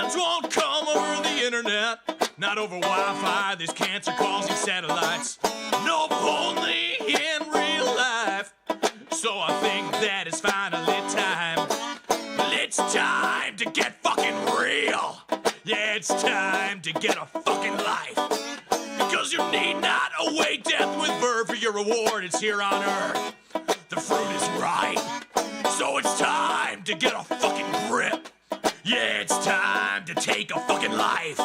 Words won't come over the internet, not over Wi-Fi, these cancer-causing satellites. Nope, only in real life. So I think that it's finally time. It's time to get fucking real. Yeah, it's time to get a fucking life. Because you need not await death with verve for your reward. It's here on earth. The fruit is ripe. So it's time to get a fucking grip. Yeah, it's time to take a fucking life.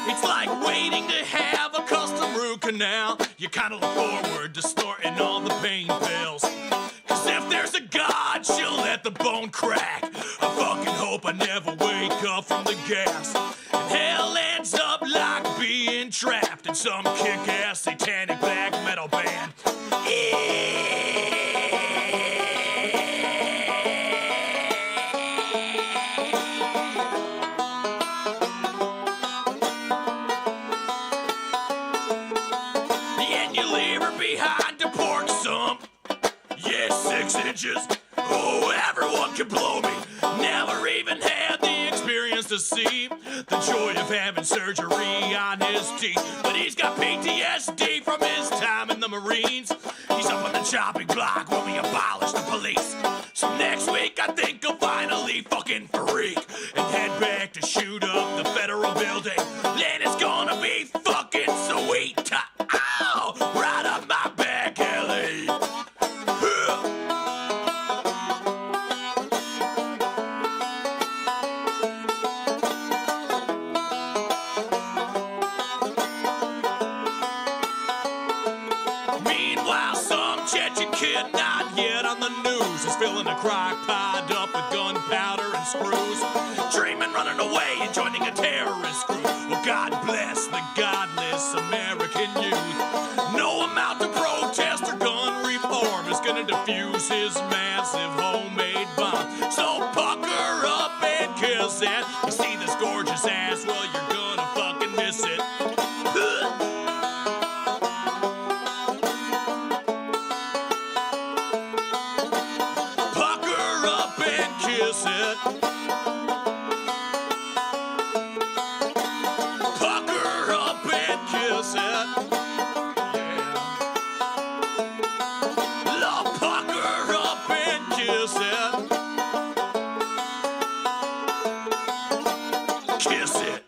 It's like waiting to have a custom root canal. You kinda look forward to snorting all the pain pills. Cause if there's a God, she'll let the bone crack. I fucking hope I never wake up from the gas. And hell ends up like being trapped in some kick-ass satanic black metal band. And you leave her behind to pork some. Yeah, 6 inches. Oh, everyone can blow me. Never even had the experience to see the joy of having surgery on his teeth. But he's got PTSD from his time in the Marines. He's up on the chopping block when we abolish the police. So next week I think I'll finally fucking freak and head back to shoot up the federal building. Then it's gonna be fucking sweet. Ow! Right up my back alley. Meanwhile, some Chechen kid not yet on the news is filling a crock pot up with gunpowder and screws, dreaming, running away and joining a terrorist group. Oh, God bless the godless American youth. No amount of protest or gun reform is gonna defuse his massive homemade bomb. So pucker up and kiss it. You see this gorgeous ass, well, you're gonna fucking miss it. Pucker up and kiss it. Pucker up and kiss it. Yeah. Love, pucker up and kiss it. Kiss it.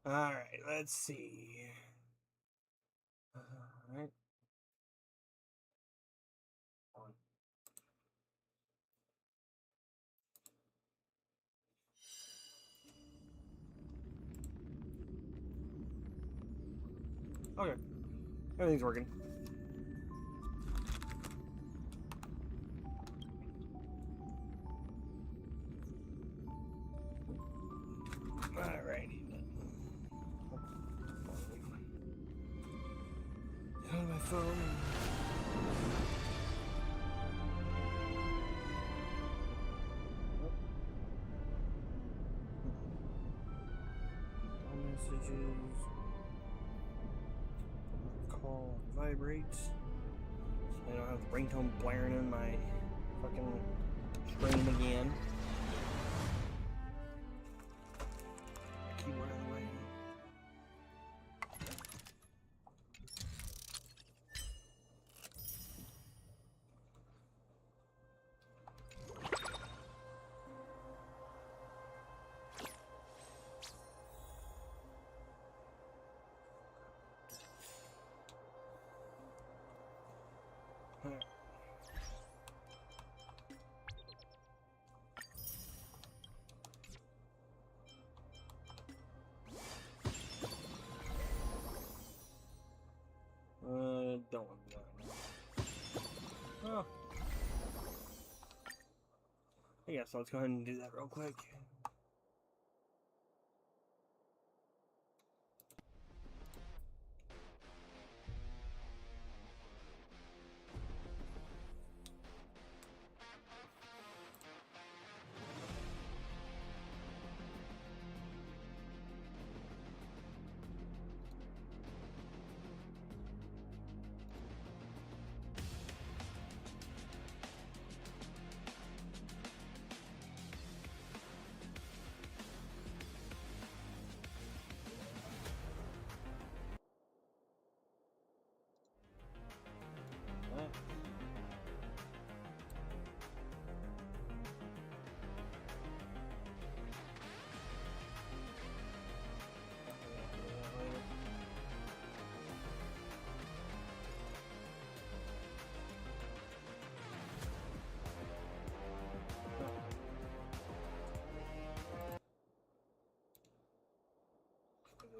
Alright, let's see. Alright. Okay. Everything's working. Alrighty. On my phone. Messages. Call vibrates. I don't have the ringtone blaring in my fucking stream again. Keyboard out of the way. Don't want that. Oh. Yeah, so let's go ahead and do that real quick.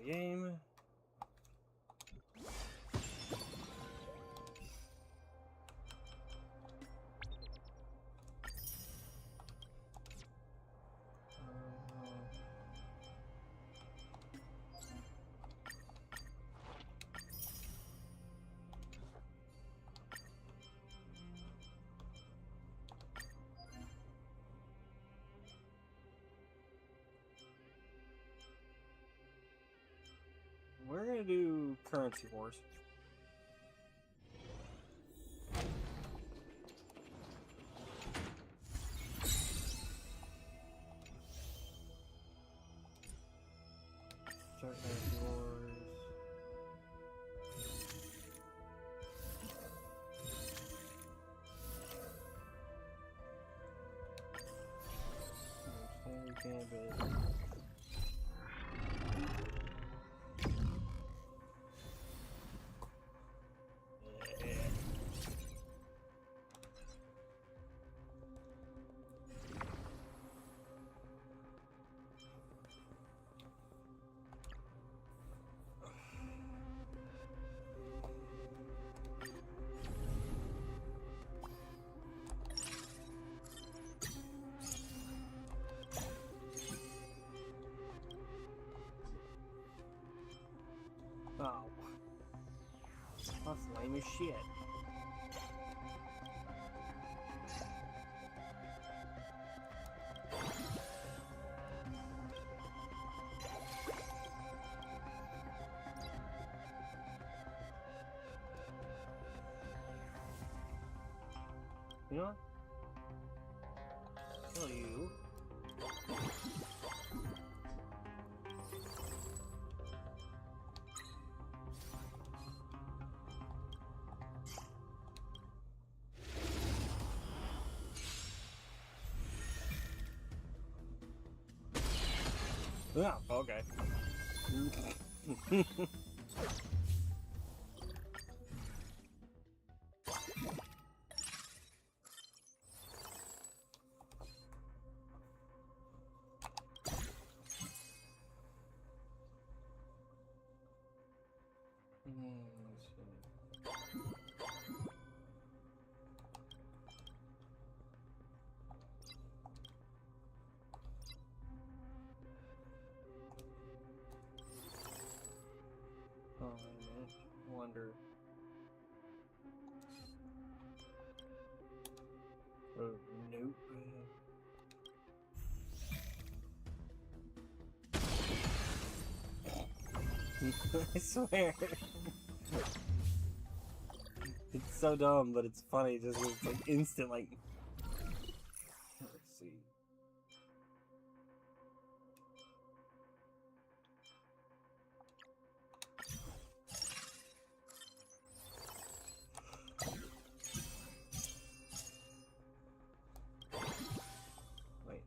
Game. We're gonna do currency wars. Start currency wars. Standard cannabis. Oh. That's lame as shit. You know what? Kill you. Yeah, okay. Let's see. Oh, I wonder. Oh, nope. I swear. It's so dumb, but it's funny. Just it's like instant, like. Let's see. Wait.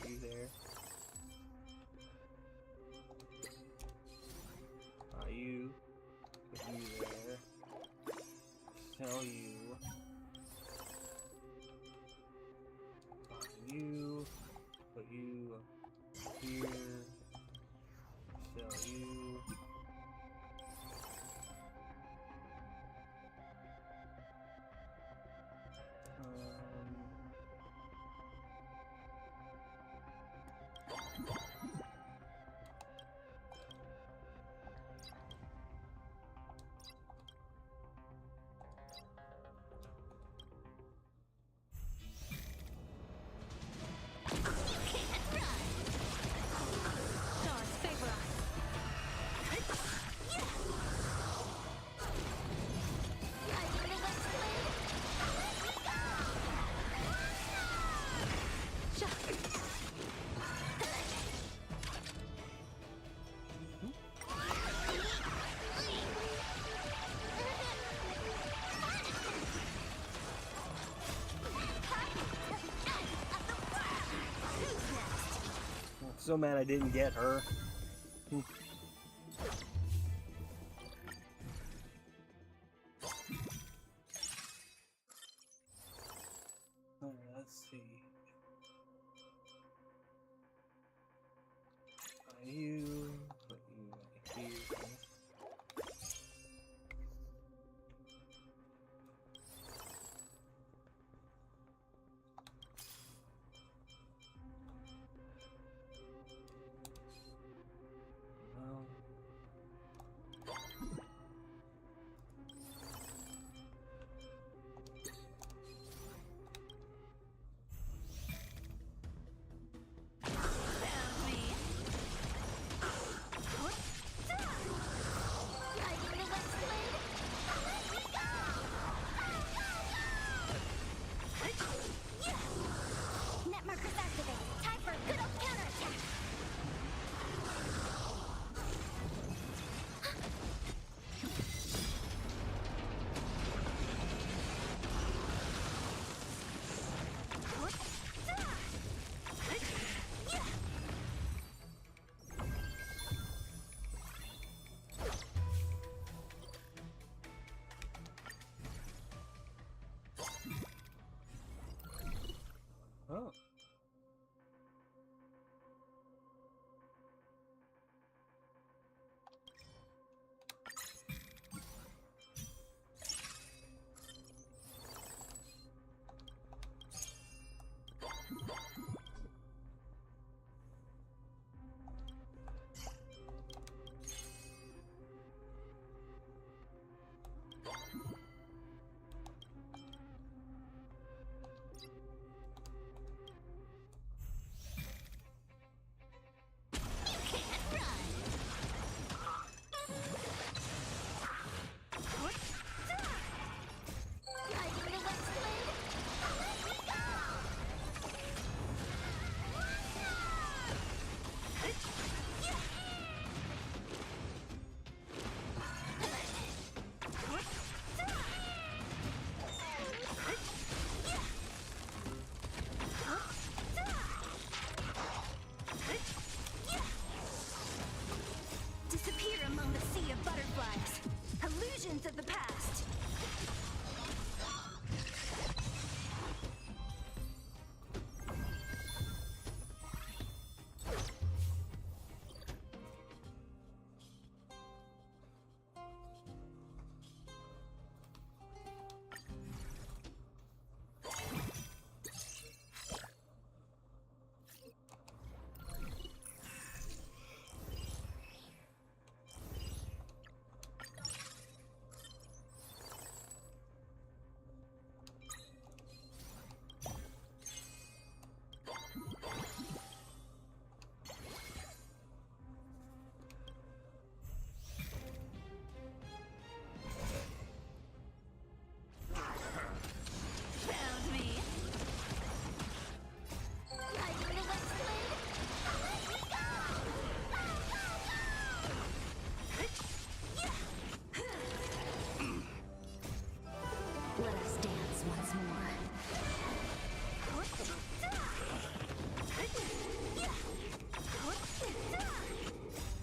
Are you there? Are you? Put you there. Tell you. You. Put you here. Tell you. So mad I didn't get her. Let's see. You put you right here. Let us dance once more.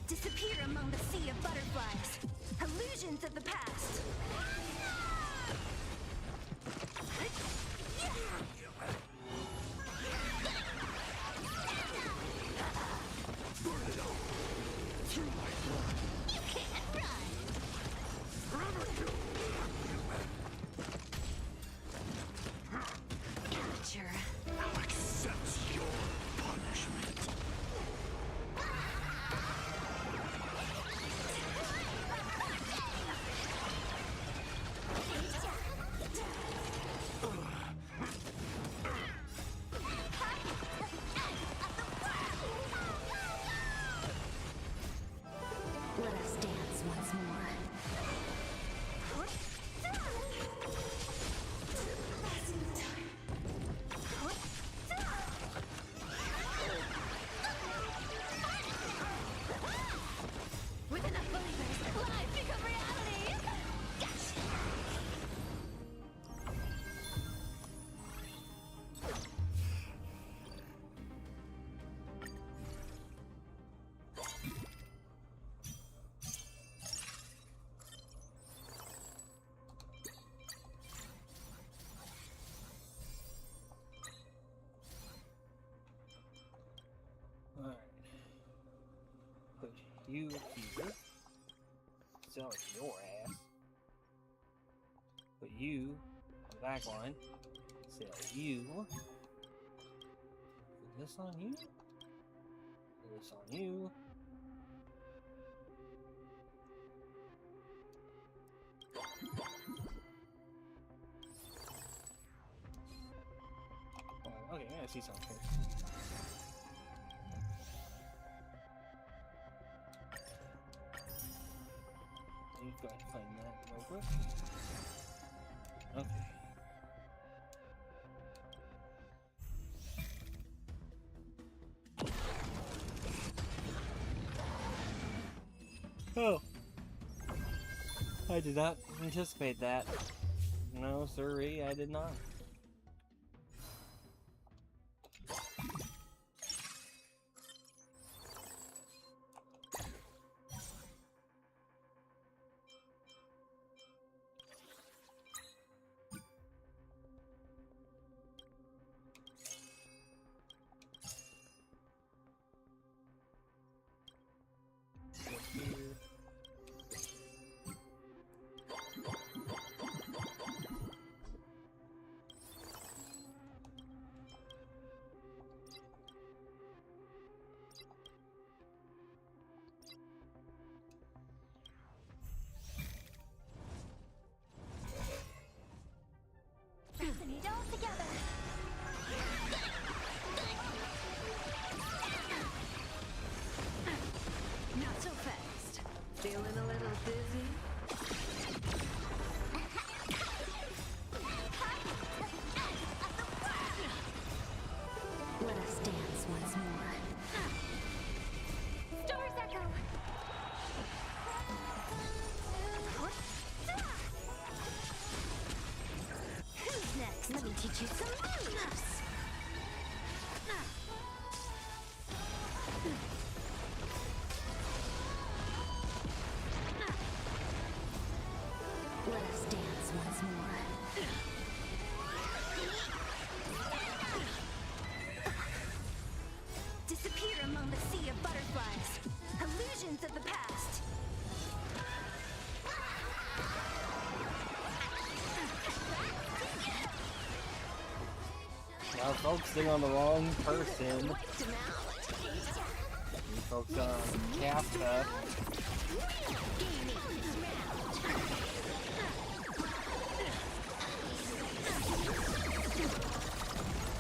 Disappear among the sea of butterflies. Illusions of the past. You can't run. Amateur. I'll accept your punishment. Let us dance once more. With enough believers, life become reality. Gotcha. Alright. Put you here. Sell your ass. Put you on the back line. Sell you. Put this on you. Put this on you. Okay, I see something. You go ahead and find that real quick. Okay. Oh. I did not anticipate that. No, sirree, I did not. Here. Fasten it all together. Not so fast. Feeling a little dizzy? Let us dance once more. Stars echo. Who's next? Let me teach you some moves. Let us dance once more. Disappear among the sea of butterflies. Illusions of the past. Now focusing on the wrong person. Wiped him out. You focus on Kafka. Gaming this round.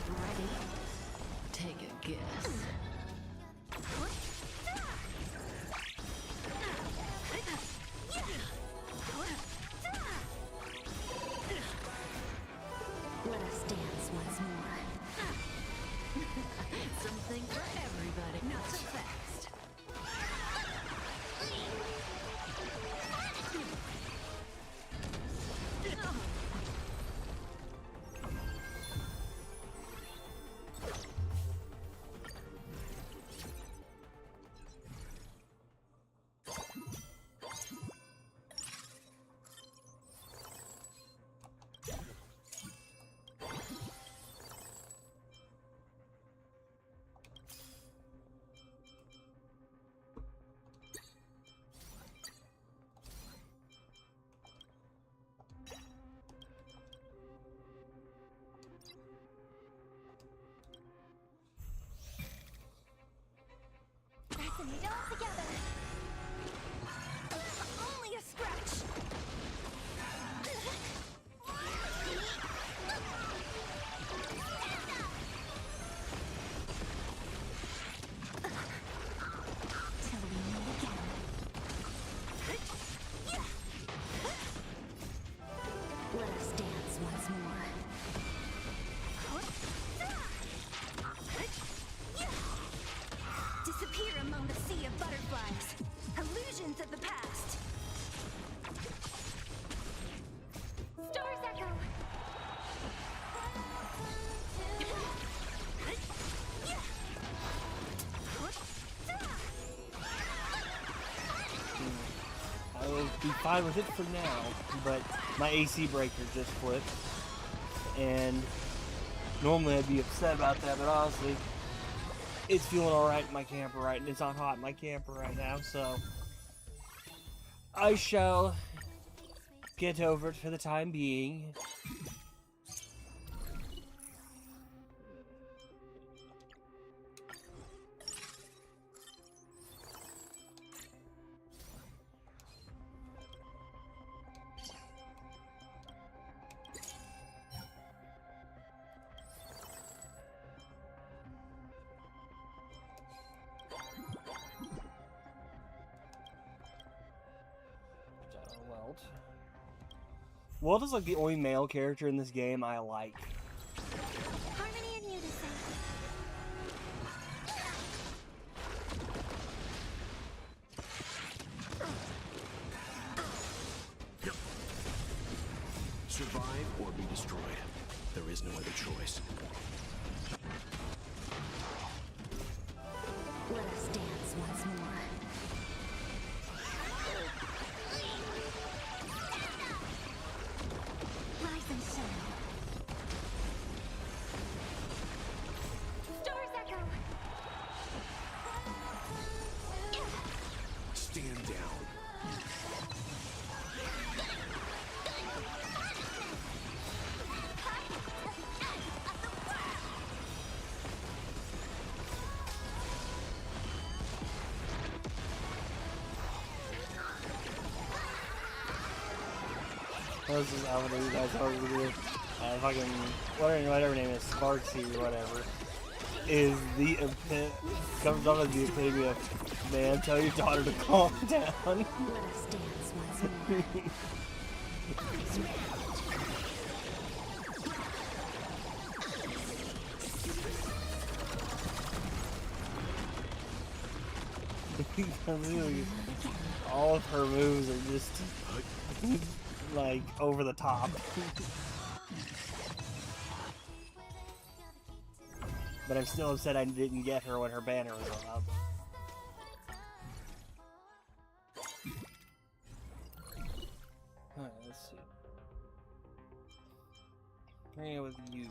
Ready? Take a guess. Let us dance once more. Something for everybody. Not so fast. us dance once more. Disappear among the sea of butterflies. Illusions of the past. Stars echo. I will be fine with it for now, but my AC breaker just flipped, and normally I'd be upset about that, but honestly, it's feeling alright in my camper right, and it's not hot in my camper right now, so I shall get over it for the time being. Walt is like the only male character in this game I like. Harmony and unison. Survive or be destroyed. There is no other choice. Let us dance once more. Rise and shine. Stars echo. Stand down. This is how many you guys are with fucking whatever her name is, Sparksy or whatever, is the comes off as the epitome of, man, tell your daughter to calm down. Let us dance once more. All of her moves are just like over the top. But I'm still upset I didn't get her when her banner was up. Alright, let's see. Hang out with you.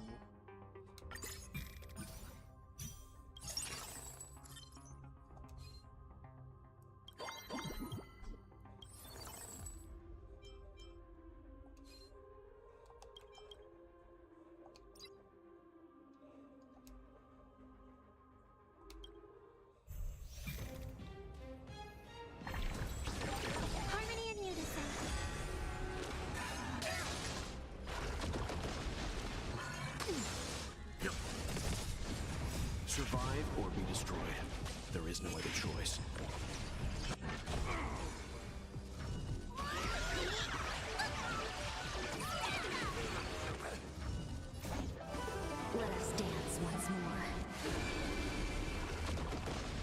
Harmony and unison. Survive or be destroyed. There is no other choice. Let us dance once more.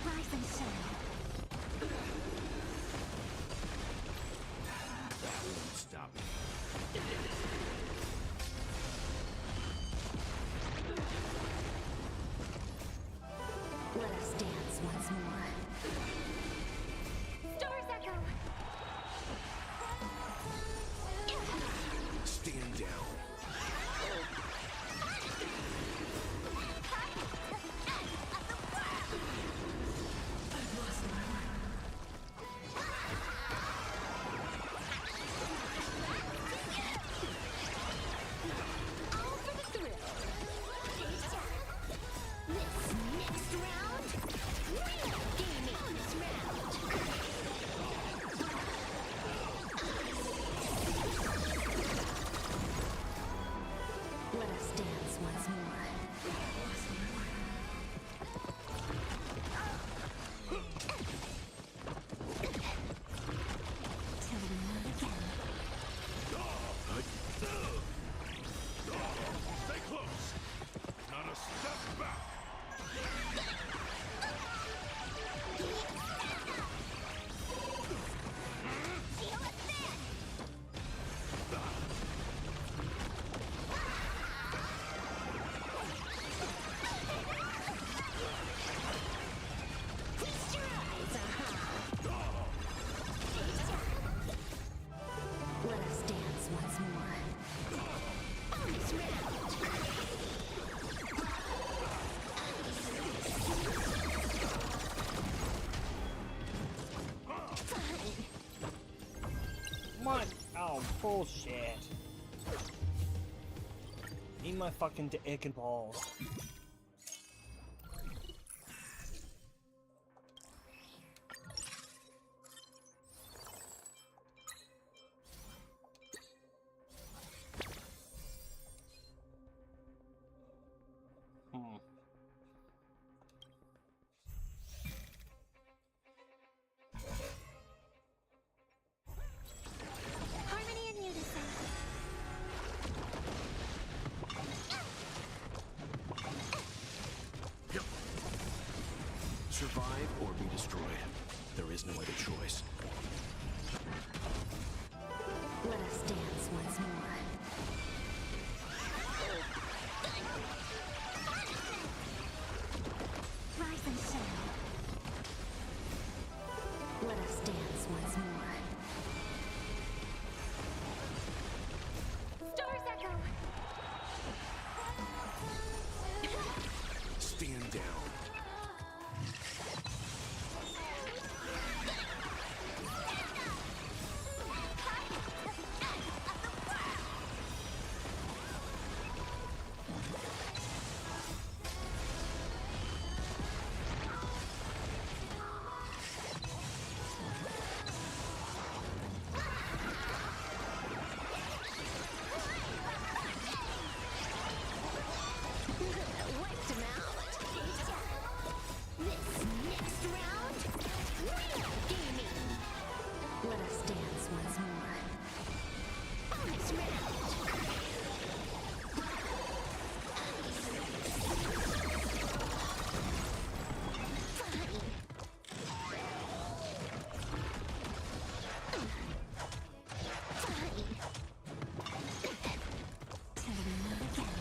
Rise and shine. That won't stop me. Let us dance once more. Bullshit. Need my fucking dick and balls. Harmony and unison. Yep. Survive or be destroyed. There is no other choice. Let us dance once more. Rise and shine. Let us dance once more. Stars echo. Stand down. Wiped him out. This next round, real gaming. Let us dance once more. Bonus round. Tell me again.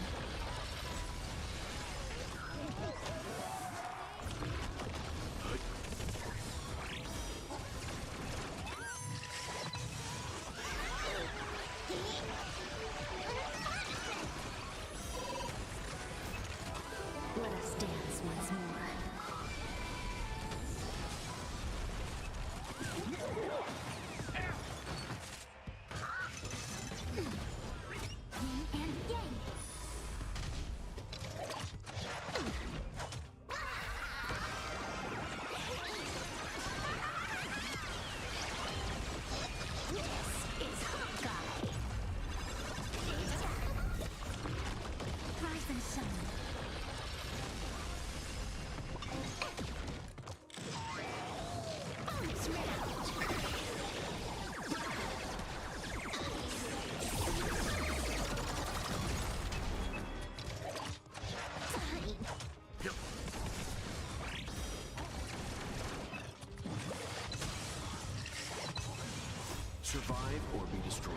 Let us dance once more. Yin and yang. This is Honkai. Rise and shine. Bonus round. Fine. Yep. Survive or be destroyed.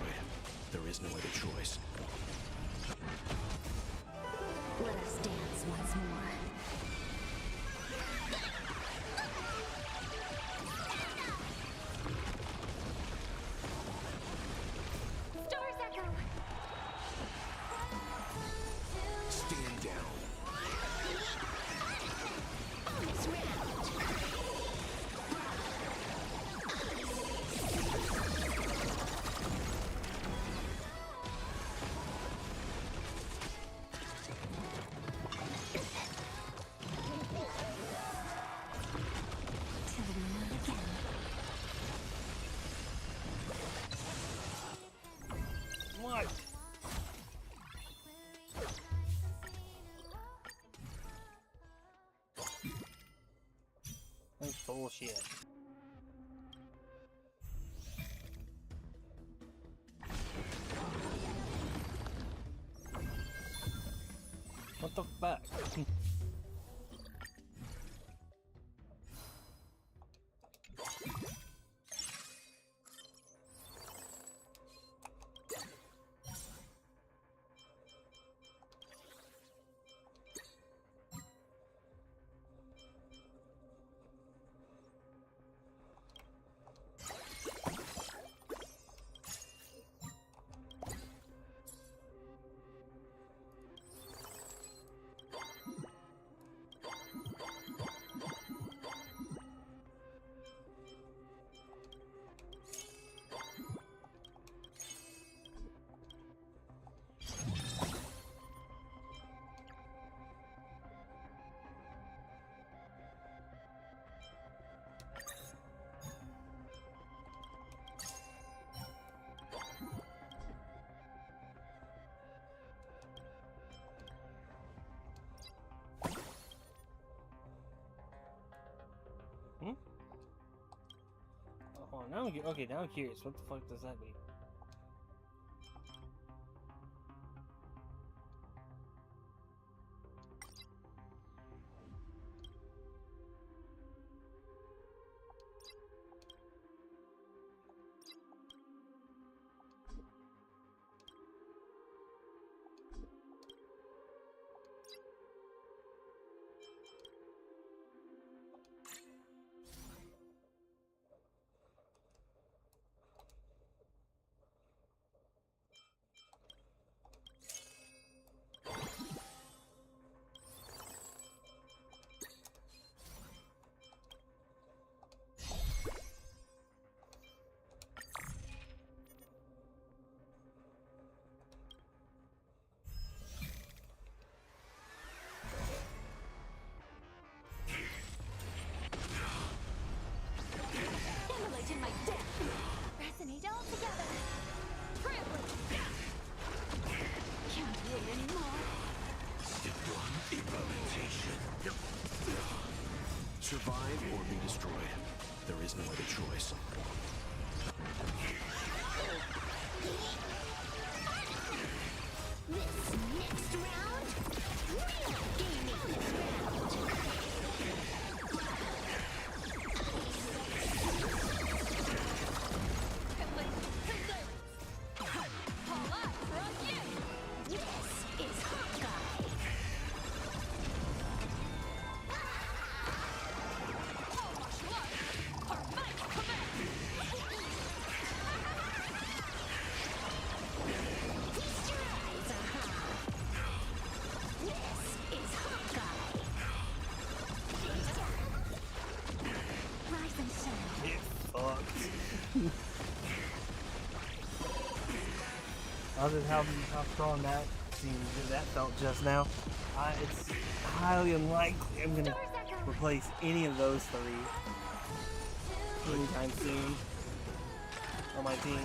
There is no other choice. Let us dance once more. Stars echo. Stand down. Bonus round. Tell me again. What? That's bullshit. What the fuck? Now okay, now I'm curious. What the fuck does that mean? Simulating my death. Resonate all together. Privilege. Can't wait anymore. Step 1, implementation. Survive or be destroyed. There is no other choice. This next round, real gaming round. All eyes are on you. This is Honkai. All martial arts are my command. Feast your eyes, This is Honkai. Rise and shine. Get fucked. Other than how strong that felt just now, it's highly unlikely I'm gonna replace any of those three anytime soon on my team.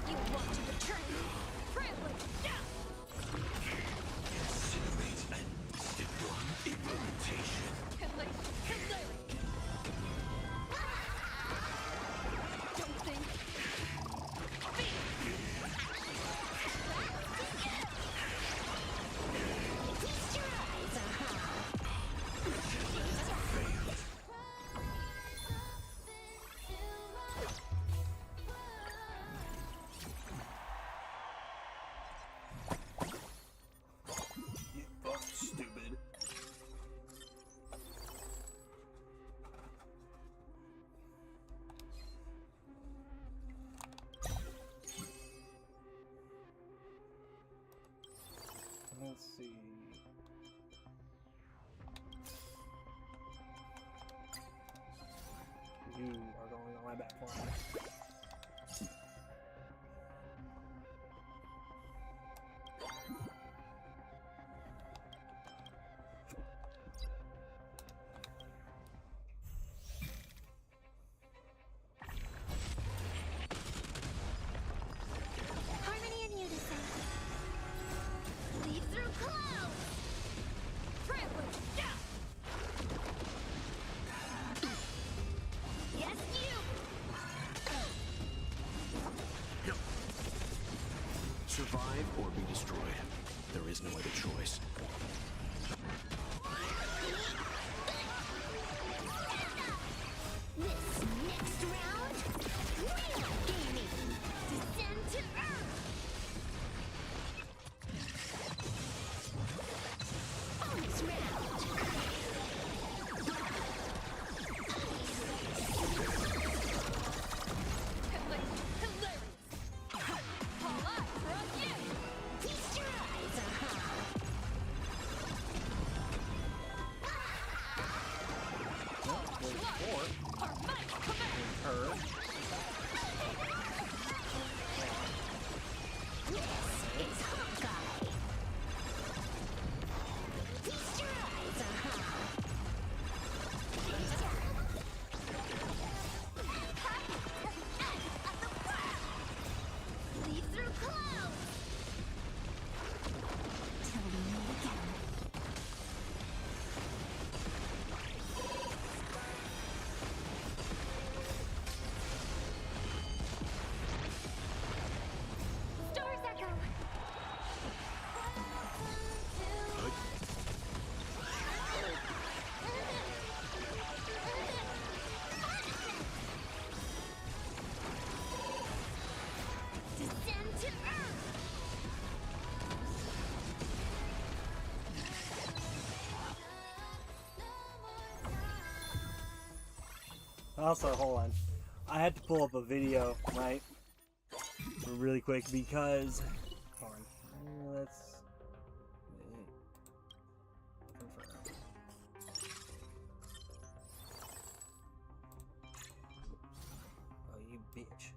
You want to return? Privilege. Incinerate and step 1, implementation. Don't think. Feast your eyes, Get fucked, stupid. Let's see. You are going on my back line. Harmony in unison. Lead through clouds. Privilege. Yes, you. Survive or be destroyed. There is no other choice. This next round, real gaming. Descend to earth. Bonus round. All eyes are on you. Feast your eyes, Also, hold on. I had to pull up a video, right? Really quick because. Hold on. Let's. Confirm. Oh, you bitch.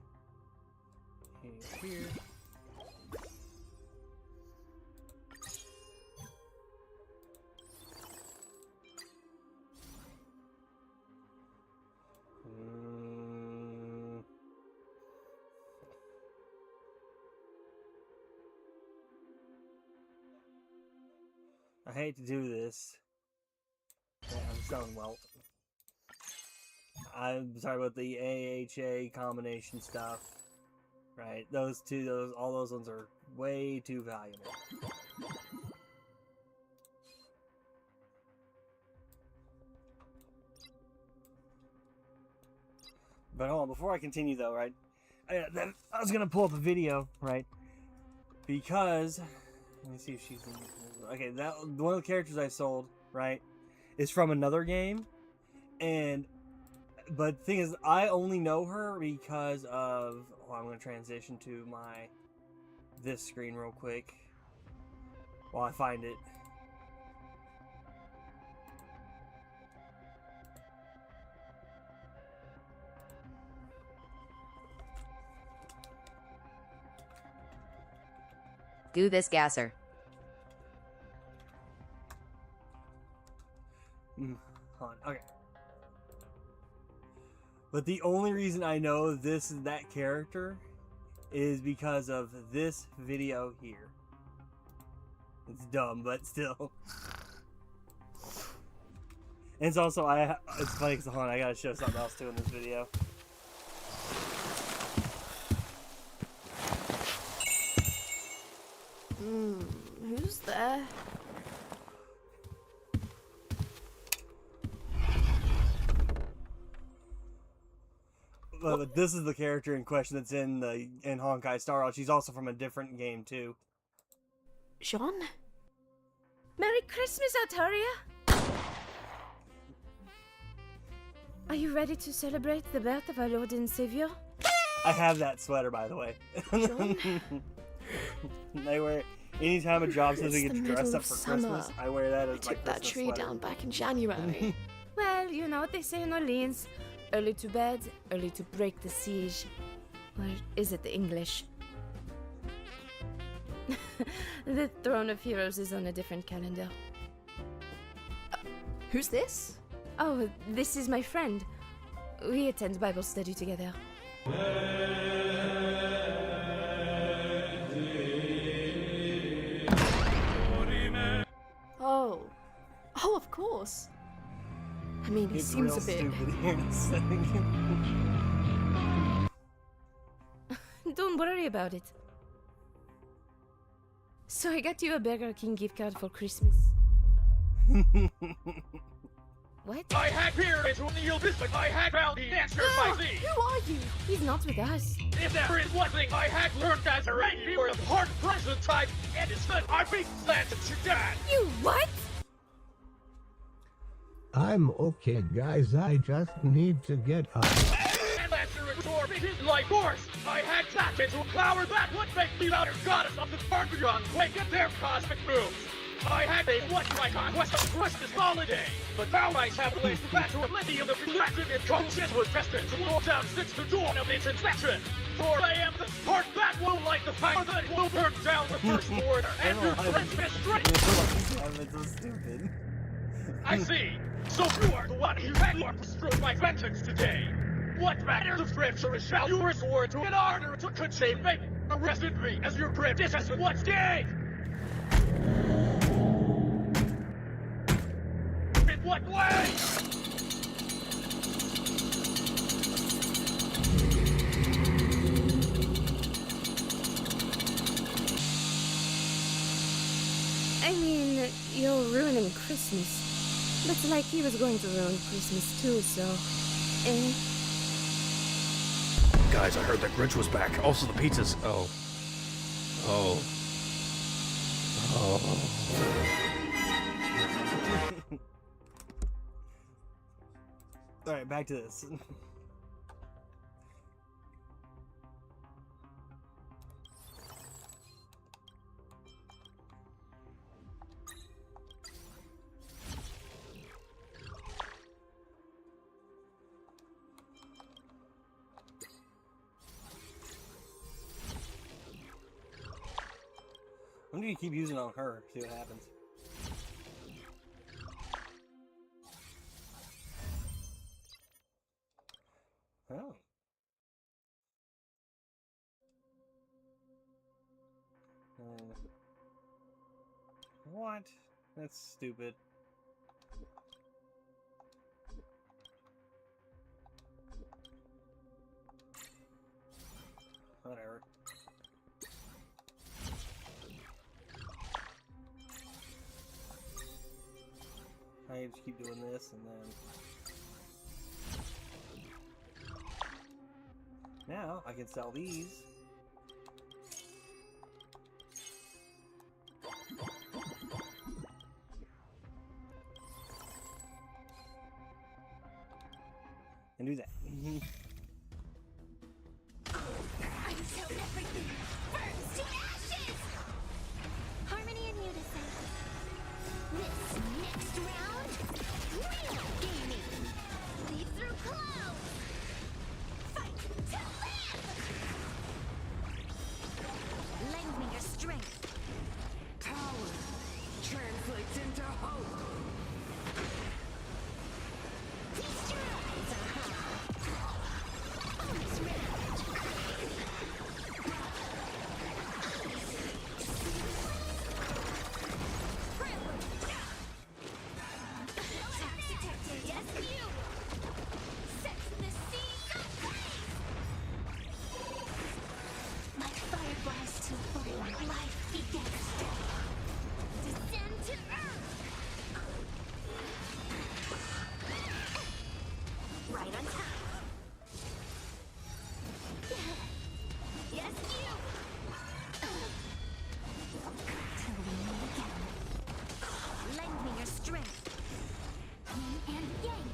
Here. I hate to do this. Yeah, I'm selling well. I'm sorry about the AHA combination stuff. Right, all those ones are way too valuable. But hold on, before I continue though, right? I was gonna pull up a video, right? Because let me see if she's in. Okay, that one of the characters I sold, right, is from another game, but the thing is, I only know her because of. Oh, I'm gonna transition to this screen real quick while I find it. Do this, Gasser. Hold on. Okay. But the only reason I know that character is because of this video here. It's dumb, but still. And it's also it's funny because hold on, I gotta show something else too in this video. Who's there? But this is the character in question that's in Honkai Star Rail. She's also from a different game too. Jean? Merry Christmas, Artaria! Are you ready to celebrate the birth of our Lord and Savior? I have that sweater, by the way. I wear anytime a job says we get dressed up for Christmas. I wear that as my took that Christmas tree sweater. down back in January. Well, you know what they say in Orleans. Early to bed, early to break the siege. Or is it the English? The Throne of Heroes is on a different calendar. Who's this? Oh, this is my friend. We attend Bible study together. Oh. Oh, of course. I mean, he It's seems real a bit... stupid here in a second. Don't worry about it. So I got you a Burger King gift card for Christmas. What? I had here is when you'll but I had found the answer by thee. Who are you? He's not with us. If there is one thing I had learned as a reindeer of hard present type, it is that I be planted to die. You what? I'm okay, guys. I just need to get up. And after it tore me like horse, I had tapped into a power that would make me the goddess of the Barbarian quake at their cosmic moves. I had made what my conquest of Christmas holiday, but now I have placed the battle of Lydia the Electric and conscience was destined to walk down since the dawn of its inception. For I am the spark that will light the fire that will burn down the first order and your Christmas strength. It's so stupid. I see. So you are the one who had orchestrated my vengeance today. What matter the treacherous shall you resort to in order to contain me? Arrested me as your predecessor once did. In what way? I mean, you're ruining Christmas. But like he was going to ruin Christmas too, so... Guys, I heard that Grinch was back. Also the pizzas. Oh. Alright, back to this. I'm gonna keep using it on her, see what happens. Oh. What? That's stupid. Whatever. I just keep doing this and then... Now, I can sell these. And do that. Until everything burns to ashes! Harmony and unison. This next round, real gaming. Lead through clouds. Fight to live! Lend me your strength. Power translates into hope. Feast your eyes, On this round. Attack detected. Yes, you! Set the scene ablaze! Like fireflies to flame, life begins. Descend to earth! Right on time. Yes, you! Till we meet again. Lend me your strength. Yin and yang.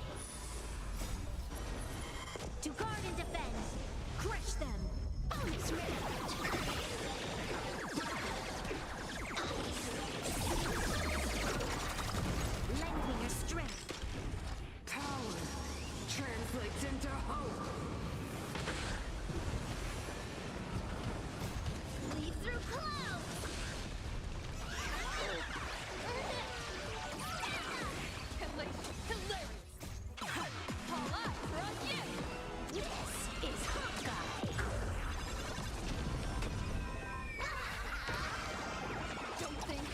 To guard and defend. Crush them. Bonus round. Lend me your strength. Power translates into hope. Lead through clouds. Hilarious. All eyes are on you. This is Honkai. Don't think.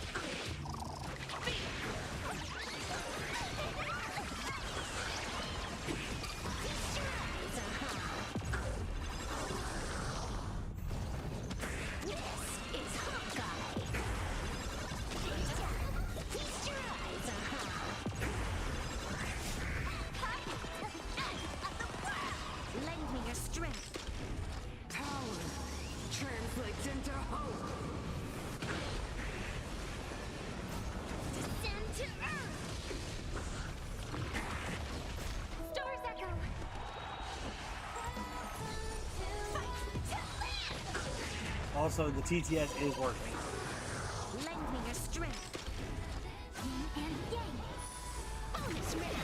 Feast your eyes, This is Honkai. Feast your eyes, Lend me your strength. Power translates into hope. Descend to earth. Stars echo. Fight to live. Also, the TTS is working. Lend me your strength. Yin and yang. Bonus round.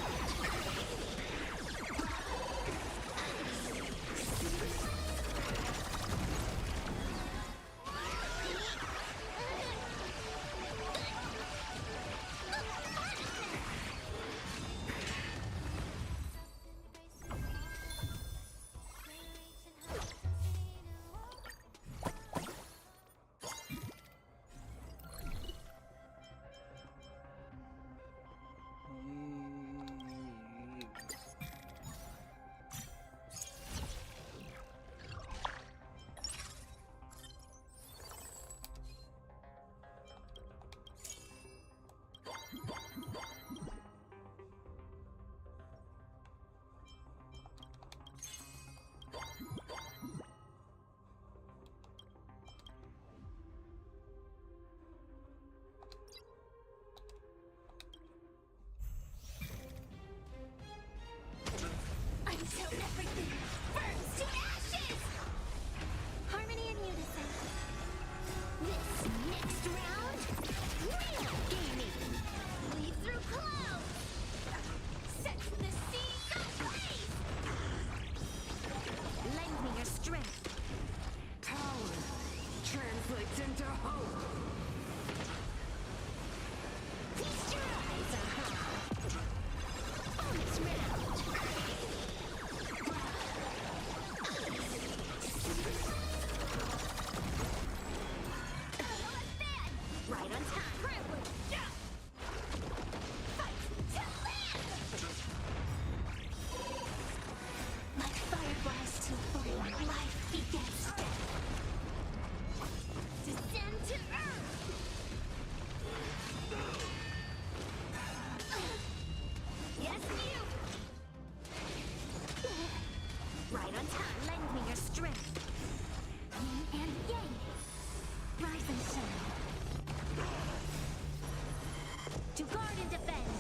To guard and defend.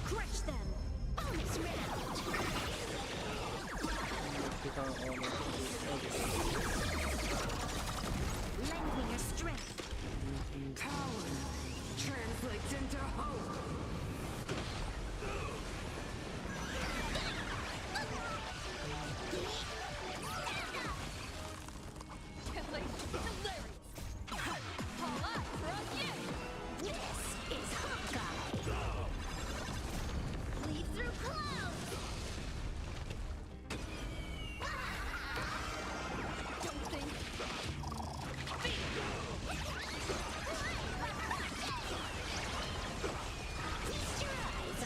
Crush them. Bonus round. Lend me your strength. Power translates into hope. This is Honkai. Leap through clouds. Don't think. Feast your eyes,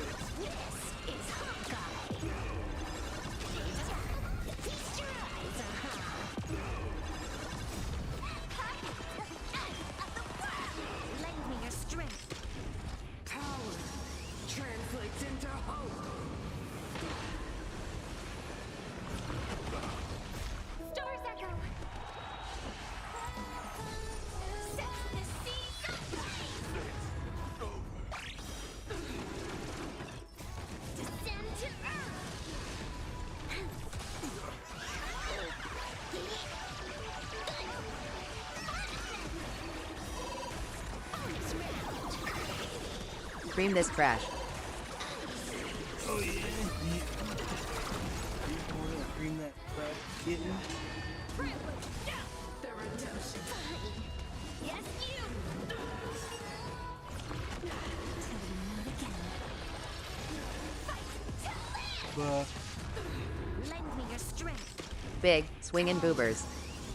This is Honkai. Feast your eyes, Lend me your strength. Power translates into hope. Stars echo. Set the seas ablaze. Descend to Bonus round. Cream this trash. Oh yeah. You want to cream that crab kitten? The redemption. Yes, you. Lend me your strength. Big, swingin' boobers.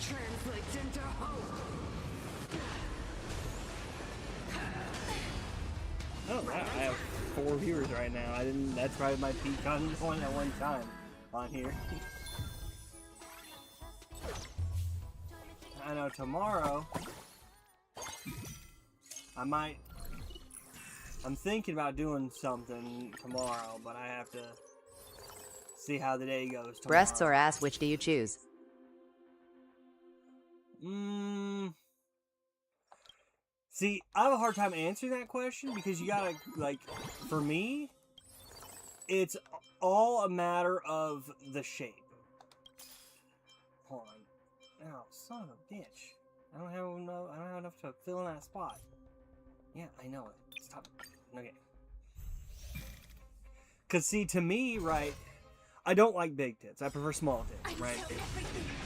Translates into hope. Oh, wow, I have 4 viewers right now. I didn't. That's probably my peak on point at one time on here. I know tomorrow I might. I'm thinking about doing something tomorrow, but I have to see how the day goes tomorrow. Breasts or ass, which do you choose? See, I have a hard time answering that question because you gotta, like, for me, it's all a matter of the shape. Hold on. Oh, son of a bitch. I don't have enough to fill in that spot. Yeah, I know it. Stop. Okay. Cause see, to me, right, I don't like big tits. I prefer small tits, right?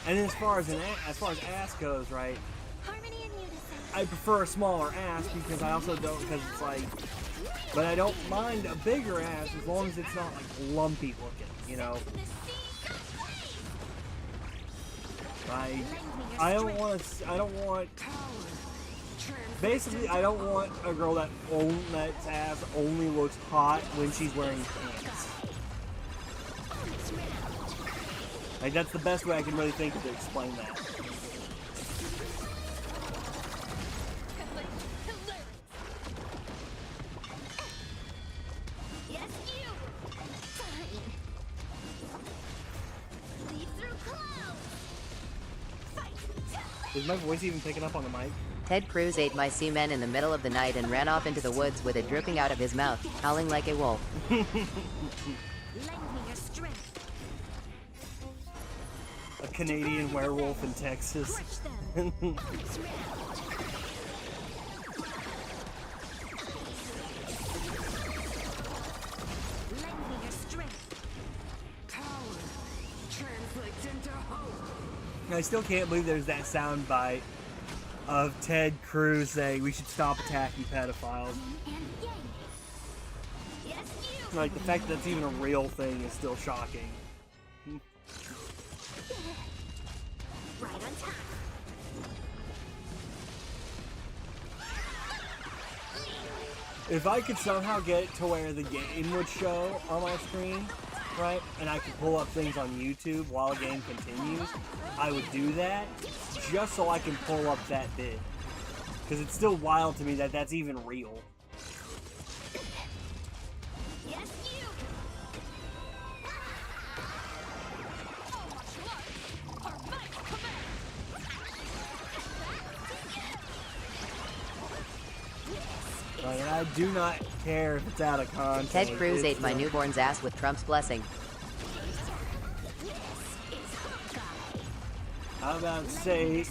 And as far as ass goes, right, Harmony and unison. I prefer a smaller ass because I also don't, because it's like, but I don't mind a bigger ass as long as it's not like lumpy looking, you know. The seas ablaze. Like, I don't want, basically I don't want a girl that's ass only looks hot when she's wearing pants. Bonus round. Like, that's the best way I can really think of to explain that. Yes, you. Fine. Leap through clouds. Fight to Is my voice even picking up on the mic? Ted Cruz ate my semen in the middle of the night and ran off into the woods with it dripping out of his mouth, howling like a wolf. lend me your strength. A Canadian werewolf in Texas. Crush them. Bonus round. Lend me your strength. Power translates into hope. I still can't believe there's that sound bite of Ted Cruz saying we should stop attacking pedophiles. And yang. Yes, you. Like, the fact that that's even a real thing is still shocking. Right on time. If I could somehow get it to where the game would show on my screen, right, and I could pull up things on YouTube while the game continues, I would do that just so I can pull up that bit. Because it's still wild to me that that's even real. Yes, you. This Like, and I do not care if it's out of context. Ted Cruz It's, ate my newborn's ass with Trump's blessing. I'm about to say,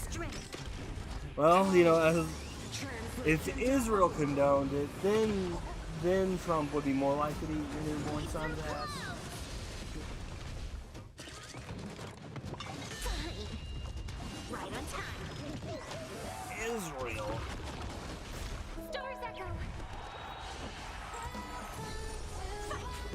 well, you know, if Israel condoned it, then Trump would be more likely to eat your newborn son's ass. Right on time. Israel. Stars echo. Fight to live.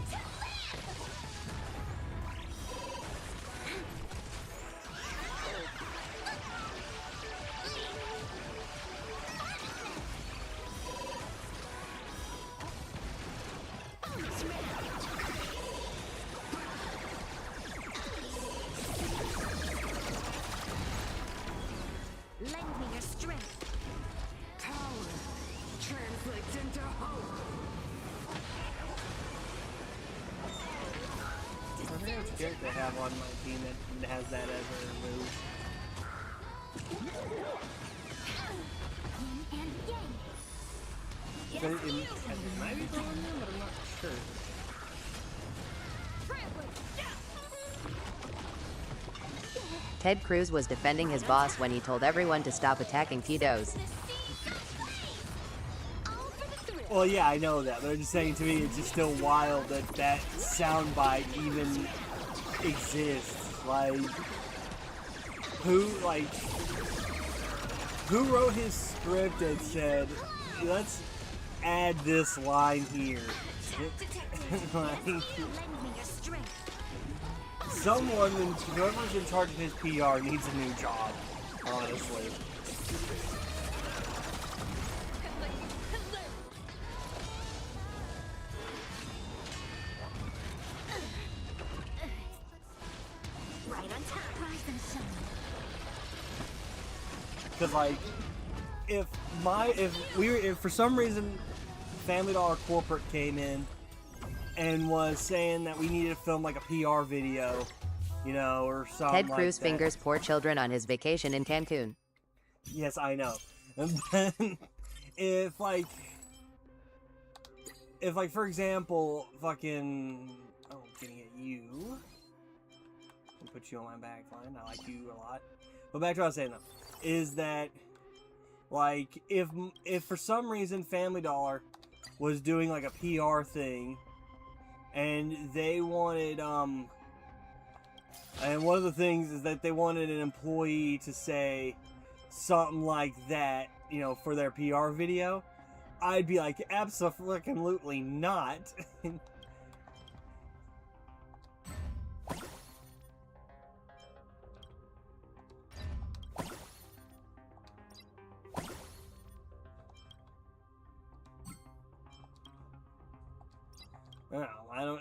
Bonus round. Lend me your strength. Power translates into hope. I think it's good to have on my team that has that as a move. Yin and yang. But it might be going in, but I'm not sure. Ted Cruz was defending his boss when he told everyone to stop attacking pedos. Well, yeah, I know that, but I'm just saying, to me, it's just still wild that that soundbite even exists. Like, who wrote his script and said, let's add this line here? Like, Lend me your strength. someone, whoever's in charge of his PR needs a new job, honestly. Right on time. Rise and shine. Because, like, if for some reason Family Dollar corporate came in and was saying that we needed to film like a PR video, you know, or something Ted like Cruz that. fingers poor children on his vacation in Cancun. Yes, I know. And then if like for example, fucking, oh, I'm getting at you. I'll put you on my back line. I like you a lot. But back to what I was saying though, is that like if for some reason Family Dollar was doing like a PR thing and they wanted and one of the things is that they wanted an employee to say something like that, you know, for their PR video, I'd be like, absolutely not.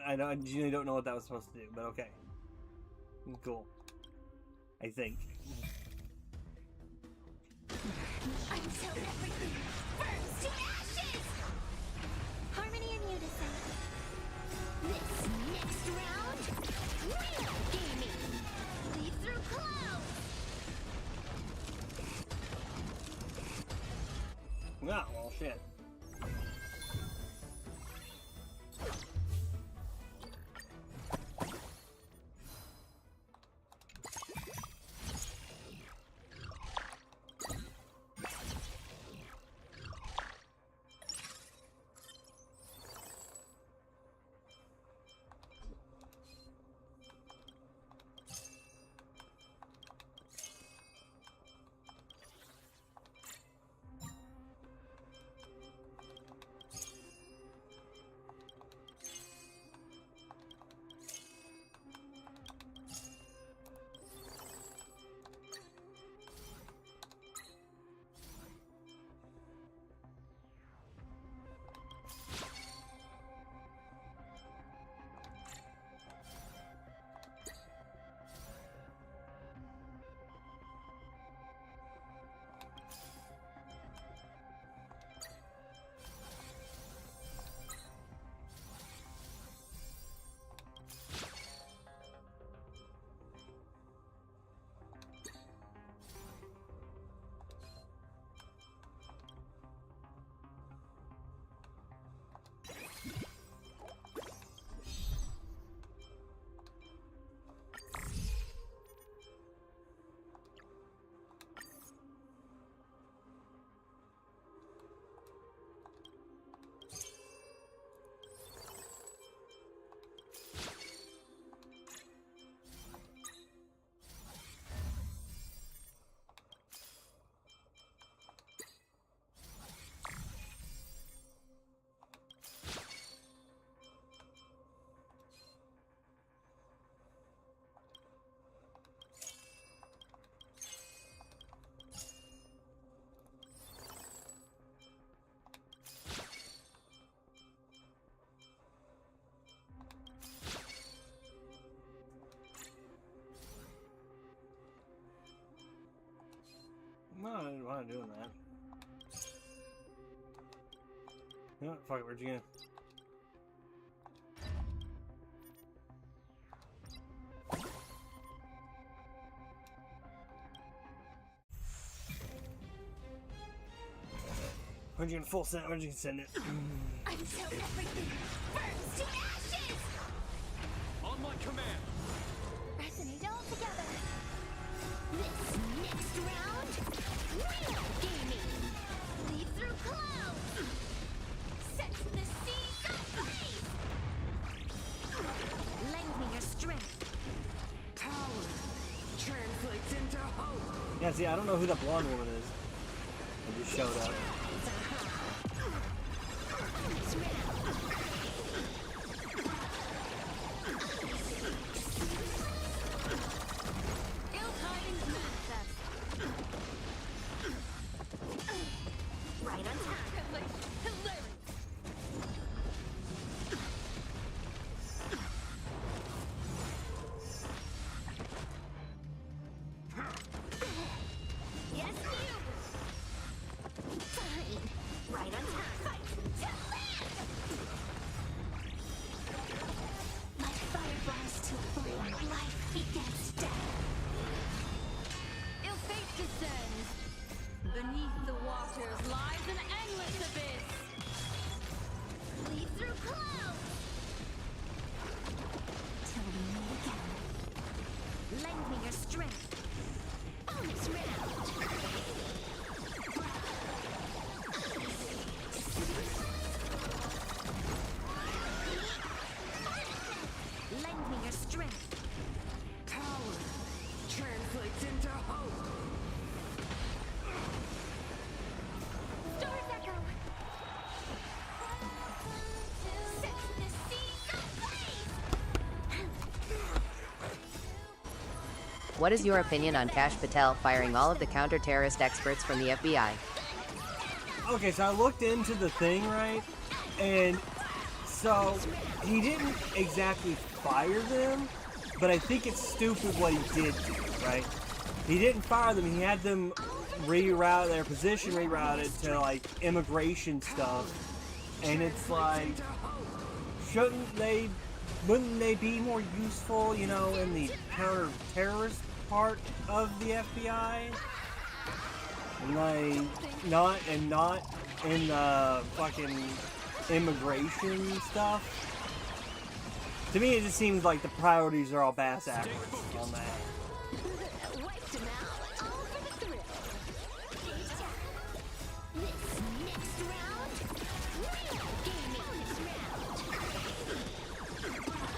I genuinely don't know what that was supposed to do, but okay. Cool. I think. Until everything burns to ashes! Harmony and unison. This next round, real gaming. Lead through clouds. Ah, well, shit. not doing that. You know what? Fuck it, where'd you go? Where'd you get full send? Where'd you send it? Until everything burns to ashes! On my command! Resonate all together! This next round, real gaming! Lead through clouds! Set the seas ablaze! Lend me your strength! Power translates into hope. Yeah, see, I don't know who that blonde woman is. I just showed up. Ill tidings manifest. Right on time. Hilarious. Yes, you. Fine. Right on time. Fight to land. Like fireflies to flame, life begets death. Ill fate descends. Beneath the waters lies an endless abyss. Lead through clouds. Till we meet again. Lend me your strength. Bonus round. Lend me your strength. Power translates into hope. Stars echo. Set the seas ablaze. What is your opinion on Kash Patel firing all of the counter-terrorist experts from the FBI? Okay, so I looked into the thing, right? And so he didn't exactly fire them, but I think it's stupid what he did do, right? He didn't fire them, he had them reroute their position rerouted to like immigration stuff. And it's like, wouldn't they be more useful, you know, in the counter-terrorist part of the FBI? Like, not in the fucking immigration stuff. To me, it just seems like the priorities are all bass backwards on that. Wiped him out, all for the thrill. This next round, real gaming. Bonus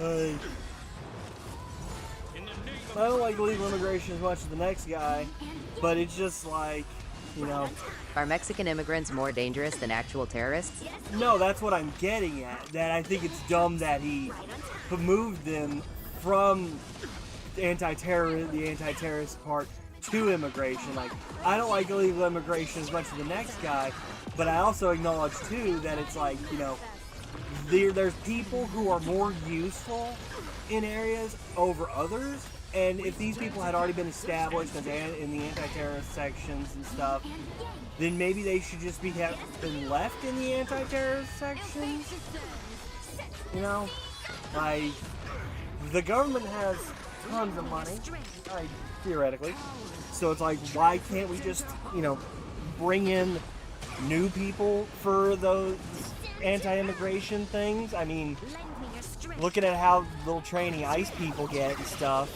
round. I don't like illegal immigration as much as the next guy, but it's just like, you know, Are Mexican immigrants more dangerous than actual terrorists? no, that's what I'm getting at. That I think it's dumb that he moved them from the anti-terrorist part to immigration. Like, I don't like illegal immigration as much as the next guy, but I also acknowledge too that it's like, you know, there's people who are more useful in areas over others, and if these people had already been established as in the anti-terrorist sections and stuff, then maybe they should just have been left in the anti-terrorist sections. You know, like, the government has tons of money, like, theoretically, so it's like, why can't we just, you know, bring in new people for those anti-immigration things? I mean, looking at how little training ICE people get and stuff,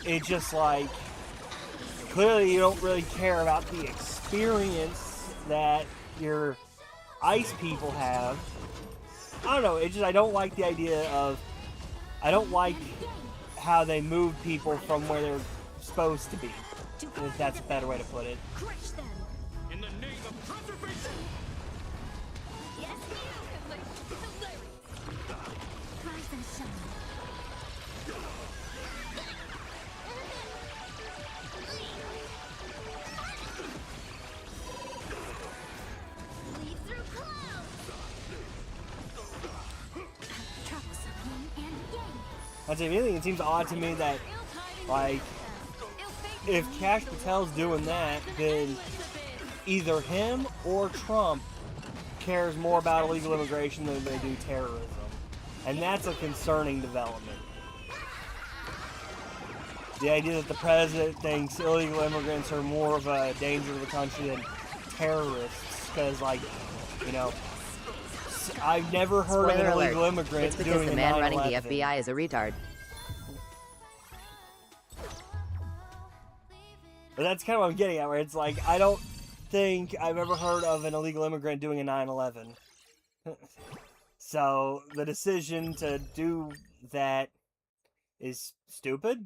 it's just like, clearly you don't really care about the experience that your ICE people have. I don't know, it's just, I don't like the idea of, I don't like how they move people from where they're supposed to be, if that's a better way to put it. Crush them. In the name of preservation! Yes, rise and shine. Lead through clouds. Troublesome and yang. I'd say, if anything, it seems odd to me that Like, if Kash Patel's doing that, then either him or Trump cares more about illegal immigration than they do terrorism. And that's a concerning development. The idea that the president thinks illegal immigrants are more of a danger to the country than terrorists. Because, like, you know, I've never heard of an illegal immigrant It's because doing the a man running 9/11. the FBI is a retard. But that's kind of what I'm getting at, where it's like, I don't think I've ever heard of an illegal immigrant doing a 9/11. So, the decision to do that is stupid.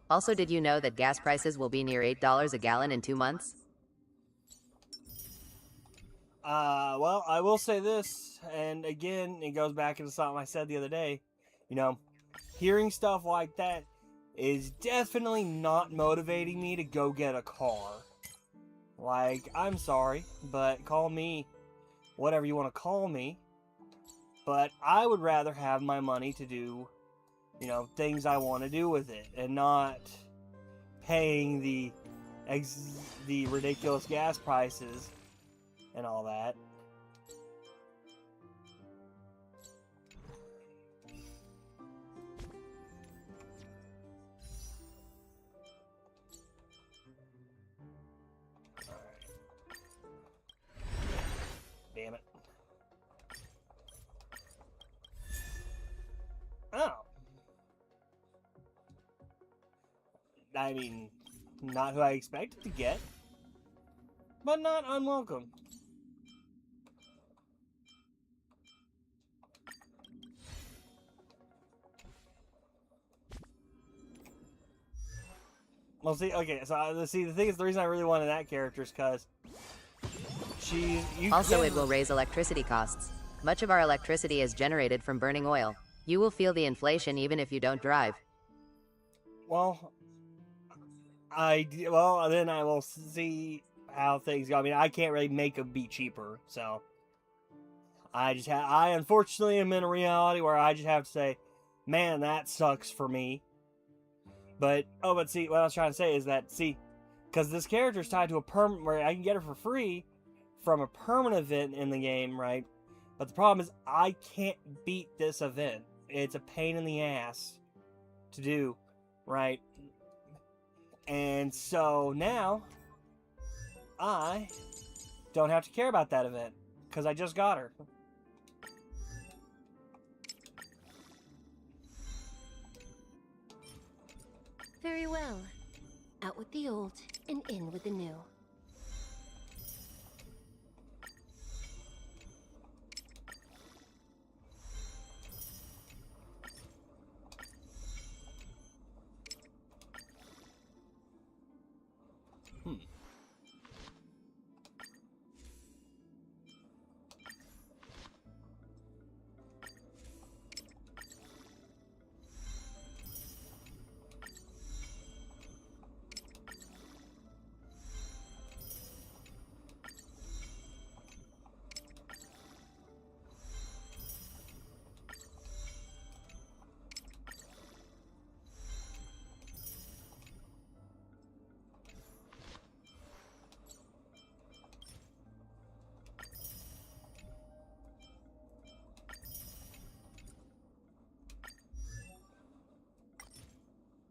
Also, did you know that gas prices will be near $8 a gallon in 2 months? Well, I will say this, and again, it goes back into something I said the other day. You know, hearing stuff like that is definitely not motivating me to go get a car. Like, I'm sorry, but call me whatever you want to call me. But I would rather have my money to do, you know, things I want to do with it, and not paying the ridiculous gas prices and all that. Damn it. Oh. I mean, not who I expected to get, but not unwelcome. Well, see, okay, so see, the thing is, the reason I really wanted that character is because it will raise electricity costs. Much of our electricity is generated from burning oil. You will feel the inflation even if you don't drive. Well, then I will see how things go. I mean, I can't really make them be cheaper, so I unfortunately am in a reality where I just have to say, man, that sucks for me. But see, what I was trying to say is that, see, because this character is tied to a permanent, where I can get her for free from a permanent event in the game, right? But the problem is, I can't beat this event. It's a pain in the ass to do, right? And so now, I don't have to care about that event, because I just got her. Very well. Out with the old and in with the new.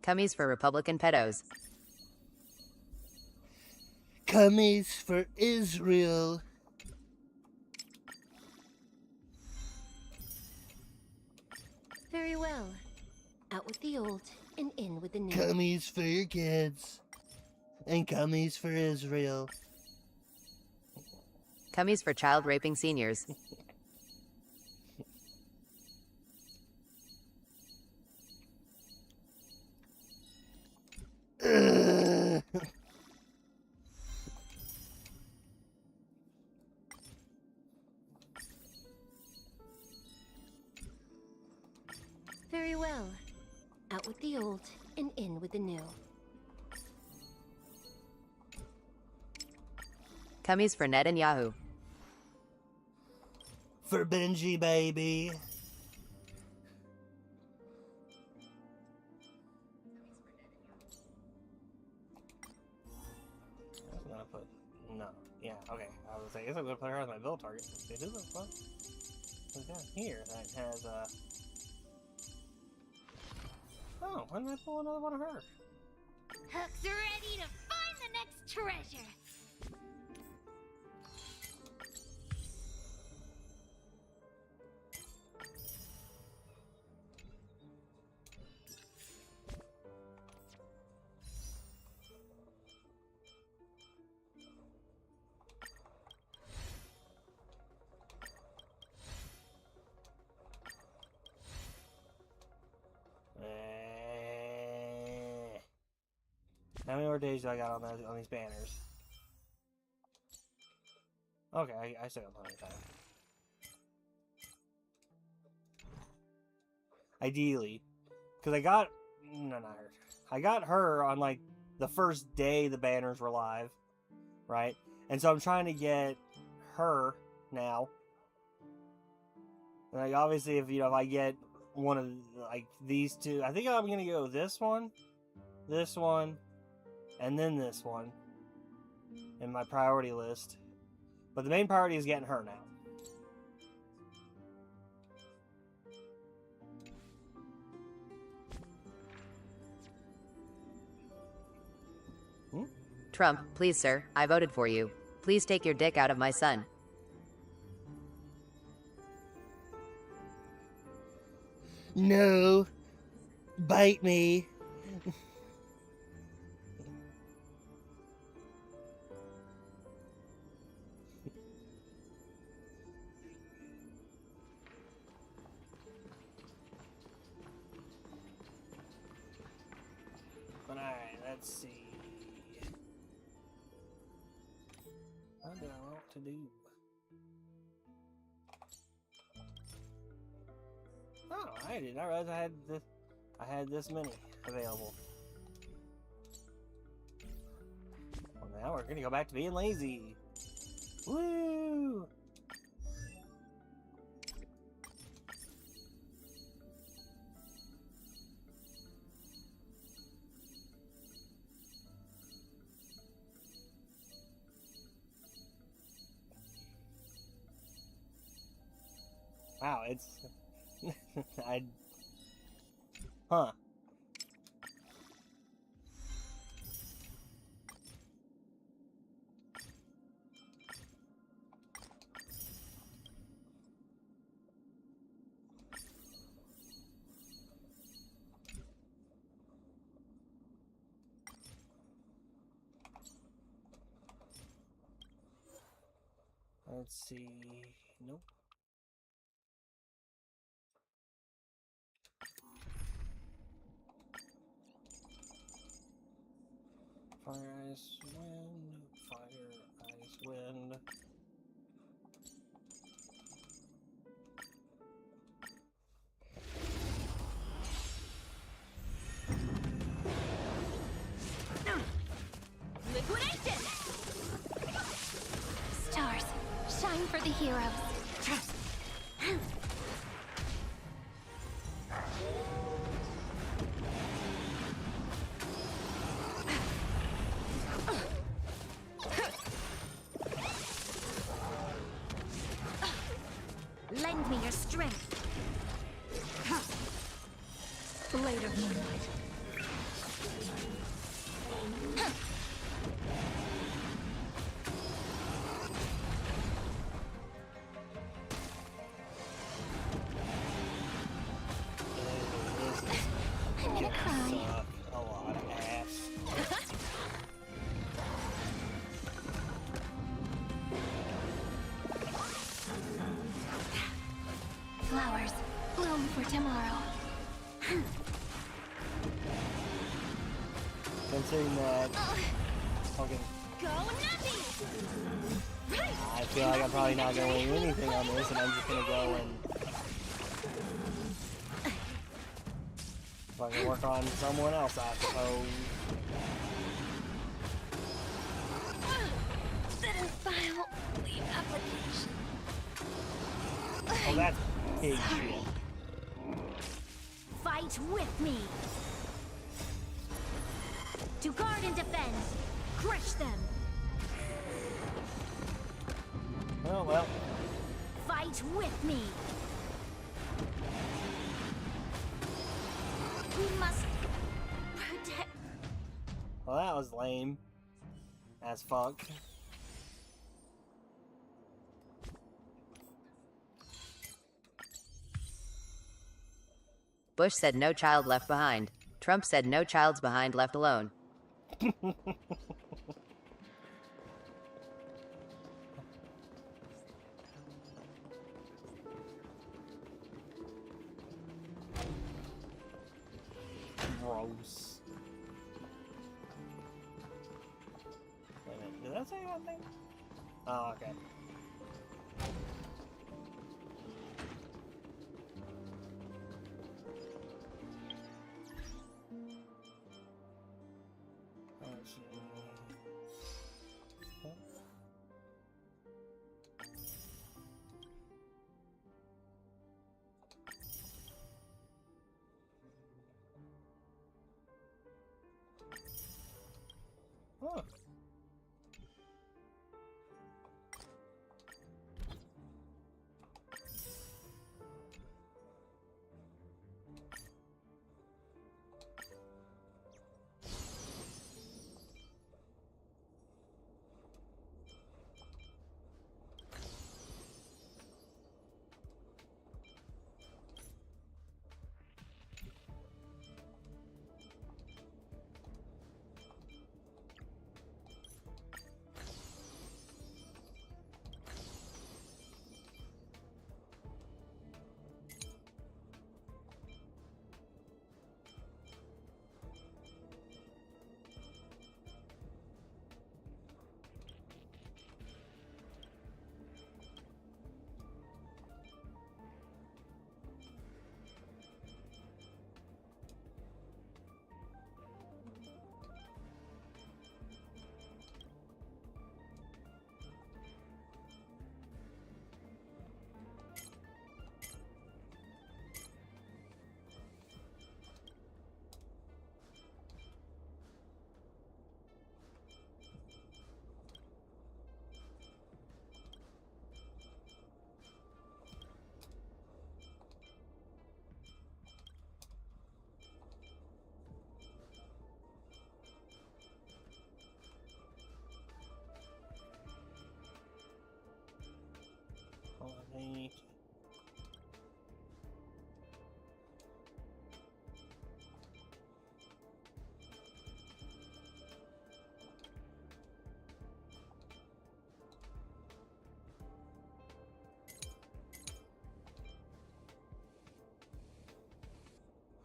Cummies for Republican pedos. Cummies for Israel. well. Out with the old and in with the new. Cummies for your kids. And cummies for Israel. Cummies for child raping seniors. Very well. Out with the old and in with the new. Cummies for Ned and Yahoo. For Benji, baby. I'm gonna put no. Yeah, okay. I was like, I guess I'm gonna put her as my build target. Who the fuck is down here that has Oh, why didn't I pull another one of her? Hook's ready to find the next treasure. How many more days do I got on these banners? Okay, I still got plenty of time. Ideally, because I got not her. I got her on like the first day the banners were live, right? And so I'm trying to get her now. Like obviously, if I get one of like these two, I think I'm gonna go this one, and then this one in my priority list. But the main priority is getting her now. Trump, please sir, I voted for you. Please take your dick out of my son. No. Bite me. Alright, let's see. What do I want to do? Oh, I did not realize I had this many available. Well, now we're gonna go back to being lazy. Woo! Wow, it's Huh. Let's see. Nope. Fire, ice, wind. Fire, ice, wind. Liquidation! Stars, shine for the heroes. Lend me your strength. Blade of moonlight. gonna cry. Suck a lot of ass. Flowers bloom for tomorrow. Considering that, okay, Go nappy! Right! I feel like I'm probably not gonna win anything on this, and I'm just gonna go and fucking work on someone else, I suppose. Didn't file leave application. Oh, that's pig shit. Fight with me! To guard and defend! Crush them! Oh, well. Fight with me! We must protect. Well, that was lame. As fuck. Bush said no child left behind. Trump said no child's behind left alone. Gross. Wait a minute, did that say one thing? Oh, okay. Let's see. Huh. Hold on, I need to...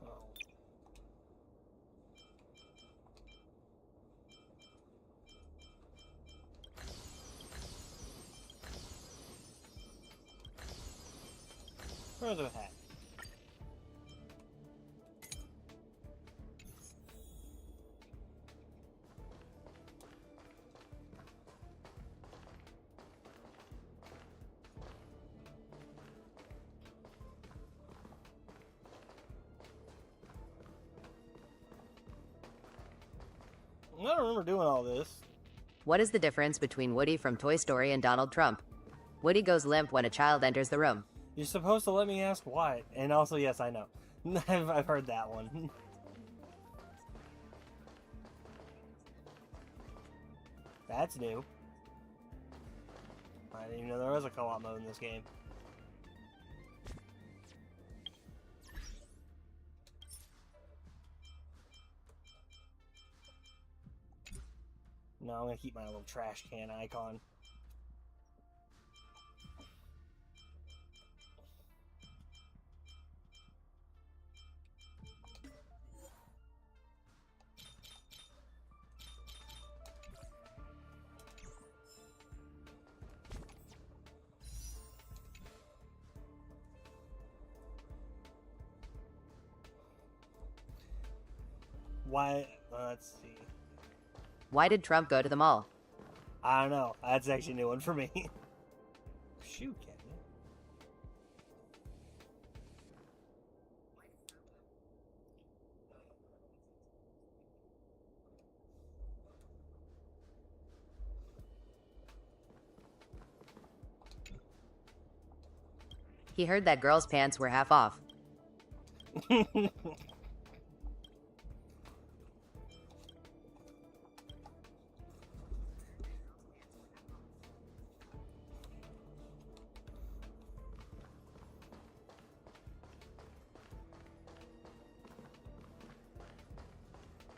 Oh. Where's the hat? I don't remember doing all this. What is the difference between Woody from Toy Story and Donald Trump? Woody goes limp when a child enters the room. You're supposed to let me ask why. And also, yes, I know. I've heard that one. That's new. I didn't even know there was a co-op mode in this game. No, I'm gonna keep my little trash can icon. Why? Let's see. Why did Trump go to the mall? I don't know. That's actually a new one for me. Shoot, Kenny. He heard that girls' pants were half off.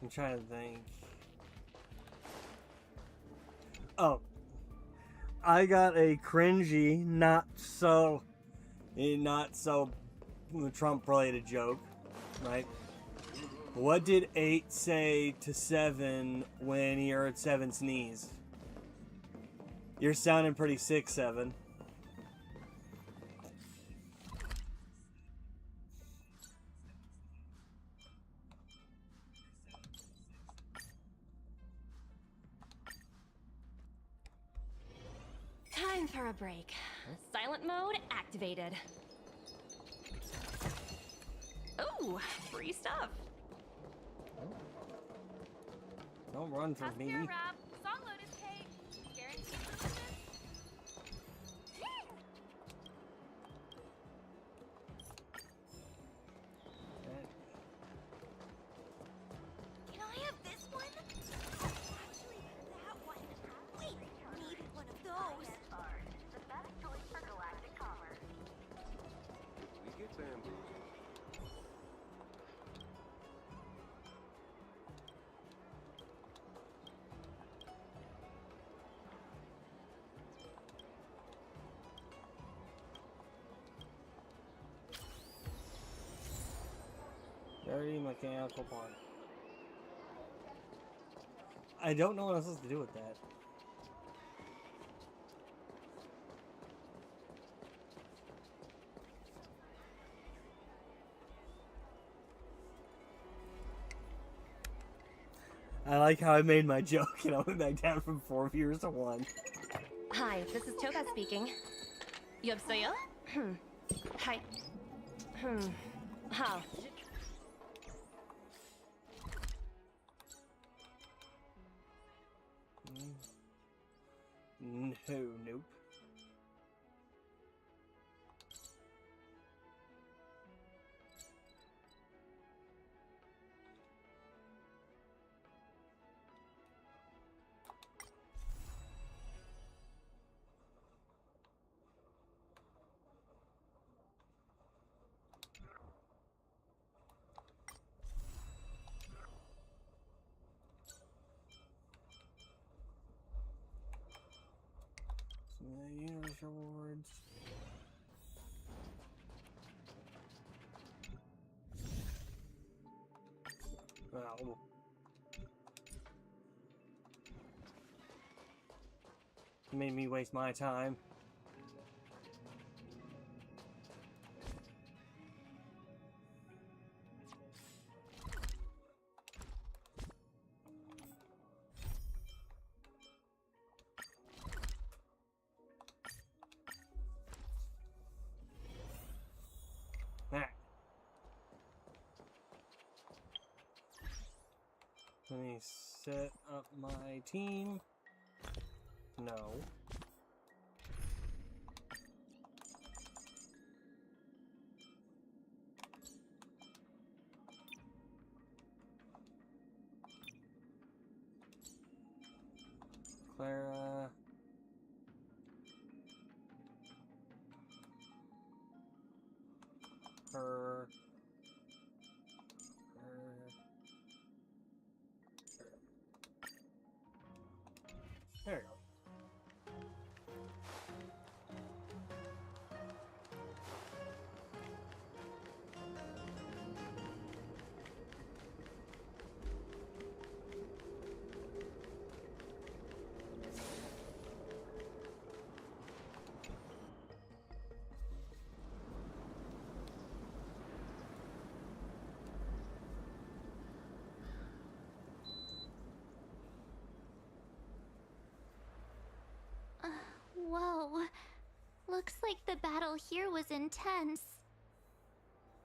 I'm trying to think. Oh. I got a cringy, not so Trump related joke, right? What did 8 say to 7 when he heard 7 sneeze? You're sounding pretty sick, 7. Time for a break. Silent mode activated. Ooh, free stuff. Don't run from me. wrap. Song load is paid. Guaranteed purchases. Can I have this one? Actually, that one. Wait, maybe one of those. The best choice for galactic commerce. We get bamboozled. Dirty mechanical part. I don't know what I'm supposed to do with that. I like how I made my joke and I went back down from 4 viewers to 1. Hi, this is Toga speaking. 여보세요? Hi. How? No, nope. Universe rewards. Wow. Made me waste my time. Let me set up my team. No. Clara. Her. There we go. Whoa. Looks like the battle here was intense.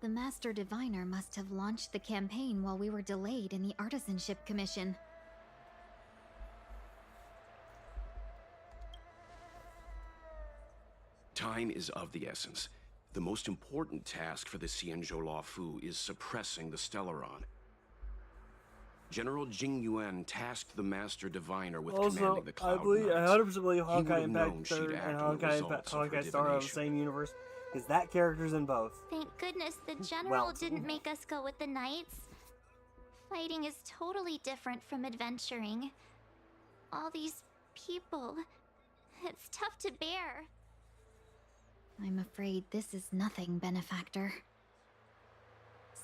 The Master Diviner must have launched the campaign while we were delayed in the Artisanship Commission. Time is of the essence. The most important task for the Xianzhou Law Fu is suppressing the Stellaron. General Jing Yuan tasked the Master Diviner with commanding the Cloud I believe, Knights. 100% believe He would Honkai have known Impact she'd 3rd act and on the results of her Honkai Star are the divination. same universe, because that character's in both. Thank goodness the General Well- didn't make us go with the Knights. Fighting is totally different from adventuring. All these people. It's tough to bear. I'm afraid this is nothing, Benefactor.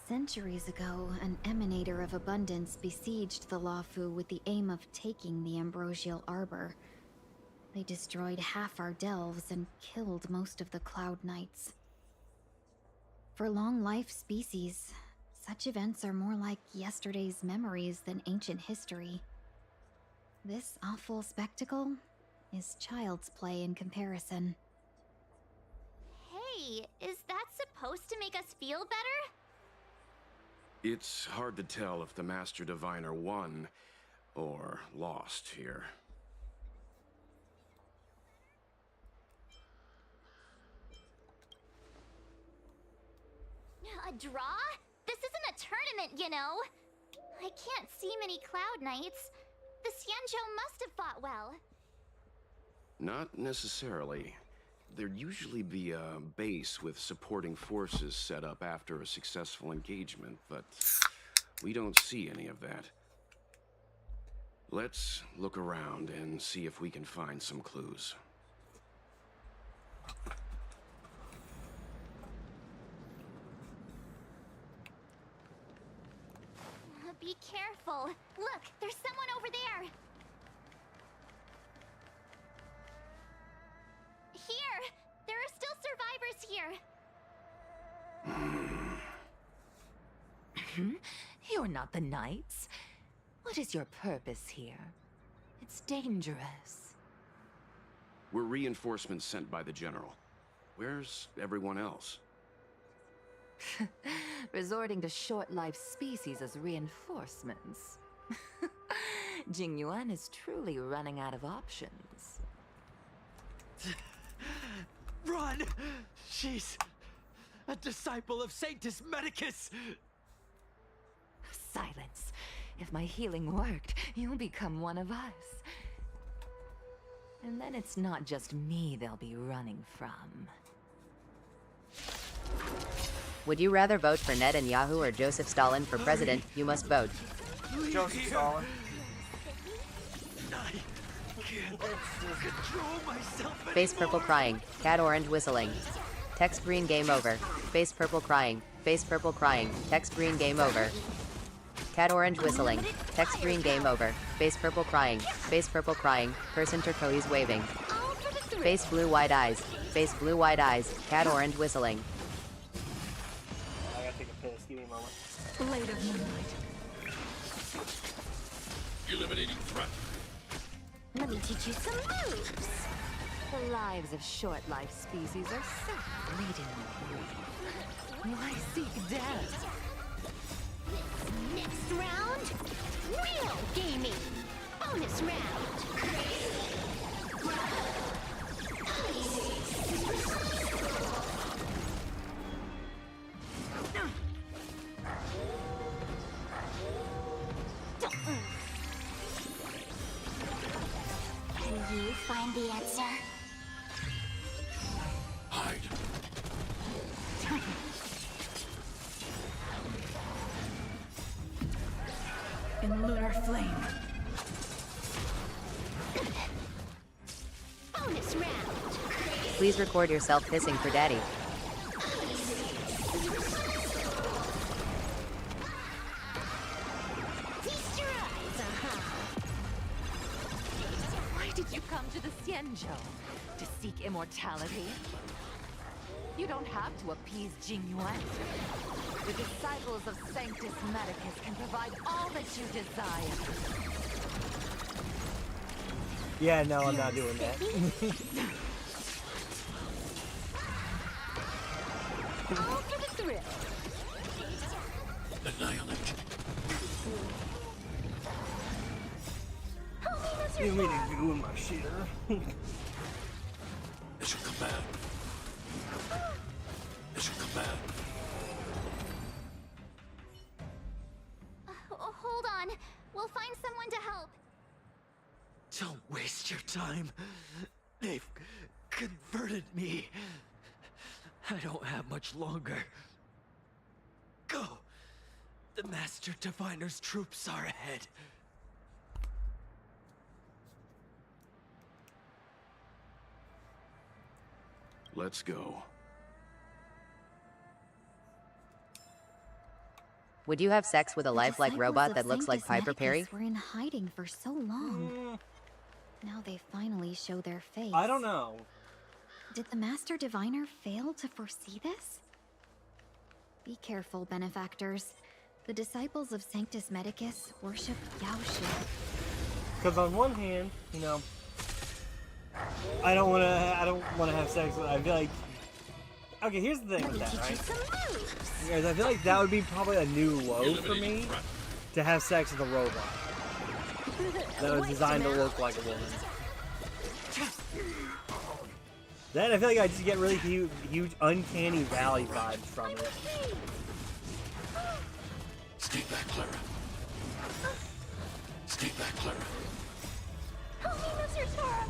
Centuries ago, an emanator of abundance besieged the Luofu with the aim of taking the Ambrosial Arbor. They destroyed half our delves and killed most of the Cloud Knights. For long-life species, such events are more like yesterday's memories than ancient history. This awful spectacle is child's play in comparison. Hey, is that supposed to make us feel better? It's hard to tell if the Master Diviner won or lost here. A draw? This isn't a tournament, you know. I can't see many Cloud Knights. The Xianzhou must have fought well. Not necessarily. There'd usually be a base with supporting forces set up after a successful engagement, but we don't see any of that. Let's look around and see if we can find some clues. Be careful. Look, there's someone over there. Here! There are still survivors here. You're not the Knights. What is your purpose here? It's dangerous. We're reinforcements sent by the General. Where's everyone else? Resorting to short-lived species as reinforcements. Jing Yuan is truly running out of options. Run! She's a disciple of Sanctus Medicus! Silence. If my healing worked, you'll become one of us. And then it's not just me they'll be running from. Would you rather vote for Netanyahu or Joseph Stalin for president? You must vote. Joseph Stalin. I can't control myself anymore. Face purple crying. Cat orange whistling. Text green game over. Face purple crying. Face purple crying. Text green game over. Cat orange whistling. Text green game over. Face purple crying. Face purple crying. Person turquoise waving. Face blue wide eyes. Face blue wide eyes. Cat orange whistling. I gotta take a piss. Give me a moment. Blade of Moonlight. Eliminating threat. Let me teach you some moves. The lives of short-lived species are so fleeting. Why seek death? Next round, real gaming. Bonus round. Can you find the answer? Hide. In lunar flame. Please record yourself pissing for daddy. Why did you come to the Xianzhou? To seek immortality? You don't have to appease Jing Yuan. The disciples of Sanctus Medicus can provide all that you desire. Yeah, no, I'm not doing that. All for the thrill. Annihilate. You mean to do in my shitter? Mission command. Mission command. Hold on. We'll find someone to help. Don't waste your time. They've converted me. I don't have much longer. Go. The Master Diviner's troops are ahead. Let's go. Would you have sex with a The lifelike disciples robot of that looks like Sanctus Piper Perry? Medicus were in hiding for so long. Now they finally show their face. I don't know. Did the Master Diviner fail to foresee this? Be careful, benefactors. The disciples of Sanctus Medicus worship Yaoshi. Because on one hand, you know, I don't want to have sex with. I feel like. Okay, here's the thing with that, right? Guys, I feel like that would be probably a new low for me to have sex with a robot that was designed to look like a woman. Then I feel like I just get really huge uncanny valley vibes from it. Stay back, Clara. Stay back, Clara. Help me, Mr. Sora!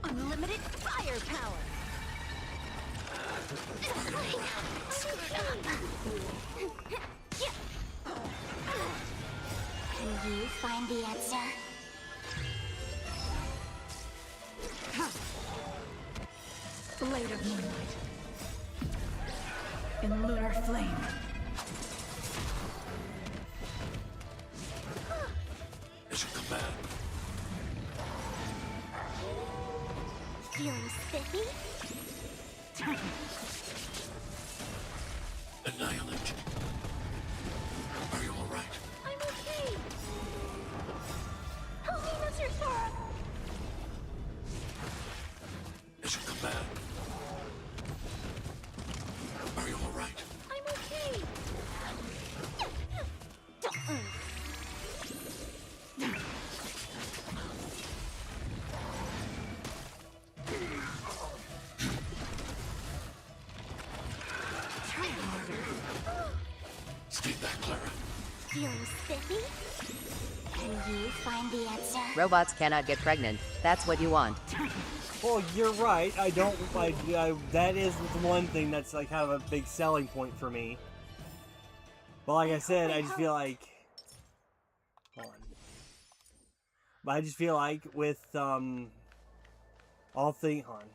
Unlimited firepower! Screwed up. Can you find the answer? Blade of moonlight. In lunar flame. Mission command. Feeling spiffy? Annihilate. Are you all right? I'm okay. Help me, Mr. Sora! Mission command. Are you all right? I'm okay. Stay back, Clara. Feeling spiffy? Can you find the answer? Robots cannot get pregnant. That's what you want. Well, you're right. I don't like. That is the one thing that's like kind of a big selling point for me. But like I said, I just feel like. Hold on. But I just feel like with all things. Hold on.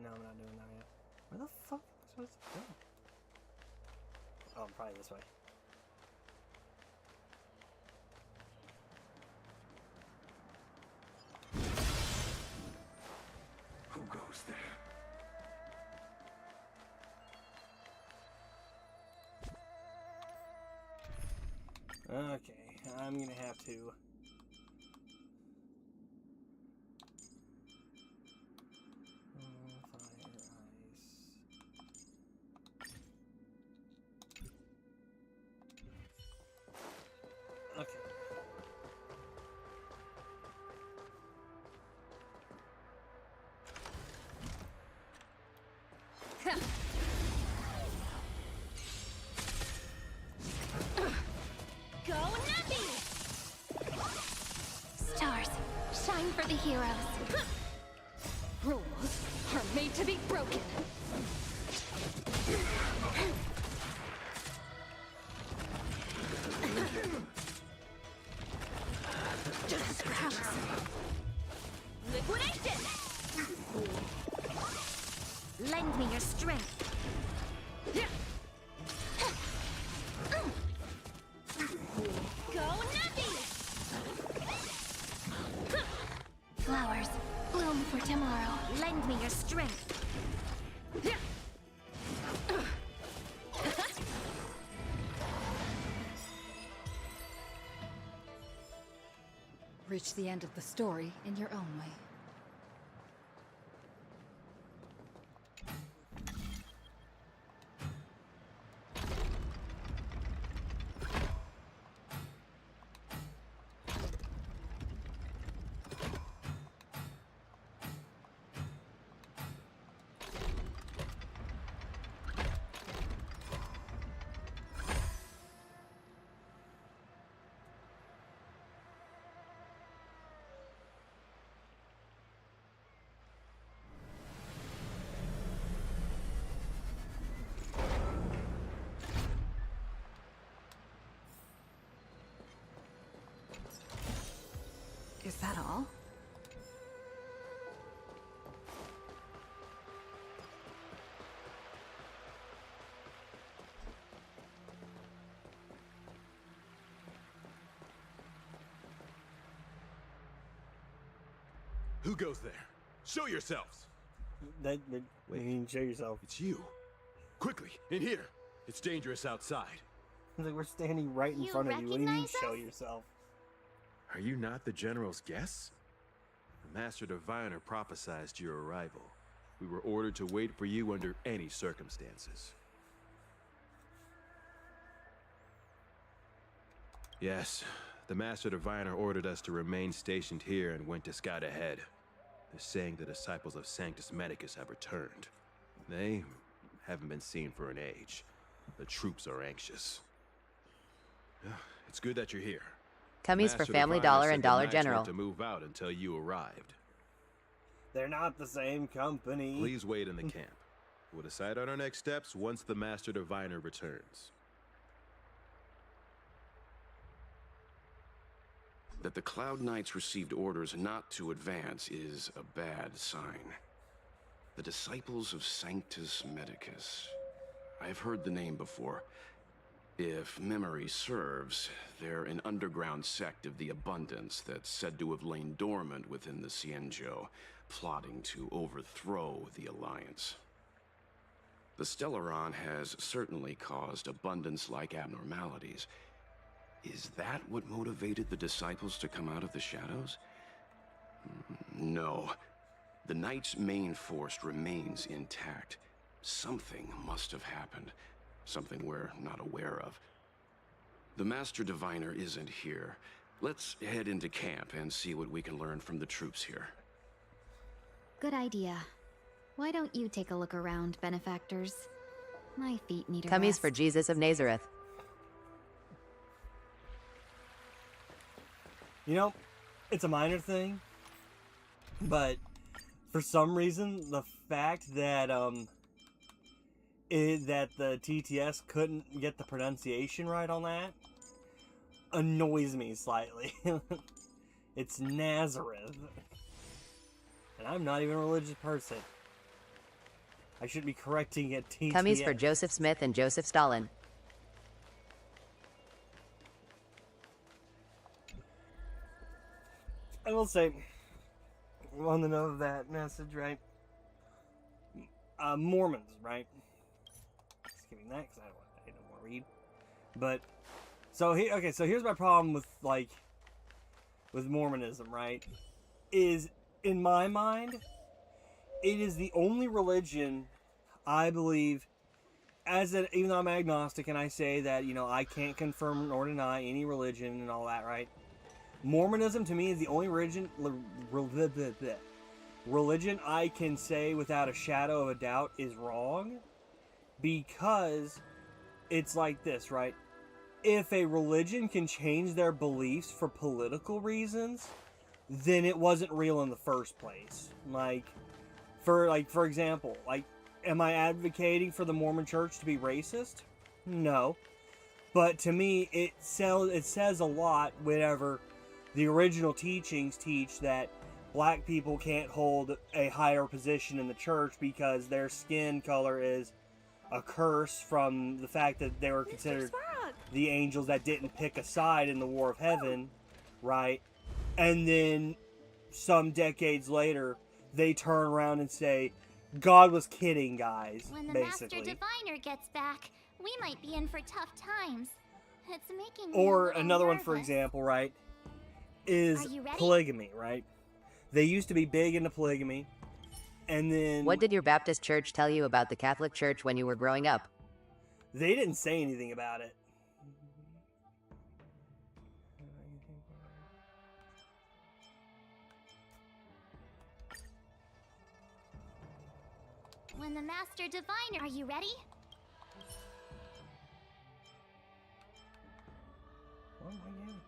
No, I'm not doing that yet. Where the fuck am I supposed to go? Oh, probably this way. Who goes there? Okay, I'm gonna have to. Fire, ice. Okay. Go Nappy! Stars, shine for the heroes. Rules are made to be broken. Scraps. Liquidation! strength. Go Navi! Flowers, bloom for tomorrow. Lend me your strength. Reach the end of the story in your own way. Is that all? Who goes there? Show yourselves! That you can show yourself. It's you. Quickly, in here. It's dangerous outside. Like we're standing right in You front of you. What do you mean recognize show us? yourself? Are you not the General's guests? The Master Diviner prophesized your arrival. We were ordered to wait for you under any circumstances. Yes, the Master Diviner ordered us to remain stationed here and went to scout ahead. They're saying the disciples of Sanctus Medicus have returned. They haven't been seen for an age. The troops are anxious. It's good that you're here. Cummies for Master Family Diviner Dollar said and the Dollar Knights General. weren't to move out until you arrived. They're not the same company. Please wait in the camp. We'll decide on our next steps once the Master Diviner returns. That the Cloud Knights received orders not to advance is a bad sign. The Disciples of Sanctus Medicus. I've heard the name before. If memory serves, they're an underground sect of the Abundance that's said to have lain dormant within the Cienjo, plotting to overthrow the Alliance. The Stellaron has certainly caused Abundance-like abnormalities. Is that what motivated the Disciples to come out of the shadows? No. The Knight's main force remains intact. Something must have happened. Something we're not aware of. The Master Diviner isn't here. Let's head into camp and see what we can learn from the troops here. Good idea. Why don't you take a look around, benefactors? My feet need a Cummies rest. for Jesus of Nazareth. You know, it's a minor thing, but for some reason, the fact that that the TTS couldn't get the pronunciation right on that annoys me slightly. It's Nazareth, and I'm not even a religious person. I should be correcting it. TTS. Cummies for Joseph Smith and Joseph Stalin. I will say, on the note of that message, right? Mormons, right? Skipping that because I don't want to read. But so here's my problem with with Mormonism, right? Is in my mind, it is the only religion I believe. Even though I'm agnostic and I say that I can't confirm nor deny any religion and all that, right? Mormonism to me is the only religion I can say without a shadow of a doubt is wrong, because it's like this, right? If a religion can change their beliefs for political reasons, then it wasn't real in the first place. For example, am I advocating for the Mormon Church to be racist? No. But to me, it says a lot whenever the original teachings teach that black people can't hold a higher position in the church because their skin color is a curse from the fact that they were considered the angels that didn't pick a side in the War of Heaven, right? And then some decades later, they turn around and say, God was kidding, guys, When the basically. Master Diviner gets back, we might be in for tough times. It's making me Or a little another one, for nervous. example, right, is Are you ready? polygamy, right? They used to be big into polygamy, and then What did your Baptist church tell you about the Catholic Church when you were growing up? they didn't say anything about it. When the Master Diviner... Are you ready? What am I doing?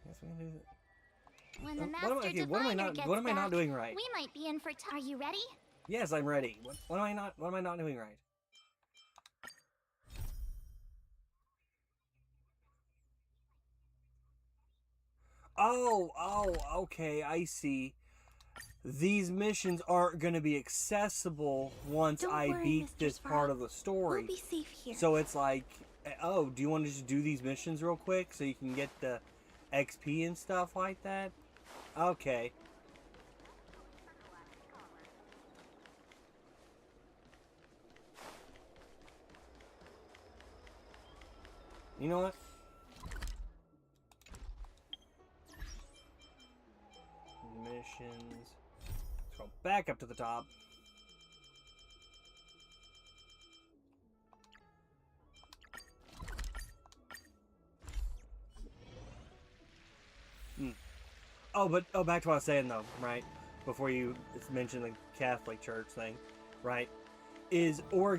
Guess we can do that. When the What am Master I- okay, Diviner what am I not- gets what am I not back, doing right? We might be in for... Are you ready? Yes, I'm ready. What am I not doing right? Oh, okay, I see. These missions aren't going to be accessible once Don't I worry, beat Mr. this part Sprout. of the story. We'll be safe here. So it's like, oh, do you want to just do these missions real quick so you can get the XP and stuff like that? Okay. You know what? Missions. Let's go back up to the top. Back to what I was saying though, right? Before you mentioned the Catholic Church thing, right? For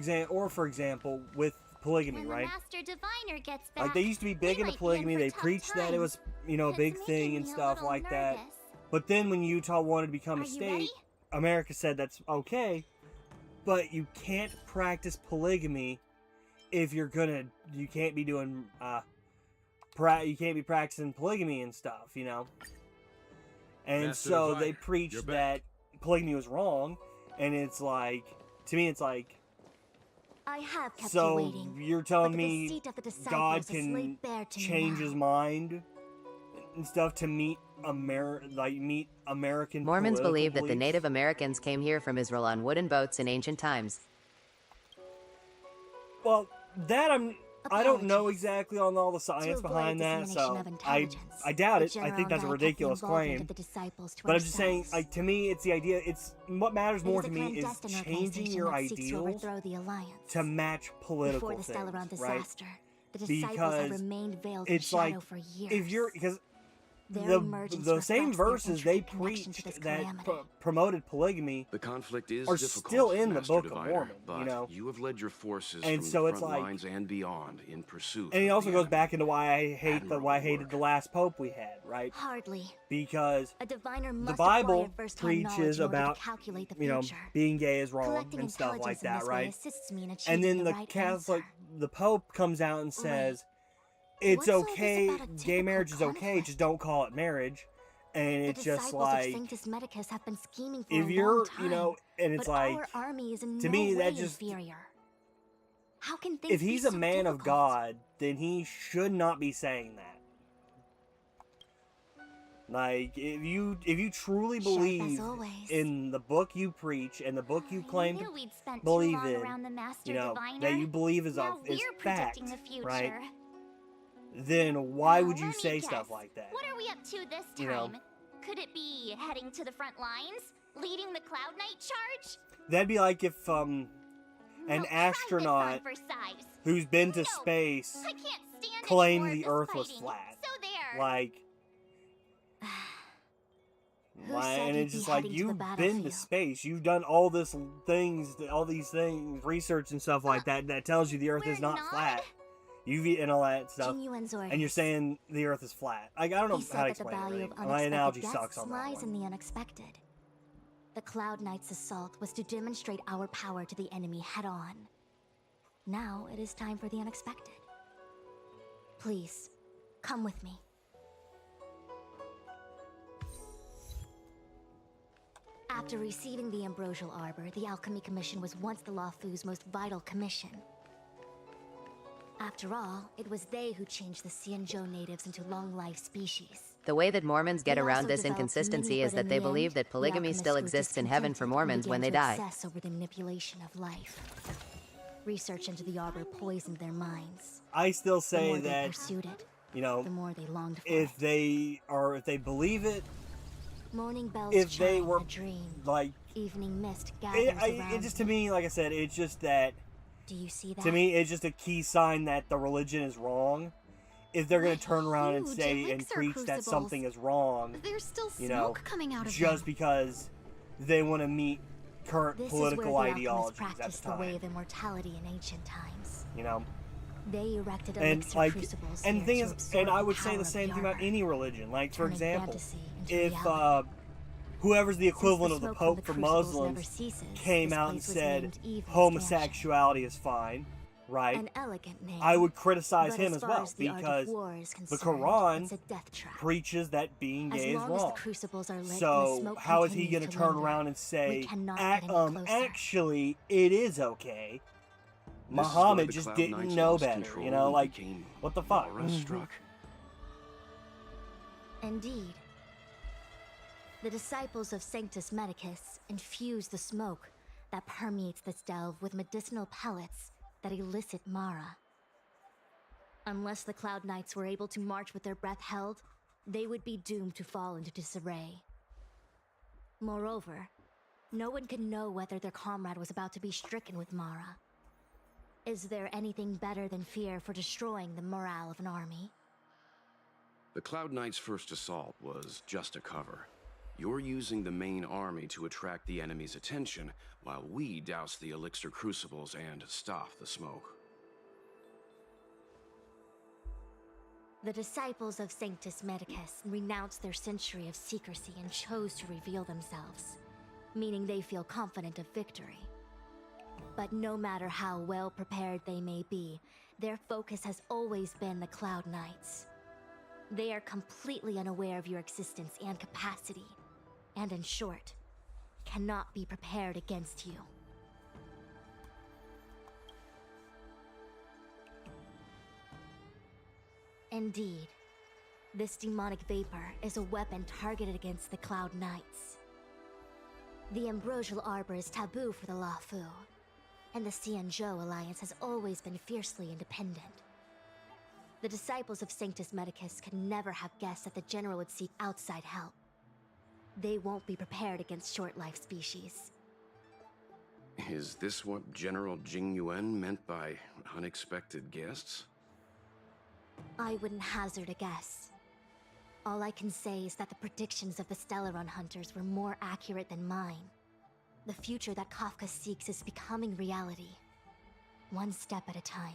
example, with polygamy, When right? the Master Diviner gets back, Like they used to be big we into might be in polygamy. for They tough preached that it was, times. a It's big thing making and me a stuff little like that. nervous. But then when Utah wanted to become Are a you state, ready? America said that's okay, but you can't practice polygamy if you're gonna. You can't be doing. You can't be practicing polygamy and stuff, you know. And Master so Diviner, they preached you're that back. polygamy was wrong, and it's like, to me, it's like, I have kept you so waiting. you're telling but the me deceit of the disciples God is can laid bare to you change now. his mind and stuff to meet American Mormons political believe that the beliefs? Native Americans came here from Israel on wooden boats in ancient times. Well, that I don't know Apologies. exactly on all the To science avoid behind that, dissemination so of intelligence, I doubt the it. I General think that's a and I kept the ridiculous involvement claim. of the disciples to But I'm just saying, ourselves. like, to me, it's the idea. It's what matters It more is a to me is clandestine changing organization your that seeks to ideals overthrow the alliance. to match political Before the Stellaron things, right? disaster, the disciples had Because remained veiled in it's shadow like for years. if you're because Their emergence the same reflects their verses they intricate connection to preached this that calamity. promoted polygamy The conflict is are difficult, still in the Master Book of Diviner, Mormon, but you know? you have led your forces And from so the it's front like- lines and beyond in pursuit. and it of also the goes enemy. back into why I hated Admirable the last pope we had, right? Hardly. Because A diviner the must Bible acquire first-hand knowledge preaches in order about to calculate the you know future. being gay is wrong Collecting and stuff intelligence like in that, this way right? assists me in achieving And then the the right Catholic, answer. the Pope comes out and says, it's What's all this okay, about a gay typical marriage is okay, conflict? just don't call it marriage. And The it's just disciples like, of Sanctus Medicus have been scheming for if a you're, long time, you know, and it's but like, our army is in to no me, way that just, inferior. How can things if he's be a so man of difficult? God, then he should not be saying that. Like, if you truly Sharp as believe always. in the book you preach and the book you claim I to knew we'd spent believe too long in, around the Master you know, Diviner. that you believe is now is we're fact, predicting the future. right? Then why Now, would you let me say guess. stuff like that? What are we up to this time? You know? Could it be heading to the front lines? Leading the Cloud Knight charge? That'd be like if Well, an try astronaut this on for size. who's been to No, space I can't stand claimed any the more of Earth this was fighting. flat. So there. Like, Who said and you'd it's be just like heading to the you've been to battlefield? space, you've done all these things, research and stuff like that that tells you the Earth We're is not not. flat. You've eaten all that stuff, Genuine's and you're orders. saying the Earth is flat. Like, I don't know He how said to that the explain it. value Really. of My unexpected analogy guests sucks on that lies one. in the unexpected. The Cloud Knight's assault was to demonstrate our power to the enemy head-on. Now it is time for the unexpected. Please, come with me. After receiving the Ambrosial Arbor, the Alchemy Commission was once the Luofu's most vital commission. After all, it was they who changed the Xianzhou natives into long-life species. The way that Mormons get They around also this developed inconsistency many, is but that in they the believe end, that the polygamy alchemists still grew exists in heaven for discontented Mormons and when they began to die. obsess over the manipulation of life. Research into the Arbor poisoned their minds. I still The say more they that, pursued it, you know, the more they longed for if it. they believe it, Morning bells if they chime were in a dream. like, Evening mist gathers around it just, to me, like I said, it's just that, Do you see that? to me, it's just a key sign that the religion is wrong. If they're going to turn around and Huge say and elixir preach that crucibles. something is wrong, There's still you know, smoke coming out of just them. because they want to meet current This political is where the ideologies alchemists at practiced the the way time. of immortality in ancient times. You know, They erected and elixir like, crucibles and the here thing to is, absorb and I the would say power the of same the thing about arbor, any religion. Like, for turning example, fantasy into if reality. whoever's the Since equivalent of the smoke from Pope for crucibles never Muslims ceases, came this out and place was said named Eve's homosexuality is fine, right? An elegant name. I would criticize but him as as far well as the art of because war is the concerned, Quran it's a death trap. preaches that being As gay is long as wrong. the crucibles are lit and the So smoke how is he continues going to to turn linger, around and say, we cannot get any closer. actually, it is okay? This is why Muhammad the just Cloud didn't Knights know lost better, control you know, and like, became what the fuck? awe-struck. Indeed. The disciples of Sanctus Medicus infuse the smoke that permeates this delve with medicinal pellets that elicit Mara. Unless the Cloud Knights were able to march with their breath held, they would be doomed to fall into disarray. Moreover, no one could know whether their comrade was about to be stricken with Mara. Is there anything better than fear for destroying the morale of an army? The Cloud Knights' first assault was just a cover. You're using the main army to attract the enemy's attention, while we douse the elixir crucibles and stop the smoke. The disciples of Sanctus Medicus renounced their century of secrecy and chose to reveal themselves, meaning they feel confident of victory. But no matter how well prepared they may be, their focus has always been the Cloud Knights. They are completely unaware of your existence and capacity, and in short, cannot be prepared against you. Indeed, this demonic vapor is a weapon targeted against the Cloud Knights. The Ambrosial Arbor is taboo for the Luofu, and the Xianzhou Alliance has always been fiercely independent. The disciples of Sanctus Medicus could never have guessed that the General would seek outside help. They won't be prepared against short-life species. Is this what General Jing Yuan meant by unexpected guests? I wouldn't hazard a guess. All I can say is that the predictions of the Stellaron hunters were more accurate than mine. The future that Kafka seeks is becoming reality, one step at a time.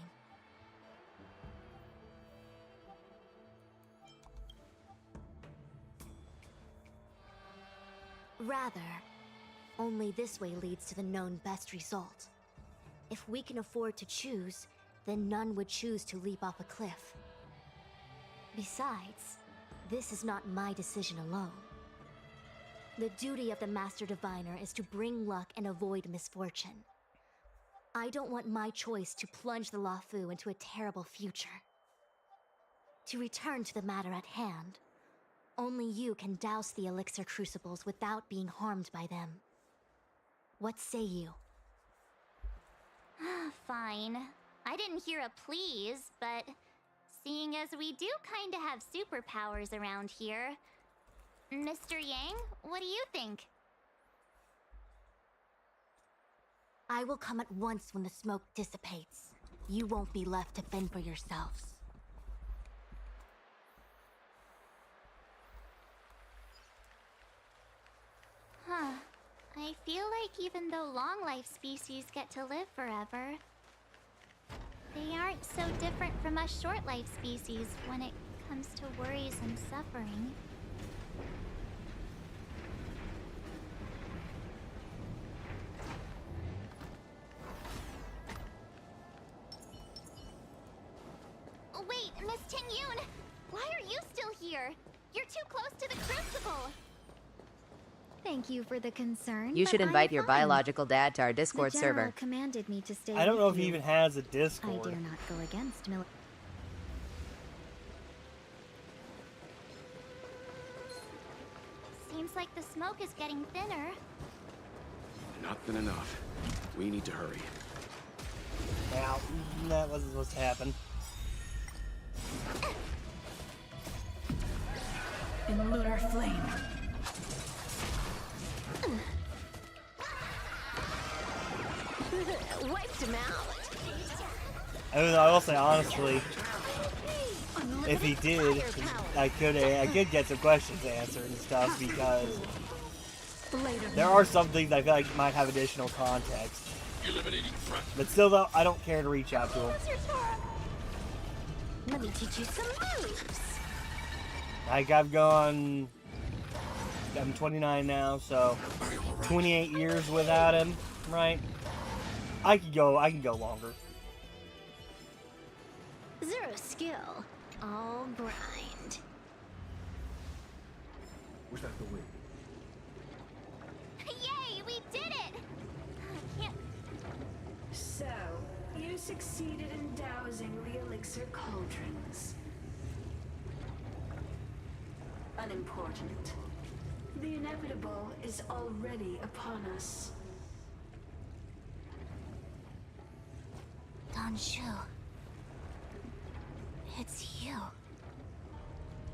Rather, only this way leads to the known best result. If we can afford to choose, then none would choose to leap off a cliff. Besides, this is not my decision alone. The duty of the Master Diviner is to bring luck and avoid misfortune. I don't want my choice to plunge the Luofu into a terrible future. To return to the matter at hand, only you can douse the elixir crucibles without being harmed by them. What say you? Fine. I didn't hear a please, but seeing as we do kinda have superpowers around here, Mr. Yang, what do you think? I will come at once when the smoke dissipates. You won't be left to fend for yourselves. Huh. I feel like even though long-life species get to live forever, they aren't so different from us short-life species when it comes to worries and suffering. Wait, Miss Ting-Yun! Why are you still here? You're too close to the crucible! Thank you for the concern. You should but invite I'm your fine. biological dad to our Discord the general server. commanded me to stay I don't know if with he you. even has a I Discord. dare not go against Mil. Seems like the smoke is getting thinner. Not thin enough. We need to hurry. Now, that wasn't supposed to happen. In lunar flame. Wiped him out. I will say honestly, if he did, I could get some questions answered and stuff because there are some things I feel like might have additional context. But still, though, I don't care to reach out to him. Let me teach you some moves. Like I'm 29 now, so 28 years without him, right? I can go longer. Zero skill, all grind. Was that the way? Yay, we did it! I can't. So, you succeeded in dousing the elixir cauldrons. Unimportant. The inevitable is already upon us. Danshu. It's you.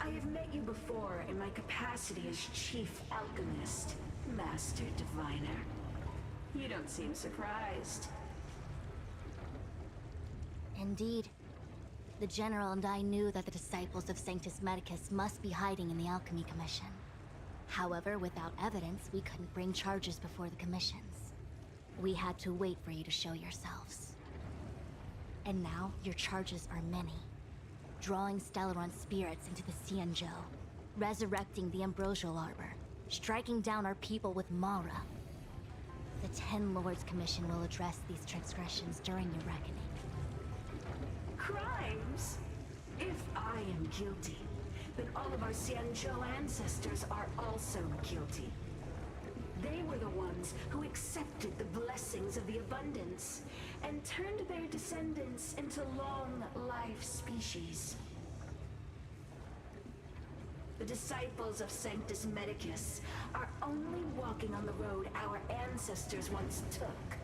I have met you before in my capacity as Chief Alchemist, Master Diviner. You don't seem surprised. Indeed. The General and I knew that the disciples of Sanctus Medicus must be hiding in the Alchemy Commission. However, without evidence, we couldn't bring charges before the commissions. We had to wait for you to show yourselves. And now, your charges are many. Drawing Stellaron spirits into the Xianzhou, resurrecting the Ambrosial Arbor, striking down our people with Mara. The Ten Lords Commission will address these transgressions during your reckoning. Crimes? If I am guilty, then all of our Xianzhou ancestors are also guilty. They were the ones who accepted the blessings of the abundance and turned their descendants into long-life species. The disciples of Sanctus Medicus are only walking on the road our ancestors once took.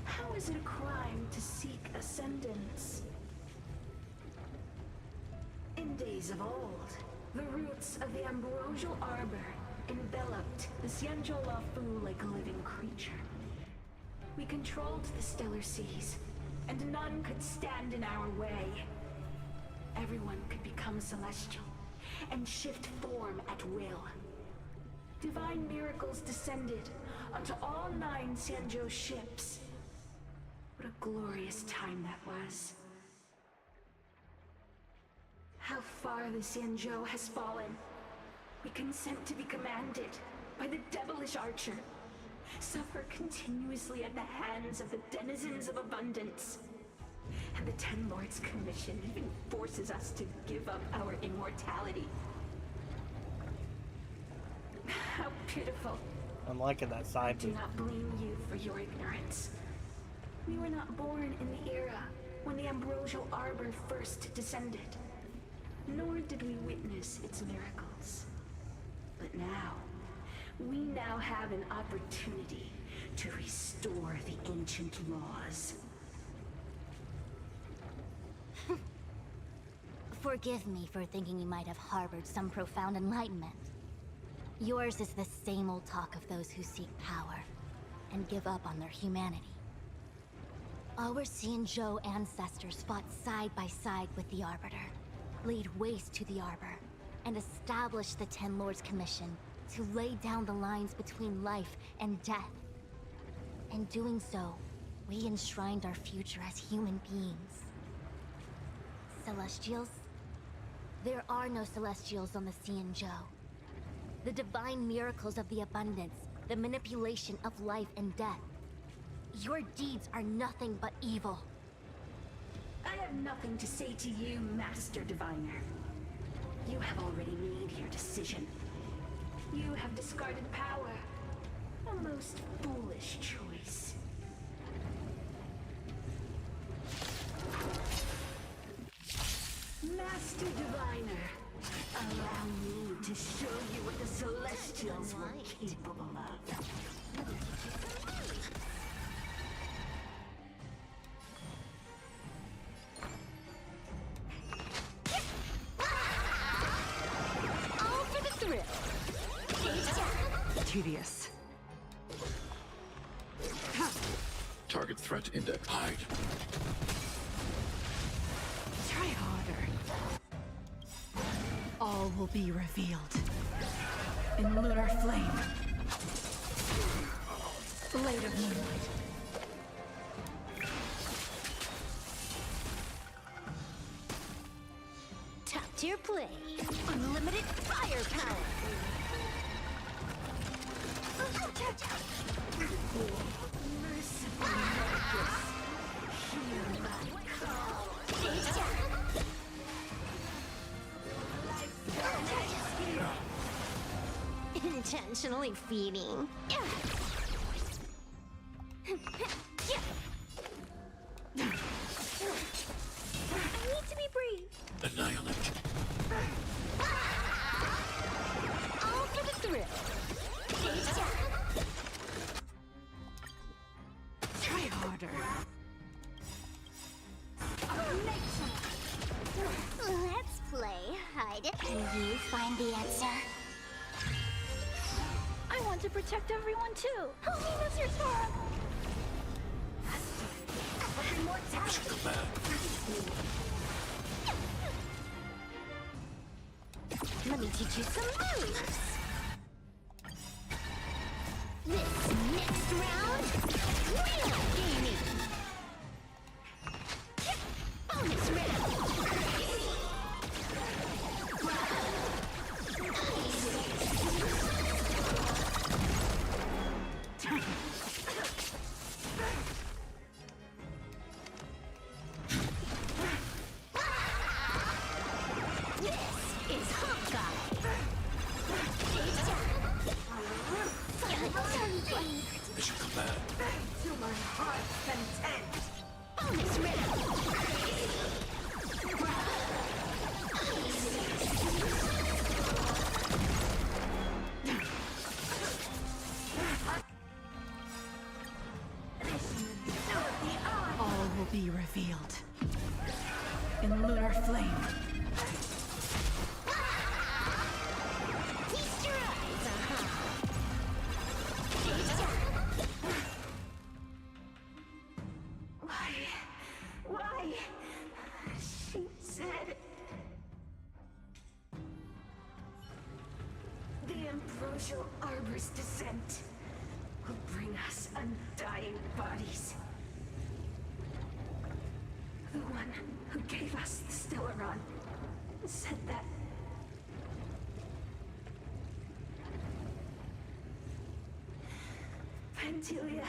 How is it a crime to seek ascendance? In days of old, the roots of the Ambrosial Arbor enveloped the Xianzhou Lafu like a living creature. We controlled the stellar seas, and none could stand in our way. Everyone could become celestial and shift form at will. Divine miracles descended onto all 9 Xianzhou ships. What a glorious time that was. How far the Xianzhou has fallen. We consent to be commanded by the devilish archer. Suffer continuously at the hands of the denizens of abundance. And the Ten Lords Commission even forces us to give up our immortality. How pitiful. I'm liking that I side do piece. not blame you for your ignorance. We were not born in the era when the Ambrosial Arbor first descended. Nor did we witness its miracles. But now, we now have an opportunity to restore the ancient laws. Forgive me for thinking you might have harbored some profound enlightenment. Yours is the same old talk of those who seek power and give up on their humanity. Our Xianzhou ancestors fought side by side with the Arbiter, laid waste to the Arbor, and established the Ten Lords Commission to lay down the lines between life and death. In doing so, we enshrined our future as human beings. Celestials? There are no Celestials on the Xianzhou. The divine miracles of the abundance, the manipulation of life and death. Your deeds are nothing but evil. I have nothing to say to you, Master Diviner. You have already made your decision. You have discarded power. A most foolish choice. Master Diviner, allow me to show you what the Celestials were capable of. All for the thrill. Tedious. Target threat index hide. Try harder. All will be revealed. In lunar flame. Blade of moonlight. Top tier play. Unlimited firepower. Merciful Medicus, hear my call. Intentionally feeding. I need to be brave. Annihilate. All for the thrill. Try harder. Let's play hide. Can you find the answer? I want to protect everyone too. Help me, Mr. Storm. Let me teach you some moves. This next round, real gaming. Bonus round. This is Honkai. Mission command. To my heart's content. Bonus round. All will be revealed. In lunar flame. Feast your eyes, Why? She said... The Ambrosial Arbor's descent will bring us undying bodies. The one who gave us the Stellaron said that... Pantilia,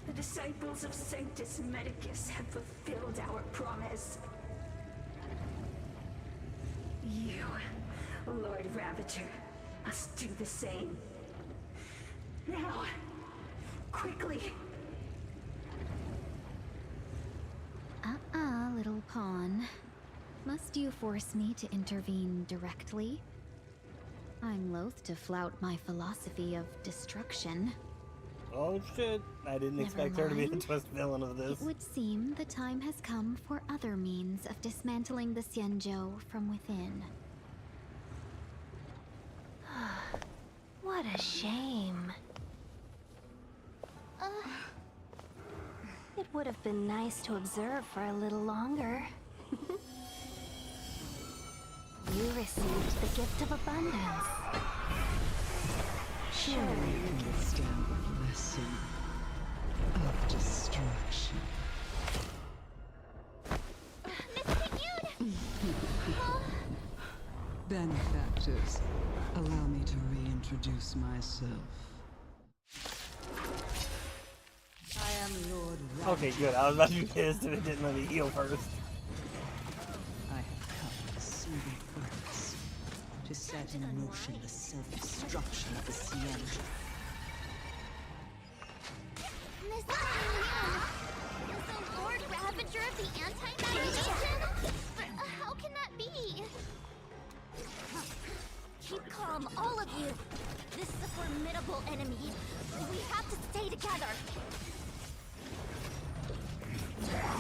the disciples of Sanctus Medicus have fulfilled our promise. You, Lord Ravager, must do the same. Now, quickly. Little pawn. Must you force me to intervene directly? I'm loath to flout my philosophy of destruction. Oh shit, I didn't Never expect her to be the mind. twist villain of this. It would seem the time has come for other means of dismantling the Xianzhou from within. What a shame. It would have been nice to observe for a little longer. You received the gift of abundance. Surely you can withstand the blessing of destruction. Benefactors, allow me to reintroduce myself. I am Lord Okay, good. I was about to be pissed if it didn't let me heal first. I have come with a single purpose. to set in motion the self-destruction of the Sienna. Miss Yoon is the Lord Ravager of the Antimatter Legion? But how can that be? Keep calm, all of you. This is a formidable enemy. We have to stay together.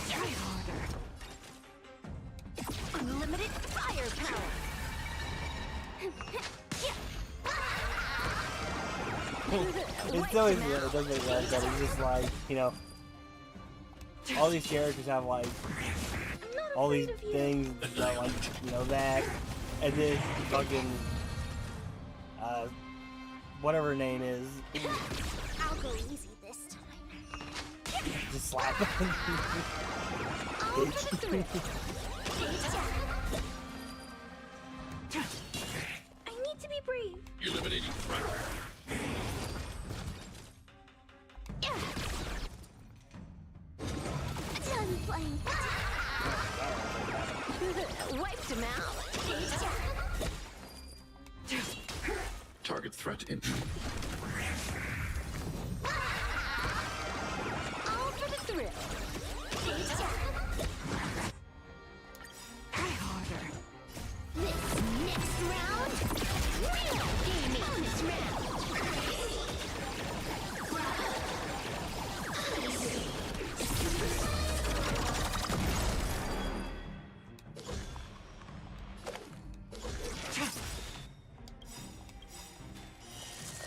Try harder. Unlimited firepower. It's always it doesn't make sense, but it's just like, you know, all these characters have like all these things that like, you know, that, and then fucking whatever her name is, I'll go easy this time. just slap him. All for the thrill. I need to be brave. Eliminating threat. Done playing. Wiped him out. Target threat in. All for the thrill. Try harder. This next round, real gaming. Bonus round.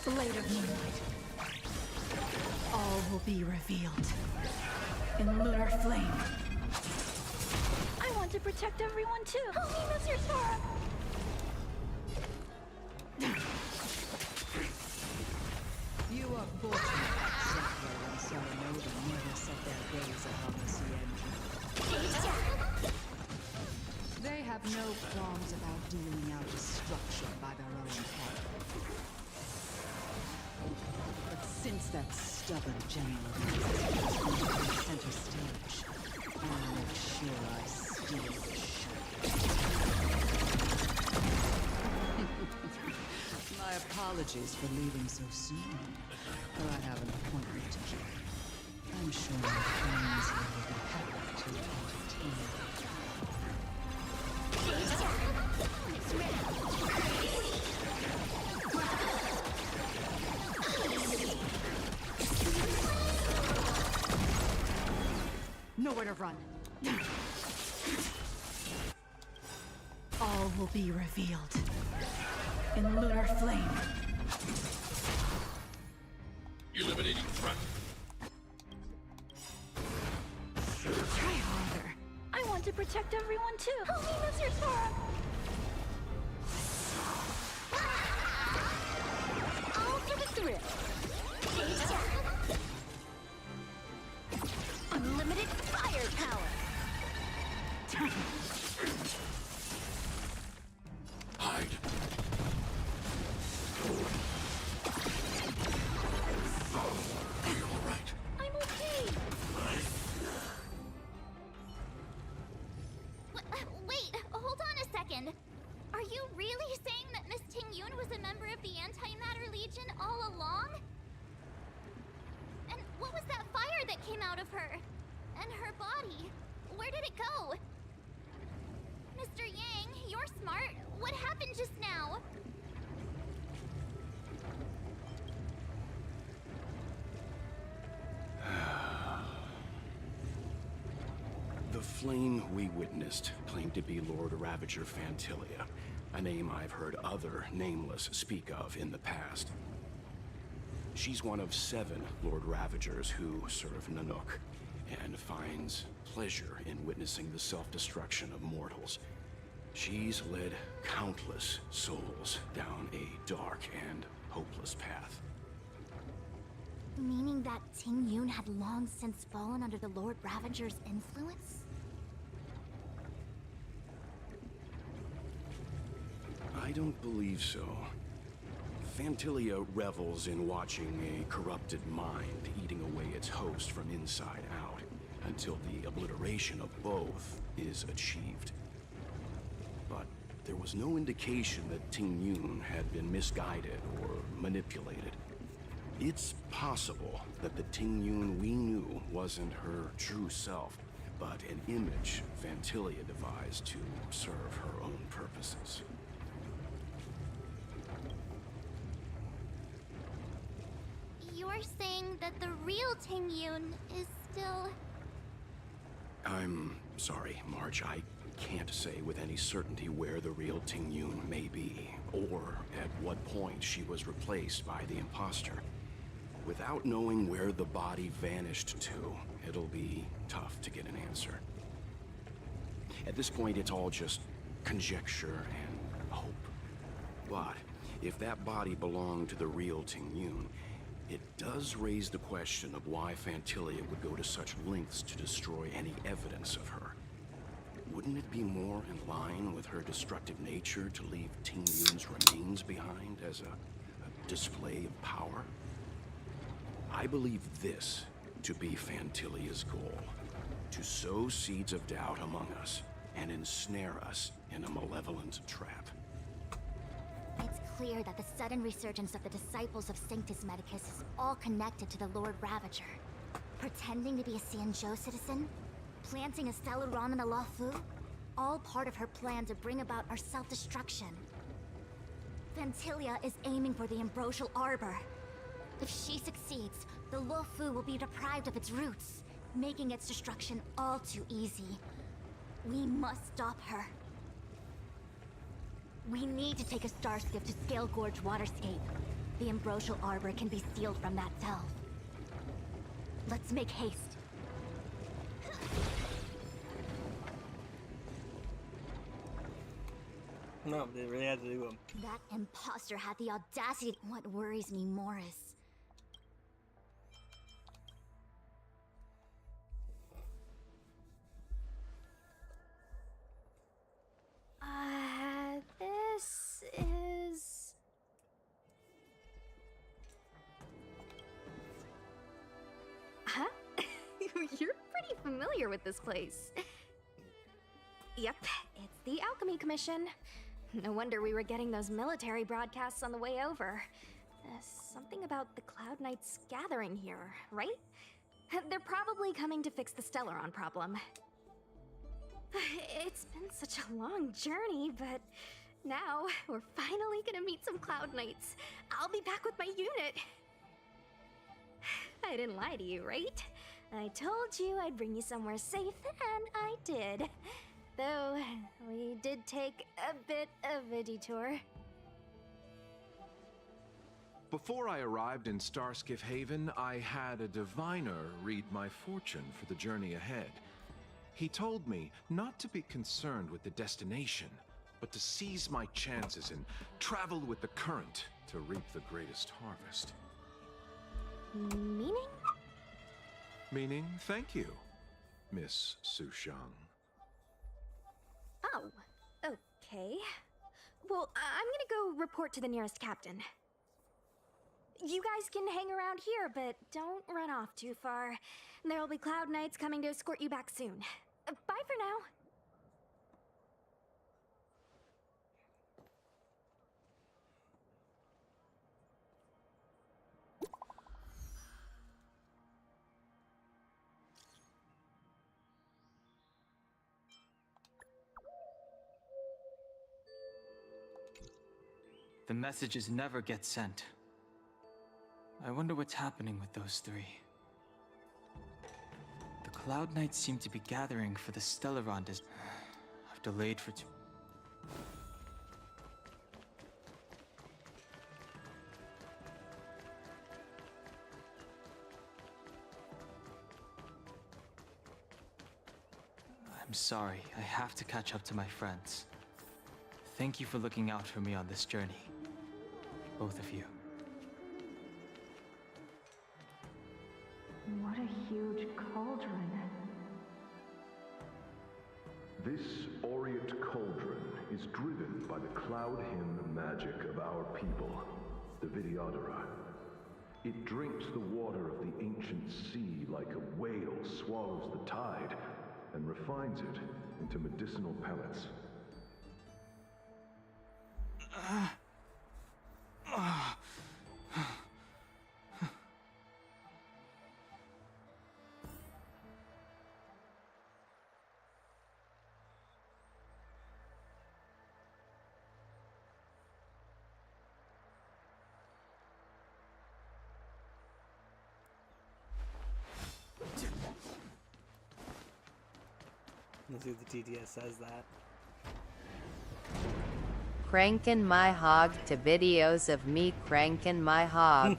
Blade of Moonlight. All will be revealed in lunar flame. I want to protect everyone too. Help me, Mr. Sora. You are fortunate that Sekiro and Saranoda never set their gaze upon the Sienna. They have no qualms about dealing out destruction by their own hand. But since that stubborn general has center stage, I'll make sure I steal the show. My apologies for leaving so soon, but I have an appointment to keep. I'm sure my friends here will be happy to entertain you. Nowhere to run. All will be revealed in lunar flame. Eliminating threat. Try harder. I want to protect everyone too. Help me, Mr. Sora. All for the thrill. Unlimited firepower. Hide. Are you all right? I'm okay. Wait, hold on a second. Are you really saying that Miss Ting-Yun was a member of the Antimatter Legion all along? And what was that fire that came out of her? And her body? Where did it go? Mr. Yang, you're smart. What happened just now? The flame we witnessed claimed to be Lord Ravager Fantilia, a name I've heard other nameless speak of in the past. She's one of 7 Lord Ravagers who serve Nanook, and finds pleasure in witnessing the self-destruction of mortals. She's led countless souls down a dark and hopeless path. Meaning that Ting-Yun had long since fallen under the Lord Ravager's influence? I don't believe so. Fantilia revels in watching a corrupted mind eating away its host from inside out, until the obliteration of both is achieved. But there was no indication that Ting Yun had been misguided or manipulated. It's possible that the Ting Yun we knew wasn't her true self, but an image Vantilia devised to serve her own purposes. You're saying that the real Ting Yun is still... I'm sorry, Marge. I can't say with any certainty where the real Ting Yun may be, or at what point she was replaced by the imposter. Without knowing where the body vanished to, it'll be tough to get an answer. At this point, it's all just conjecture and hope. But if that body belonged to the real Ting Yun, it does raise the question of why Fantilia would go to such lengths to destroy any evidence of her. Wouldn't it be more in line with her destructive nature to leave Ting Yun's remains behind as a display of power? I believe this to be Fantilia's goal: to sow seeds of doubt among us and ensnare us in a malevolent trap. It's clear that the sudden resurgence of the disciples of Sanctus Medicus is all connected to the Lord Ravager. Pretending to be a Xianzhou citizen? Planting a Stellaron in the Luofu? All part of her plan to bring about our self-destruction. Vantilia is aiming for the Ambrosial Arbor. If she succeeds, the Luofu will be deprived of its roots, making its destruction all too easy. We must stop her. We need to take a starskiff to Scale Gorge Waterscape. The Ambrosial Arbor can be sealed from that delve. Let's make haste. No, they really had to do them. That imposter had the audacity. What worries me more is... This is... Huh? You're pretty familiar with this place. Yep, it's the Alchemy Commission. No wonder we were getting those military broadcasts on the way over. Something about the Cloud Knights gathering here, right? They're probably coming to fix the Stellaron problem. It's been such a long journey, but now we're finally gonna meet some Cloud Knights. I'll be back with my unit. I didn't lie to you, right? I told you I'd bring you somewhere safe, and I did. Though, we did take a bit of a detour. Before I arrived in Starskiff Haven, I had a diviner read my fortune for the journey ahead. He told me not to be concerned with the destination, but to seize my chances and travel with the current to reap the greatest harvest. Meaning? Meaning, thank you, Miss Sushang. Oh, okay. Well, I'm gonna go report to the nearest captain. You guys can hang around here, but don't run off too far. There'll be Cloud Knights coming to escort you back soon. Bye for now. The messages never get sent. I wonder what's happening with those three. The Cloud Knights seem to be gathering for the Stellaron. I've delayed for I'm sorry, I have to catch up to my friends. Thank you for looking out for me on this journey. Both of you. What a huge cauldron. This aureate cauldron is driven by the cloud hymn magic of our people, the Vidyadhara. It drinks the water of the ancient sea like a whale swallows the tide and refines it into medicinal pellets. Let's see if the TTS says that. Cranking my hog to videos of me cranking my hog.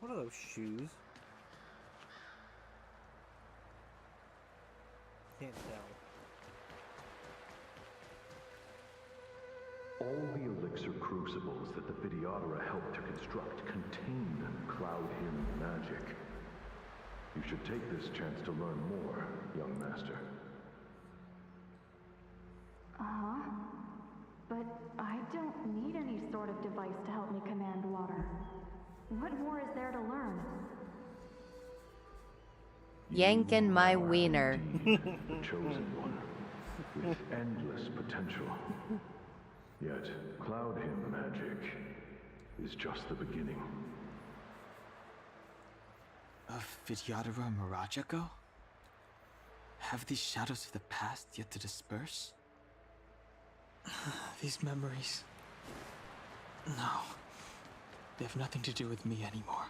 What are those shoes? Can't tell. All the elixir crucibles that the Videodora helped to construct contain Cloud Hymn magic. You should take this chance to learn more, young master. Uh-huh. But I don't need any sort of device to help me command water. What more is there to learn? Yanking my wiener. The chosen one, with endless potential. Yet, Cloud Hymn magic is just the beginning. Of Vidyadhara Mirajago? Have these shadows of the past yet to disperse? These memories... No. They have nothing to do with me anymore.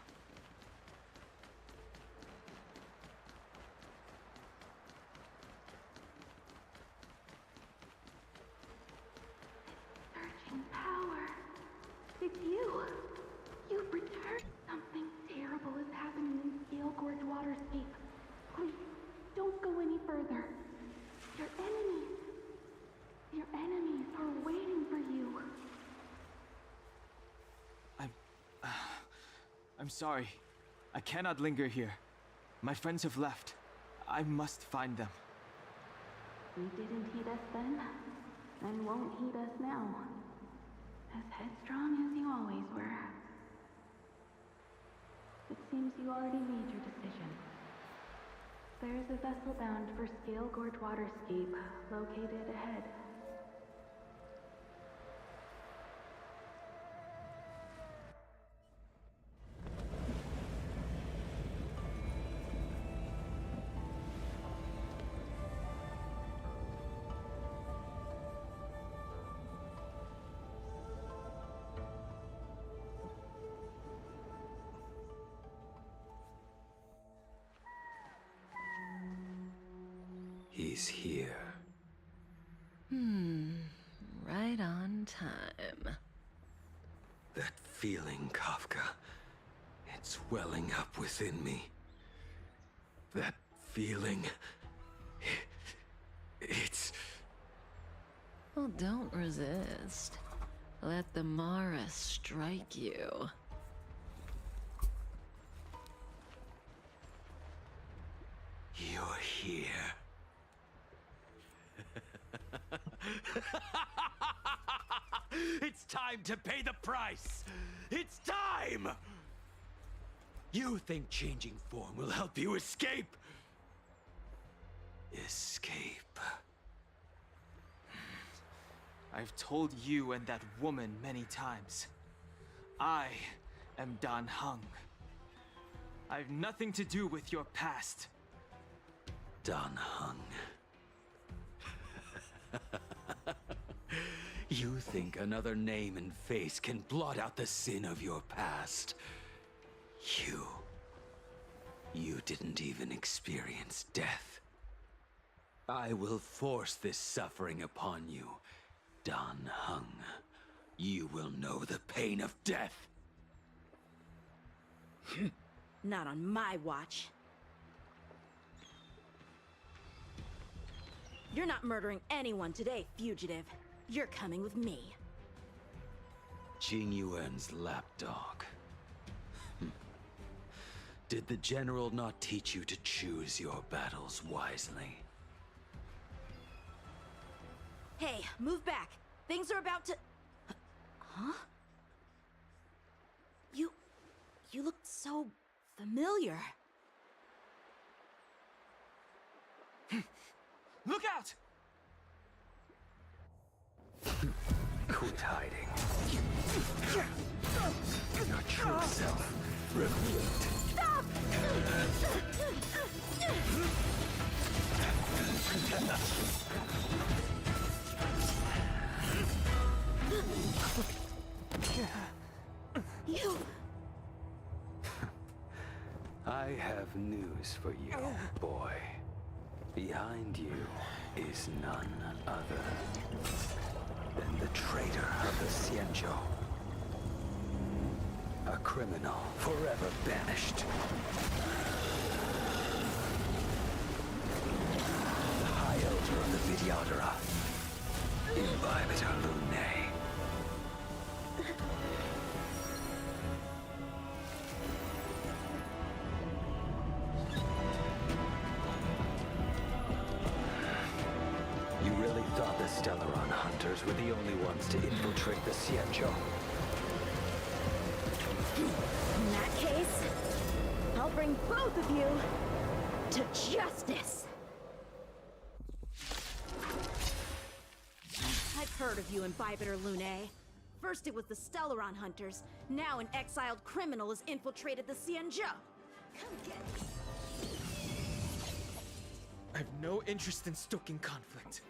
Searching power. It's you. You've returned. Something terrible is happening in Scale Gorge Waterscape. Please, don't go any further. Your enemies are waiting for you. I'm sorry. I cannot linger here. My friends have left. I must find them. You didn't heed us then, and won't heed us now. As headstrong as you always were. It seems you already made your decision. There's a vessel bound for Scale Gorge Waterscape, located ahead. He's here. Right on time. That feeling, Kafka. It's welling up within me. That feeling... It's... Well, don't resist. Let the Mara strike you. You're here. It's time to pay the price! It's time! You think changing form will help you escape? Escape. I've told you and that woman many times. I am Dan Heng. I have nothing to do with your past. Dan Heng. You think another name and face can blot out the sin of your past? You didn't even experience death. I will force this suffering upon you, Dan Heng. You will know the pain of death. Not on my watch. You're not murdering anyone today, fugitive. You're coming with me. Jing Yuan's lapdog. Did the general not teach you to choose your battles wisely? Hey, move back. Things are about to... Huh? You look so familiar. Look out! Quit hiding. Your true self revealed. Stop! You... I have news for you, boy. Behind you is none other than the traitor of the Xianzhou. A criminal forever banished. The High Elder of the Vidyadhara. Imbibitor Lunae. You really thought the Stellaron hunters were the only ones to infiltrate the Xianzhou? In that case, I'll bring both of you to justice. I've heard of you, Imbibitor Lunae. First it was the Stellaron hunters, now an exiled criminal has infiltrated the Xianzhou. Come get me. I have no interest in stoking conflict.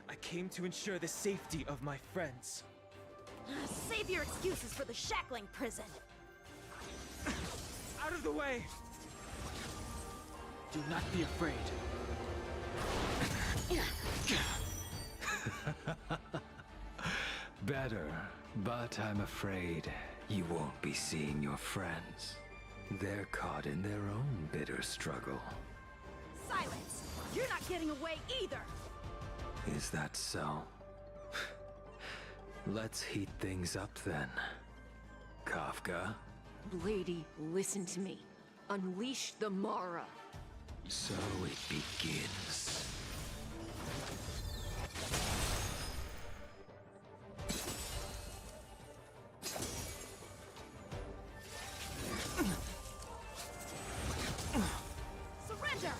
I came to ensure the safety of my friends. Save your excuses for the shackling prison. Out of the way! Do not be afraid. Better, but I'm afraid you won't be seeing your friends. They're caught in their own bitter struggle. Silence! You're not getting away either! Is that so? Let's heat things up then. Kafka? Lady, listen to me. Unleash the Mara. So it begins. Surrender!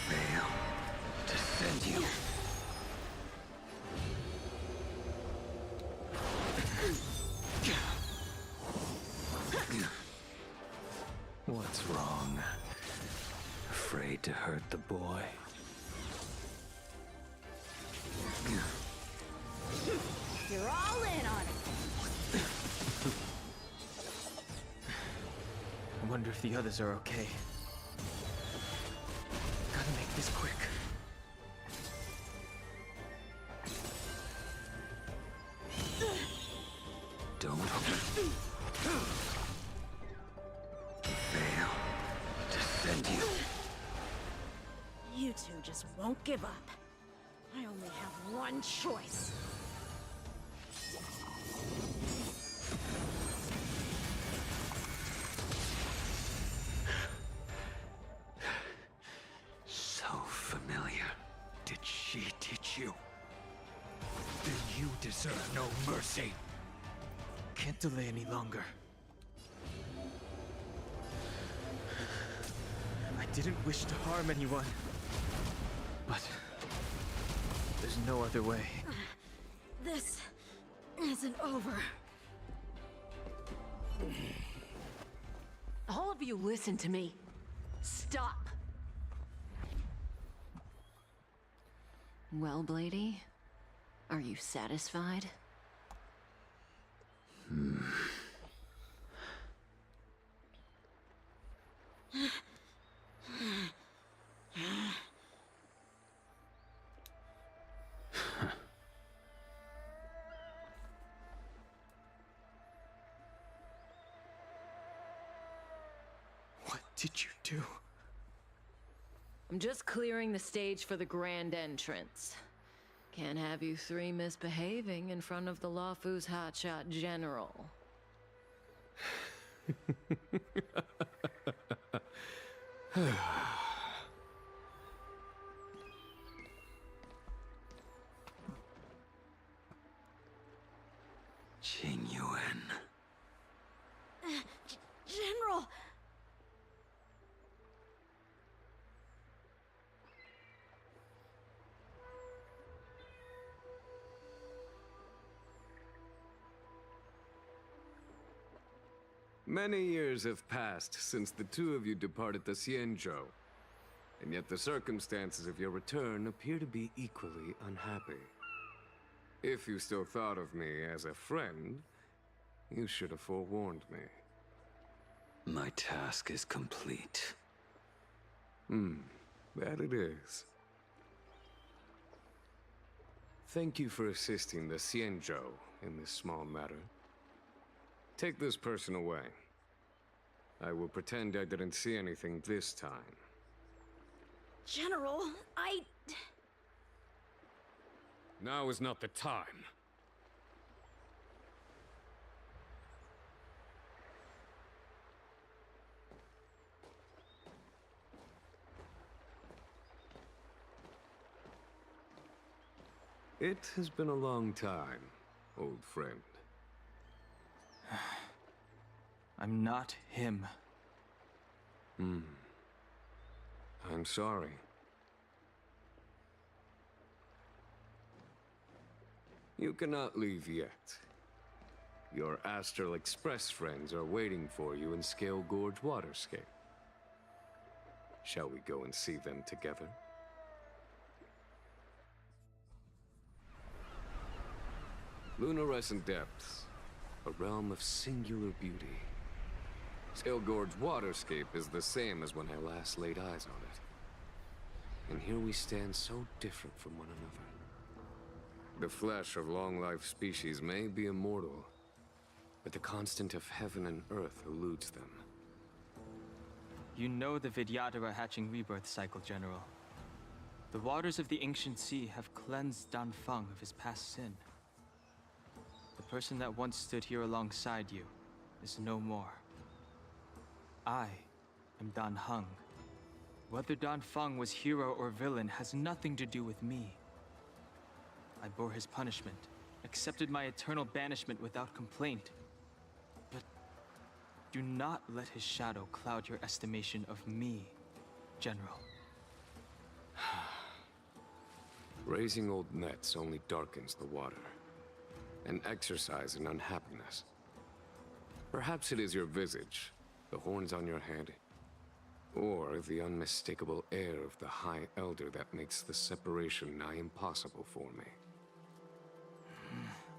Fail to send you. What's wrong? Afraid to hurt the boy? You're all in on it! I wonder if the others are okay. Gotta make this quick. Don't fail to send you. You two just won't give up. I only have one choice. So familiar. Did she teach you? Then you deserve no mercy. Can't delay any longer. I didn't wish to harm anyone. But there's no other way. This isn't over. All of you listen to me. Stop. Well, Blady, are you satisfied? What did you do? I'm just clearing the stage for the grand entrance. Can't have you three misbehaving in front of the Lawfu's hotshot general. Qing Yuan. General! Many years have passed since the two of you departed the Xianzhou, and yet the circumstances of your return appear to be equally unhappy. If you still thought of me as a friend, you should have forewarned me. My task is complete. That it is. Thank you for assisting the Xianzhou in this small matter. Take this person away. I will pretend I didn't see anything this time. General, Now is not the time. It has been a long time, old friend. I'm not him. I'm sorry. You cannot leave yet. Your Astral Express friends are waiting for you in Scale Gorge Waterscape. Shall we go and see them together? Lunarescent Depths, a realm of singular beauty. Scale Gorge Waterscape is the same as when I last laid eyes on it. And here we stand so different from one another. The flesh of long-life species may be immortal, but the constant of heaven and earth eludes them. You know the Vidyadhara hatching rebirth cycle, General. The waters of the ancient sea have cleansed Dan Feng of his past sin. The person that once stood here alongside you is no more. I am Dan Heng. Whether Dan Feng was hero or villain has nothing to do with me. I bore his punishment, accepted my eternal banishment without complaint. But do not let his shadow cloud your estimation of me, General. Raising old nets only darkens the water, an exercise in unhappiness. Perhaps it is your visage, the horns on your head, or the unmistakable air of the High Elder that makes the separation nigh impossible for me.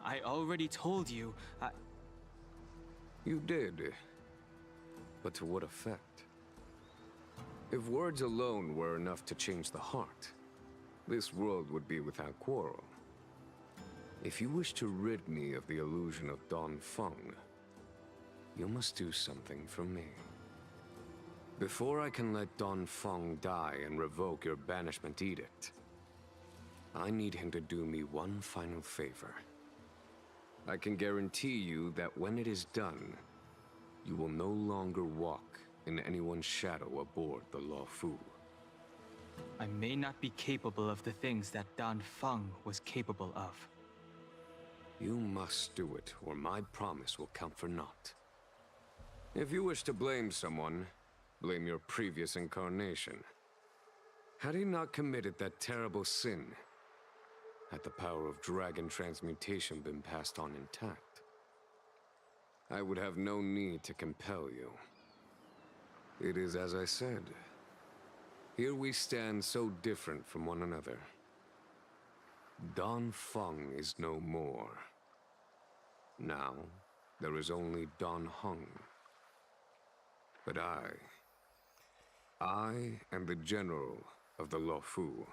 I already told you, You did. But to what effect? If words alone were enough to change the heart, this world would be without quarrel. If you wish to rid me of the illusion of Dan Feng, you must do something for me. Before I can let Dan Feng die and revoke your banishment edict, I need him to do me one final favor. I can guarantee you that when it is done, you will no longer walk in anyone's shadow aboard the Luofu. I may not be capable of the things that Dan Feng was capable of. You must do it, or my promise will count for naught. If you wish to blame someone, blame your previous incarnation. Had he not committed that terrible sin, had the power of dragon transmutation been passed on intact, I would have no need to compel you. It is as I said. Here we stand so different from one another. Dan Feng is no more. Now, there is only Dan Heng. But I am the general of the Luofu.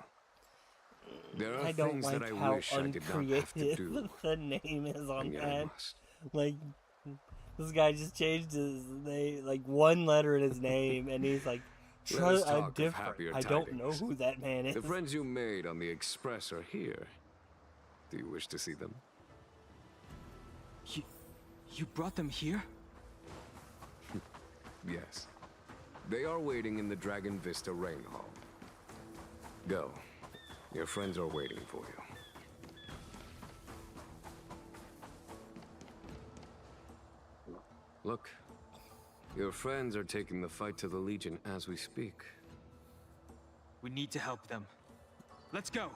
There are I don't things like that I how wish I did not have to do. uncreative the name is on and yet I that. must. Like, this guy just changed his name, like one letter in his name, and he's like, Let us I'm talk of different. happier I don't know tidings. who that man is. The friends you made on the Express are here. Do you wish to see them? You brought them here? Yes. They are waiting in the Dragon Vista Rain Hall. Go. Your friends are waiting for you. Look. Your friends are taking the fight to the Legion as we speak. We need to help them. Let's go!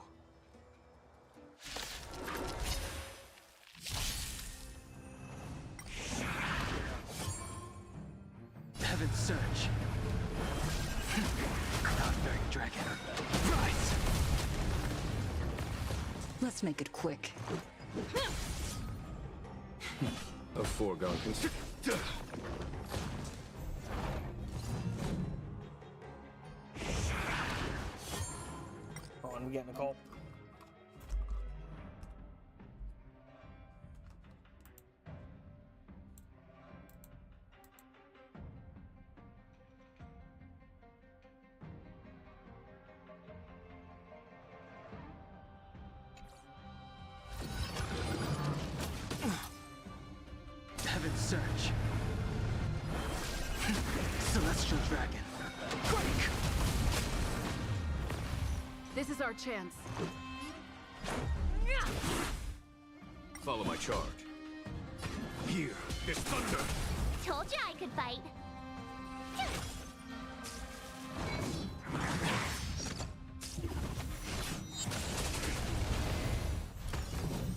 Heaven's Surge. Cloudbearing Dragon. Rise! Let's make it quick. A foregone conclusion. Hold on, we getting a call. Heaven's Surge. Celestial Dragon. Break! This is our chance. Follow my charge. Here is thunder. Told you I could fight.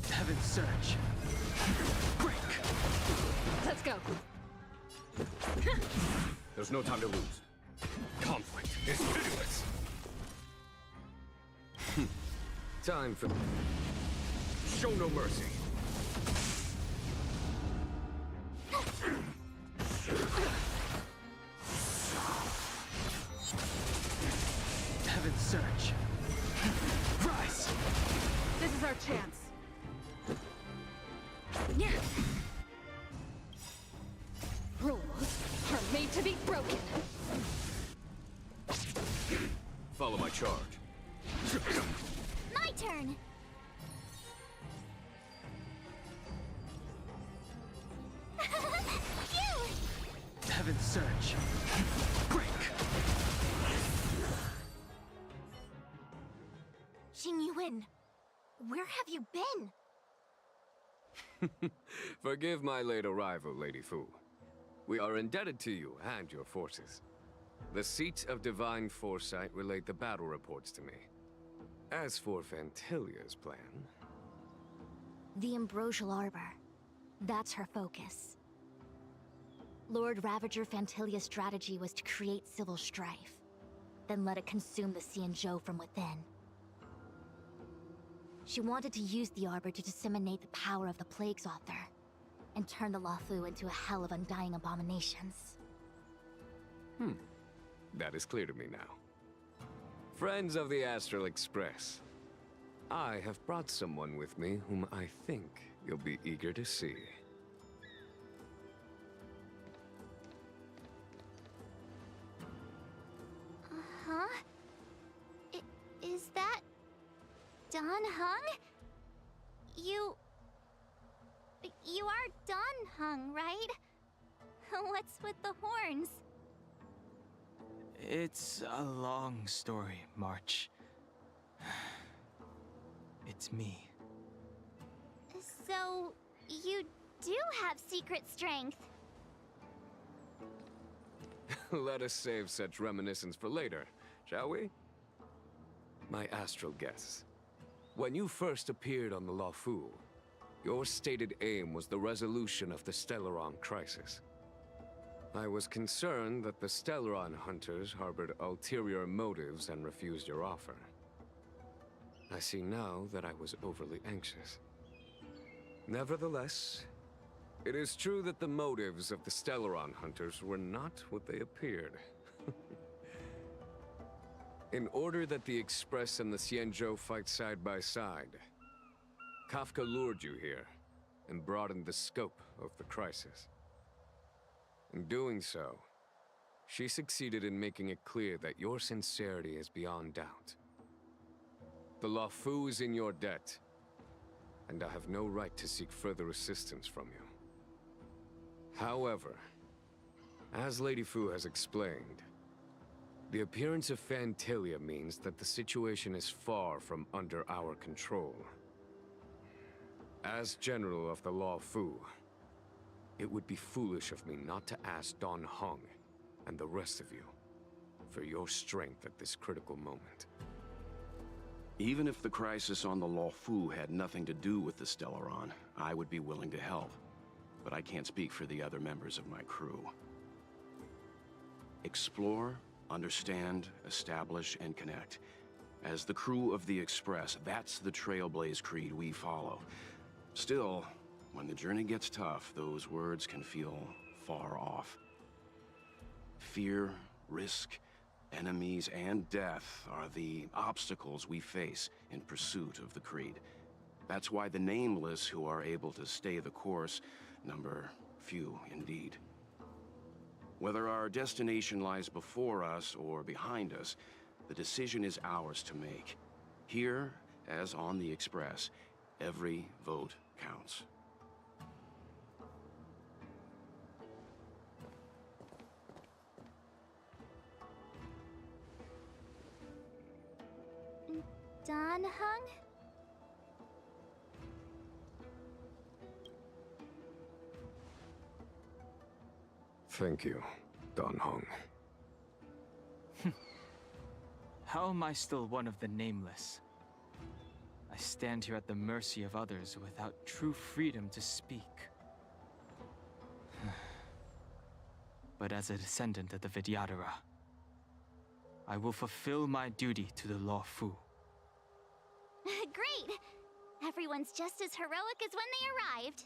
Heaven's Surge. Break! Let's go. There's no time to lose. Conflict is pitiless. Time for... Show no mercy. Heaven's Surge. Rise! This is our chance. Yeah. Rules are made to be broken. Follow my charge. My turn. Phew! Heaven's Surge. Break! Xing Yuan, where have you been? Forgive my late arrival, Lady Fu. We are indebted to you and your forces. The seats of divine foresight relate the battle reports to me. As for Fantilia's plan... The Ambrosial Arbor. That's her focus. Lord Ravager Fantilia's strategy was to create civil strife, then let it consume the Xianzhou from within. She wanted to use the Arbor to disseminate the power of the Plague's Author, and turn the Luofu into a hell of undying abominations. That is clear to me now. Friends of the Astral Express, I have brought someone with me whom I think you'll be eager to see. Huh? Is that... Dan Heng? You are Dan Heng, right? What's with the horns? It's a long story, March. It's me. So, you do have secret strength. Let us save such reminiscence for later, shall we? My astral guests. When you first appeared on the Luofu, your stated aim was the resolution of the Stellaron crisis. I was concerned that the Stellaron hunters harbored ulterior motives and refused your offer. I see now that I was overly anxious. Nevertheless, it is true that the motives of the Stellaron hunters were not what they appeared. In order that the Express and the Xianzhou fight side by side, Kafka lured you here and broadened the scope of the crisis. In doing so, she succeeded in making it clear that your sincerity is beyond doubt. The Luofu is in your debt, and I have no right to seek further assistance from you. However, as Lady Fu has explained, the appearance of Fantilia means that the situation is far from under our control. As General of the Luofu, it would be foolish of me not to ask Dan Heng and the rest of you for your strength at this critical moment. Even if the crisis on the Luofu had nothing to do with the Stellaron, I would be willing to help. But I can't speak for the other members of my crew. Explore, understand, establish, and connect. As the crew of the Express, that's the Trailblaze creed we follow. Still, when the journey gets tough, those words can feel far off. Fear, risk, enemies, and death are the obstacles we face in pursuit of the creed. That's why the nameless who are able to stay the course number few indeed. Whether our destination lies before us or behind us, the decision is ours to make. Here, as on the Express, every vote counts. Don Hung? Thank you, Don Hung. How am I still one of the nameless? I stand here at the mercy of others without true freedom to speak. But as a descendant of the Vidyadhara, I will fulfill my duty to the Law Fu. Great! Everyone's just as heroic as when they arrived.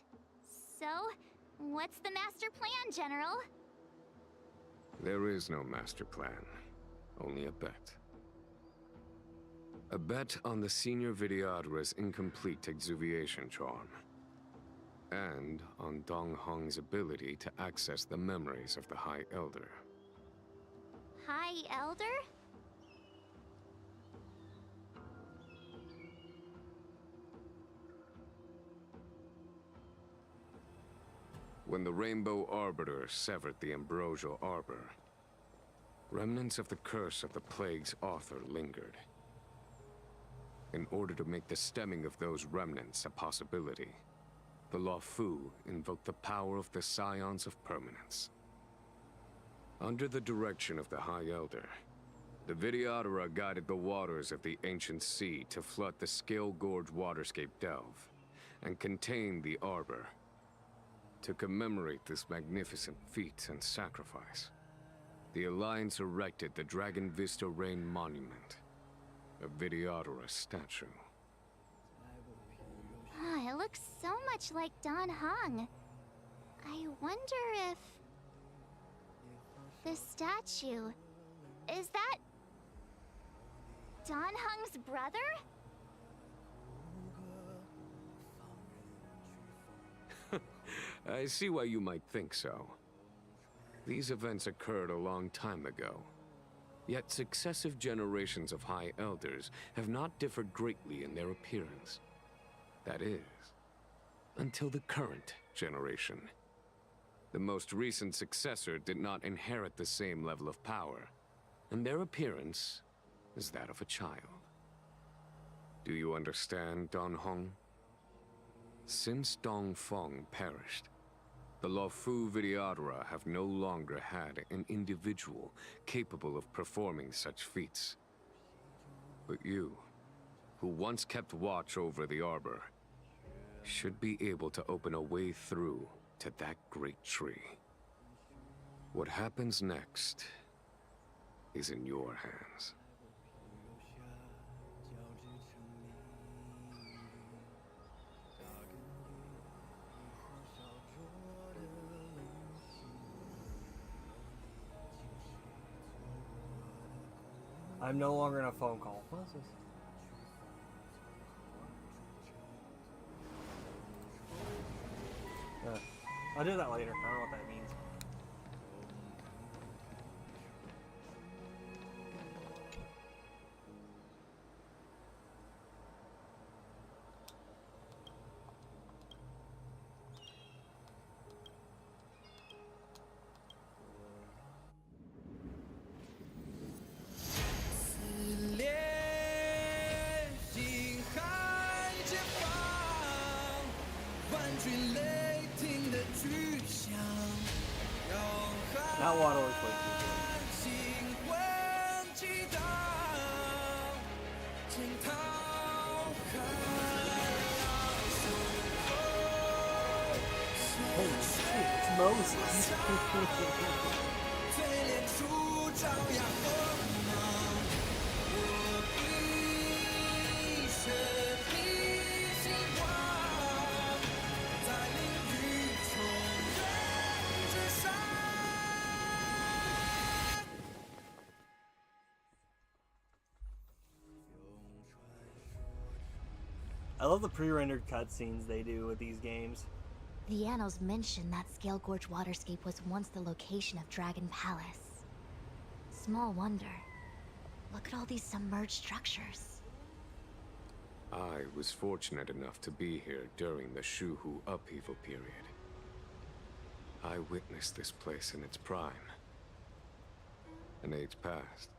So, what's the master plan, General? There is no master plan, only a bet. A bet on the senior Vidyadhara's incomplete exuviation charm. And on Dong Hong's ability to access the memories of the High Elder. High Elder? When the Rainbow Arbiter severed the Ambrosial Arbor, remnants of the curse of the Plague's author lingered. In order to make the stemming of those remnants a possibility, the Law Fu invoked the power of the Scions of Permanence. Under the direction of the High Elder, the Vidyadhara guided the waters of the ancient sea to flood the Scale Gorge waterscape delve and contain the Arbor. To commemorate this magnificent feat and sacrifice, the Alliance erected the Dragon Vista Rain Monument, a Vidyadhara statue. It looks so much like Don Hung. I wonder if... the statue... is that... Don Hung's brother? I see why you might think so. These events occurred a long time ago. Yet successive generations of High Elders have not differed greatly in their appearance. That is, until the current generation. The most recent successor did not inherit the same level of power, and their appearance is that of a child. Do you understand, Don Hong? Since Dong Feng perished, the Law Fu Vidyadhara have no longer had an individual capable of performing such feats. But you, who once kept watch over the Arbor, should be able to open a way through to that great tree. What happens next is in your hands. I'm no longer in a phone call. What is this? I'll do that later. I don't know what that means. That water looks way too good. Holy shit, it's Moses. I love the pre-rendered cutscenes they do with these games. The annals mention that Scale Gorge waterscape was once the location of Dragon Palace. Small wonder. Look at all these submerged structures. I was fortunate enough to be here during the Shuhu upheaval period. I witnessed this place in its prime. An age passed.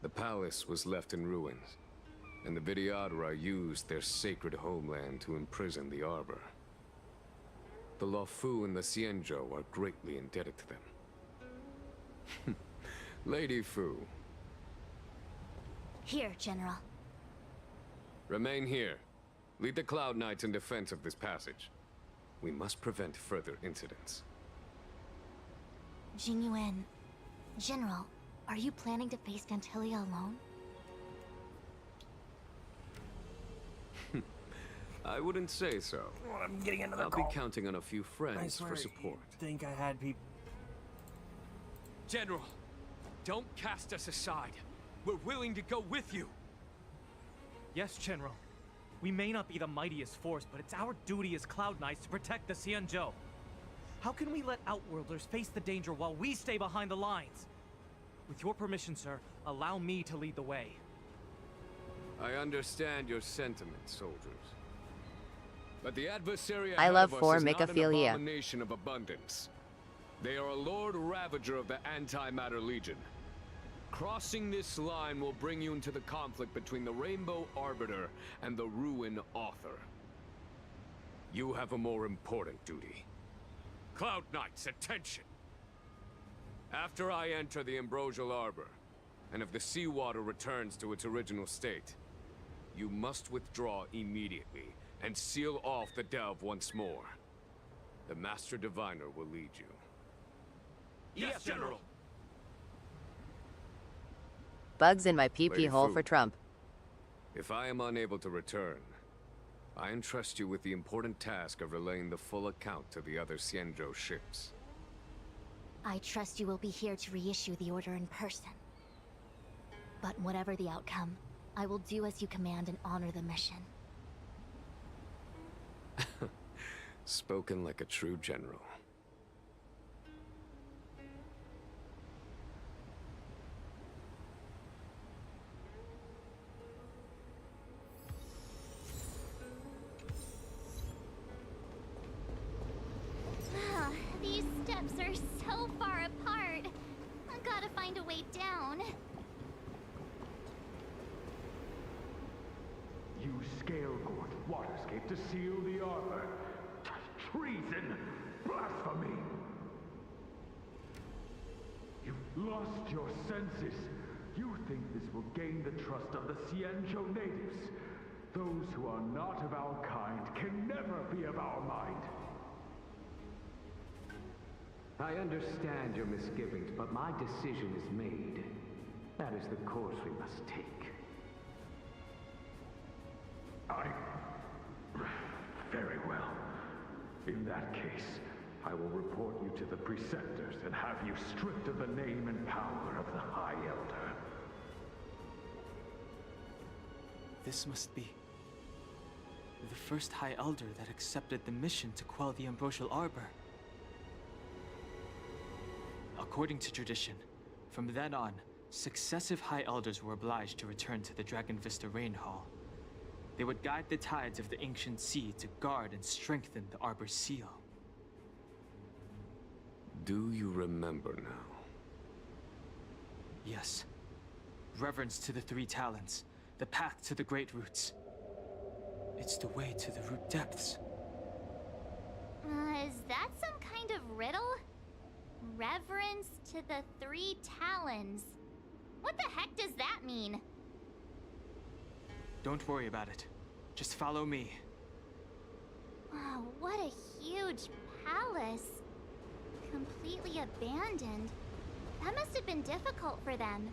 The palace was left in ruins, and the Vidyadhara used their sacred homeland to imprison the Arbor. The Luofu and the Xianzhou are greatly indebted to them. Lady Fu. Here, General. Remain here. Lead the Cloud Knights in defense of this passage. We must prevent further incidents. Jingyuan. General, are you planning to face Dantilia alone? I wouldn't say so. Oh, I'm getting another I'll call. be counting on a few friends for support. I think I had people. General, don't cast us aside. We're willing to go with you. Yes, General. We may not be the mightiest force, but it's our duty as Cloud Knights to protect the Xianzhou. How can we let Outworlders face the danger while we stay behind the lines? With your permission, sir, allow me to lead the way. I understand your sentiments, soldiers. But the adversary I ahead love of us for is not an Mecaphilia. abomination of abundance. They are a Lord Ravager of the Antimatter Legion. Crossing this line will bring you into the conflict between the Rainbow Arbiter and the Ruin Author. You have a more important duty. Cloud Knights, attention! After I enter the Ambrosial Arbor, and if the seawater returns to its original state, you must withdraw immediately and seal off the delve once more. The Master Diviner will lead you. Yes, General! Bugs in my PP Lady hole Fu, for Trump. If I am unable to return, I entrust you with the important task of relaying the full account to the other Xianzhou ships. I trust you will be here to reissue the order in person. But whatever the outcome, I will do as you command and honor the mission. Spoken like a true general. These steps are so far apart. I gotta find a way down. Use Scale Gorge waterscape to seal the arbor. Treason! Blasphemy! You've lost your senses. You think this will gain the trust of the Xianzhou natives. Those who are not of our kind can never be of our mind. I understand your misgivings, but my decision is made. That is the course we must take. Very well. In that case, I will report you to the Preceptors and have you stripped of the name and power of the High Elder. This must be the first High Elder that accepted the mission to quell the Ambrosial Arbor. According to tradition, from then on, successive High Elders were obliged to return to the Dragon Vista Rain Hall. They would guide the tides of the ancient sea to guard and strengthen the Arbor's seal. Do you remember now? Yes. Reverence to the Three Talons, the path to the Great Roots. It's the way to the root depths. Is that some kind of riddle? Reverence to the Three Talons. What the heck does that mean? Don't worry about it. Just follow me. Wow, what a huge palace. Completely abandoned. That must have been difficult for them.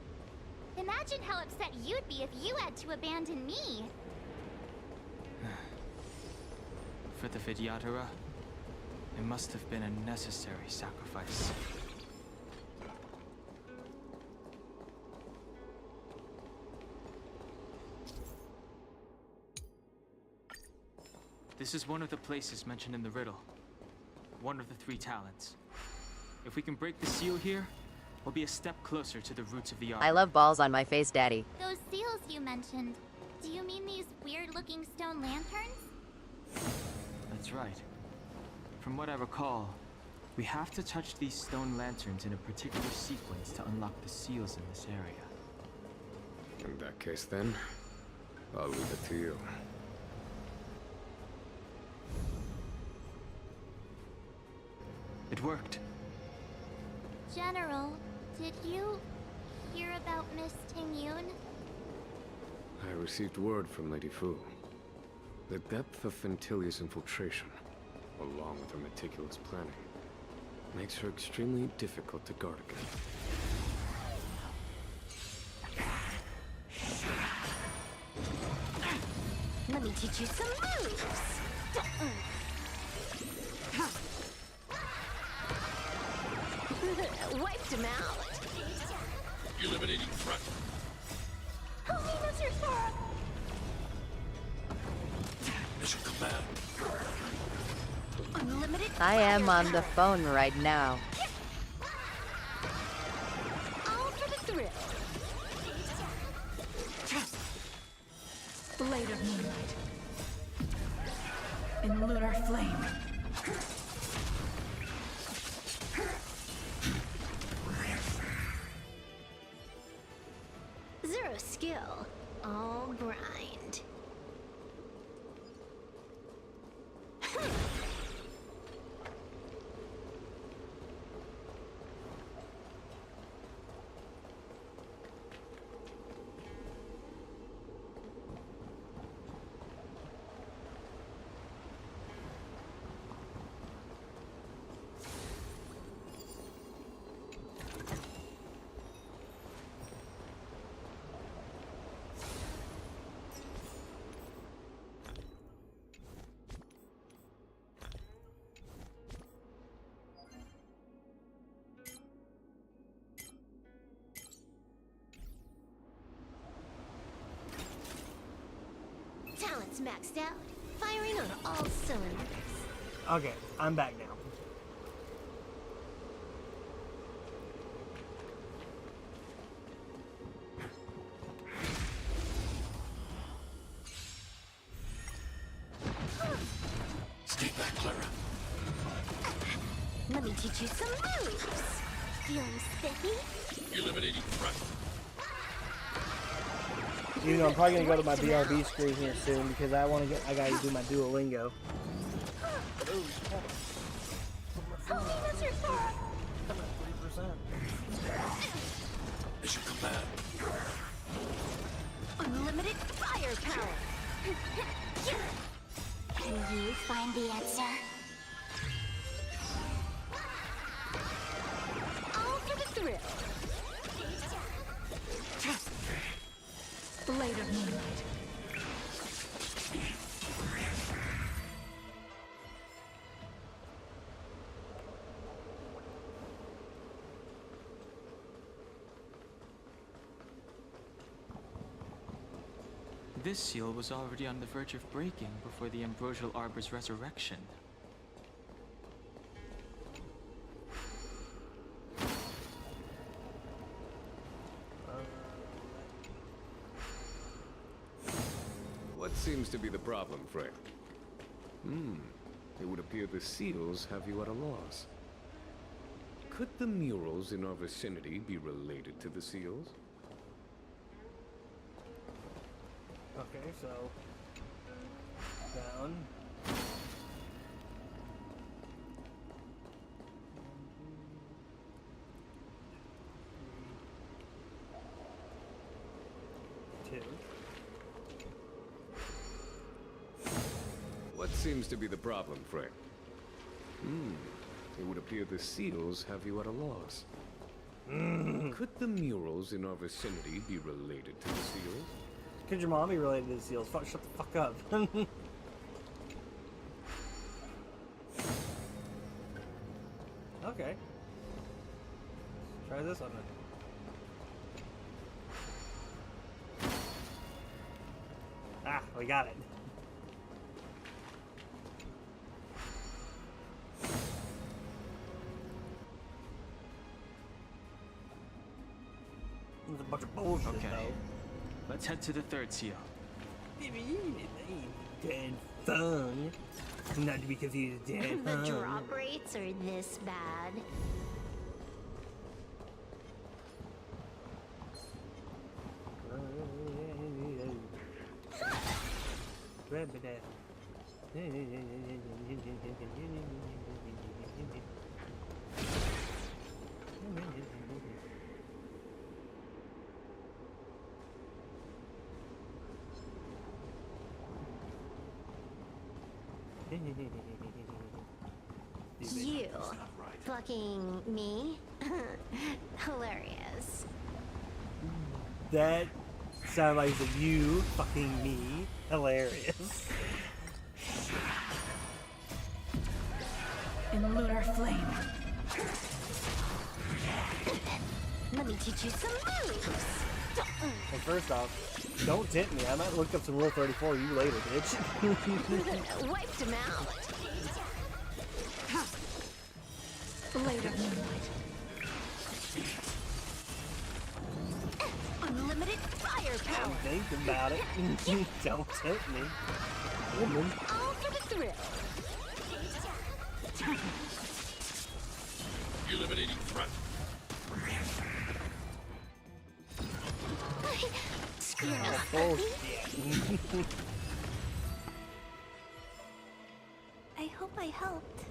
Imagine how upset you'd be if you had to abandon me. For the Vidyadhara, it must have been a necessary sacrifice. This is one of the places mentioned in the riddle. One of the 3 talents. If we can break the seal here, we'll be a step closer to the roots of the arbor. I love balls on my face, Daddy. Those seals you mentioned, do you mean these weird-looking stone lanterns? That's right. From what I recall, we have to touch these stone lanterns in a particular sequence to unlock the seals in this area. In that case, then, I'll leave it to you. It worked. General, did you hear about Miss Tingyun? I received word from Lady Fu. The depth of Fentilia's infiltration, along with her meticulous planning, makes her extremely difficult to guard against. Let me teach you some moves. Wiped him out. Eliminating threat. Help me, Mr. Sora. Mission command. Unlimited I am on the phone right now. all for the thrill. Blade of moonlight. In lunar flame. Zero skill, all grind. Talent's maxed out, firing on all cylinders. Okay, I'm back now. Stay back, Clara. Let me teach you some moves. Feeling spiffy? Eliminating threat. You know, I'm probably gonna go to my BRB screen here soon because I gotta do my Duolingo. Help me, Mr. Sora. I'm at 3%. Mission command. Unlimited firepower. Can you find the answer? All for the thrill. Blade of moonlight. This seal was already on the verge of breaking before the Ambrosial Arbor's resurrection. What seems to be the problem, Frey? It would appear the seals have you at a loss. Could the murals in our vicinity be related to the seals? Okay, so down. Two. What seems to be the problem, Frey? It would appear the seals have you at a loss. Could the murals in our vicinity be related to the seals? Could your mom be related to the seals? Fuck, shut the fuck up. Okay. Try this one then. Ah, we got it. There's a bunch of bullshit, Okay. though. Let's head to the third seal. Dan Fung. Not to be confused with Dan The Fung. drop rates are this bad. You fucking me? Hilarious. That sounded like the you fucking me. Hilarious. In lunar flame. Let me teach you some moves. Well, first off, don't tempt me. I might look up some Rule 34 you later, bitch. Wiped him out. Blade of moonlight. Unlimited firepower. Don't think about it. Don't tempt me. Woman. All for the thrill. Eliminating threat. Screw Oh, bullshit. I hope I helped.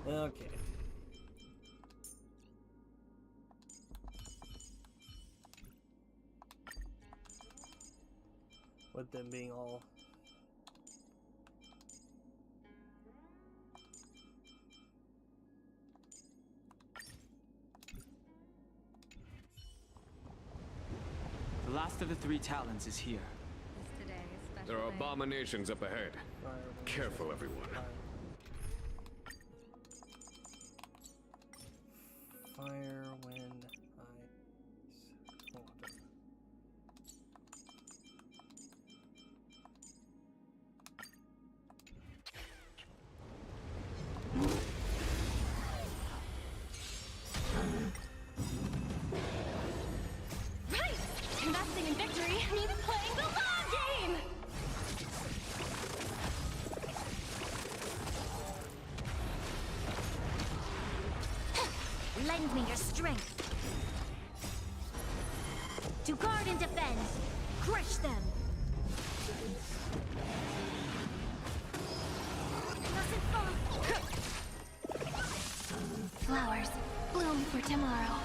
Okay. With them being all... The last of the three talons is here. There are abominations up ahead. Careful, everyone. Fire, wind, ice, water. Right! Investing in victory means playing the long game! Lend me your strength. To guard and defend. Crush them. Flowers bloom for tomorrow.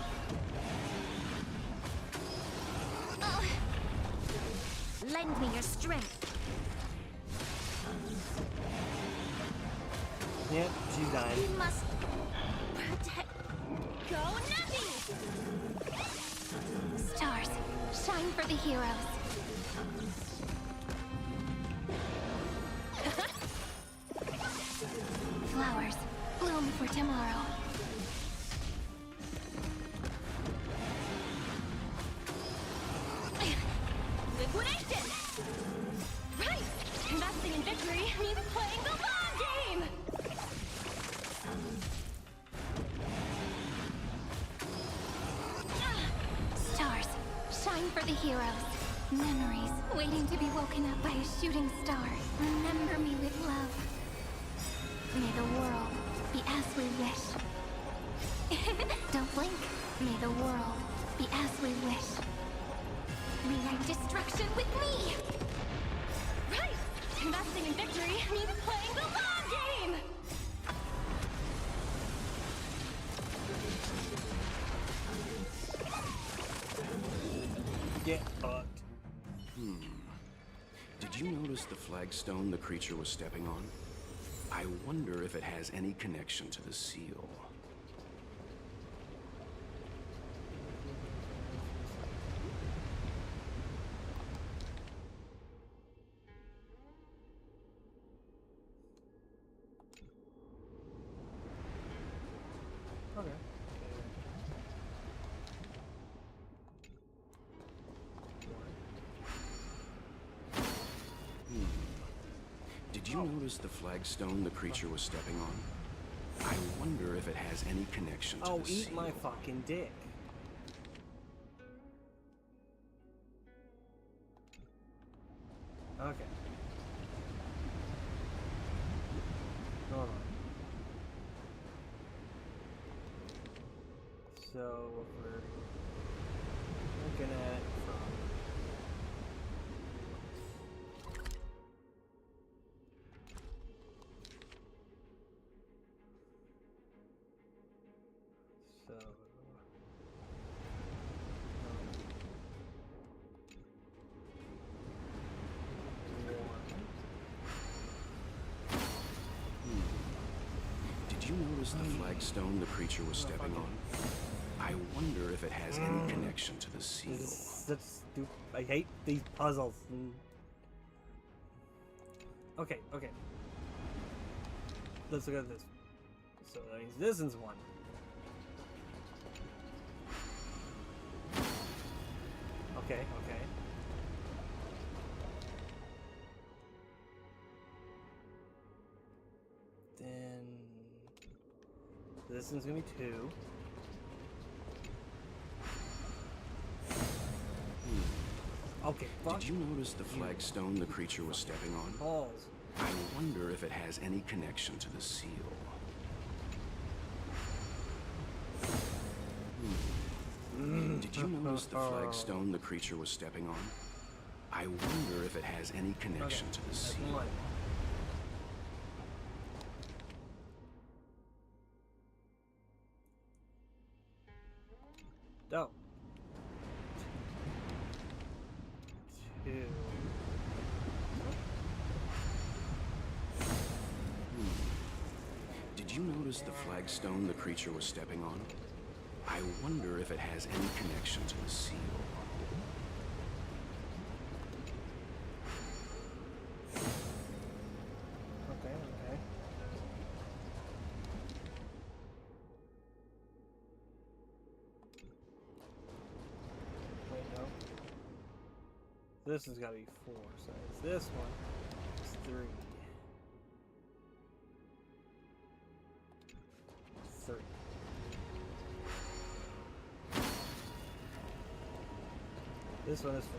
Lend me your strength. Yep, she's dying. We must protect. Go Navi! Stars, shine for the heroes. Flowers bloom for tomorrow. Liquidation! Right! Investing in victory means playing the long game! Stars, shine for the heroes. Memories waiting to be woken up by a shooting star. Remember me with love. May the world be as we wish. Don't blink. May the world be as we wish. Rewrite destruction with me. Right! Investing in victory means playing the long game! Get fucked. Did you notice the flagstone the creature was stepping on? I wonder if it has any connection to the seal. Okay. Did you notice the flagstone the creature was stepping on? I wonder if it has any connection to the seal. Eat my fucking dick. Okay. Hold on. So if we're looking at it from Did you notice the flagstone the creature was stepping on? I wonder if it has any connection to the seal. This is such stupid. I hate these puzzles. Okay, okay. Let's look at this. So that means this is one. Okay, okay. Then this one's gonna be 2. Okay, fuck. Did you notice the flagstone the creature was stepping on? Balls. I wonder if it has any connection to the seal. Did you notice the flagstone the creature was stepping on? I wonder if it has any connection to the seal. Oh. 2. Did you notice the flagstone the creature was stepping on? I wonder if it has any connection to the seal. Okay, okay. Wait, no. This has got to be 4, so it's this one. It's 3. 3. This one is 4.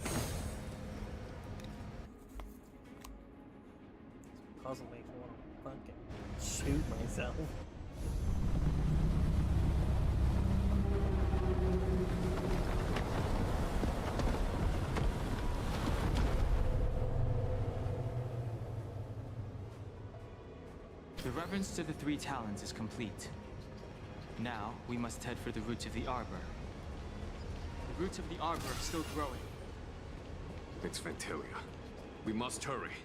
This puzzle makes me want to fucking shoot myself. The reverence to the 3 talons is complete. Now, we must head for the roots of the arbor. The roots of the arbor are still growing. It's Ventilia. We must hurry.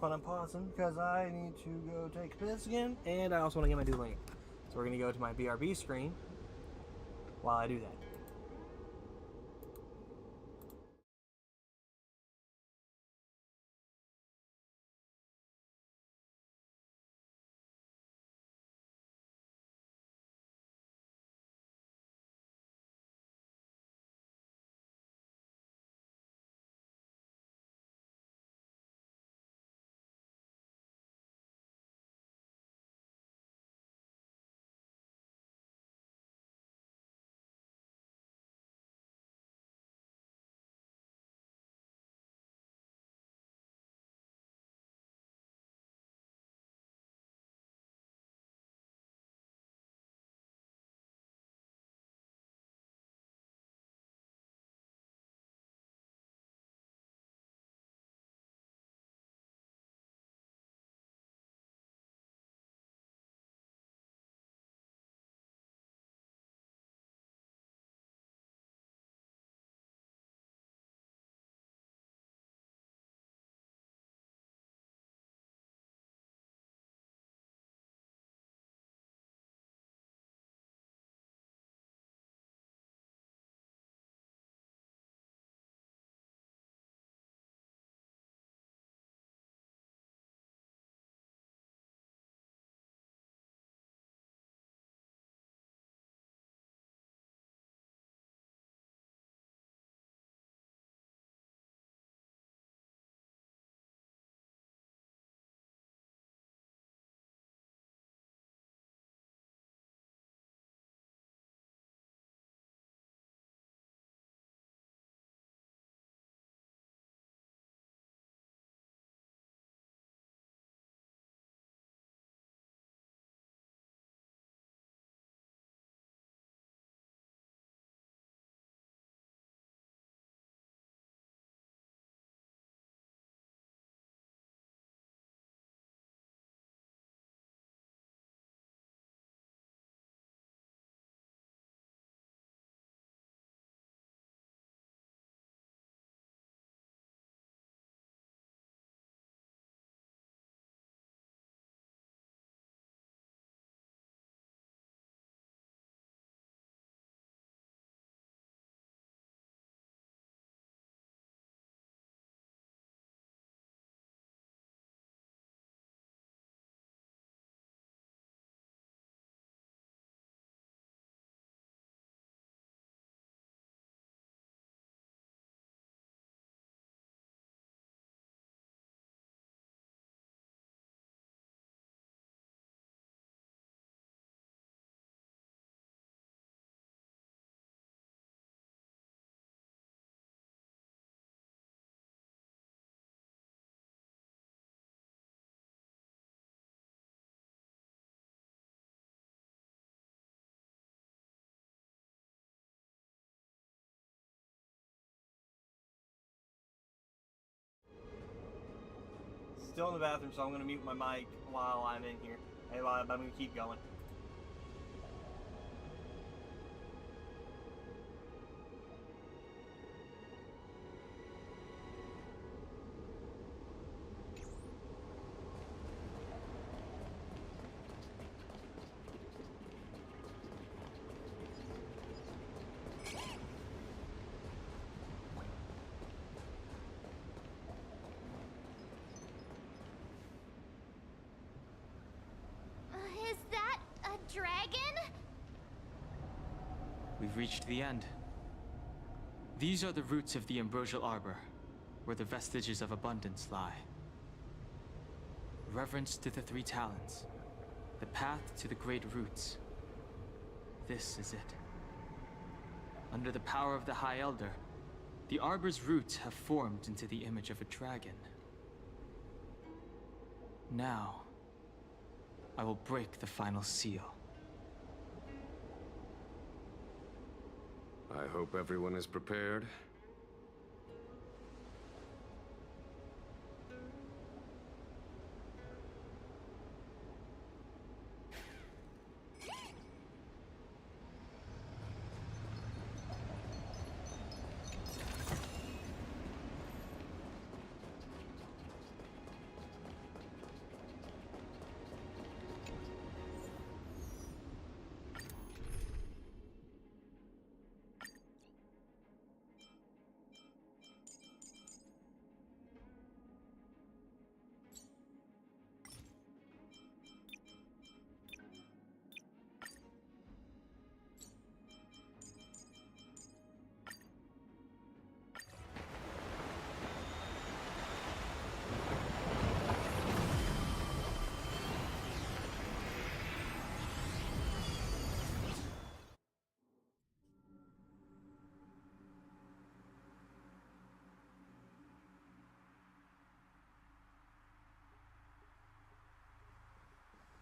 But I'm pausing because I need to go take a piss again, and I also want to get my Duolingo. So we're going to go to my BRB screen while I do that. still in the bathroom, so I'm gonna mute my mic while I'm in here. And I'm gonna keep going. Is that a dragon? We've reached the end. These are the roots of the Ambrosial Arbor, where the vestiges of abundance lie. Reverence to the three talons, the path to the great roots. This is it. Under the power of the High Elder, the Arbor's roots have formed into the image of a dragon. Now, I will break the final seal. I hope everyone is prepared.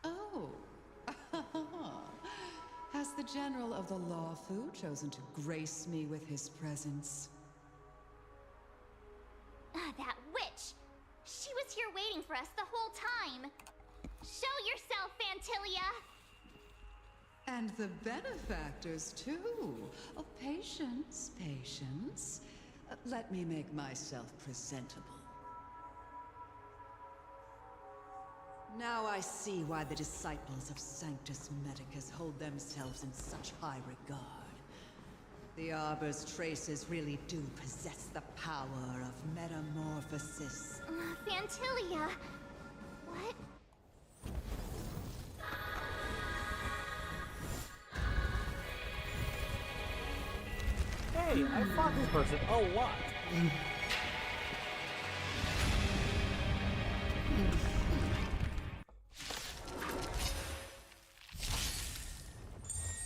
Oh. Has the General of the Lawfu chosen to grace me with his presence? That witch! She was here waiting for us the whole time! Show yourself, Fantilia! And the benefactors, too. Oh, patience, patience. Let me make myself presentable. Now I see why the disciples of Sanctus Medicus hold themselves in such high regard. The Arbor's traces really do possess the power of metamorphosis. Fantilia! What? Hey, I fought this person a lot.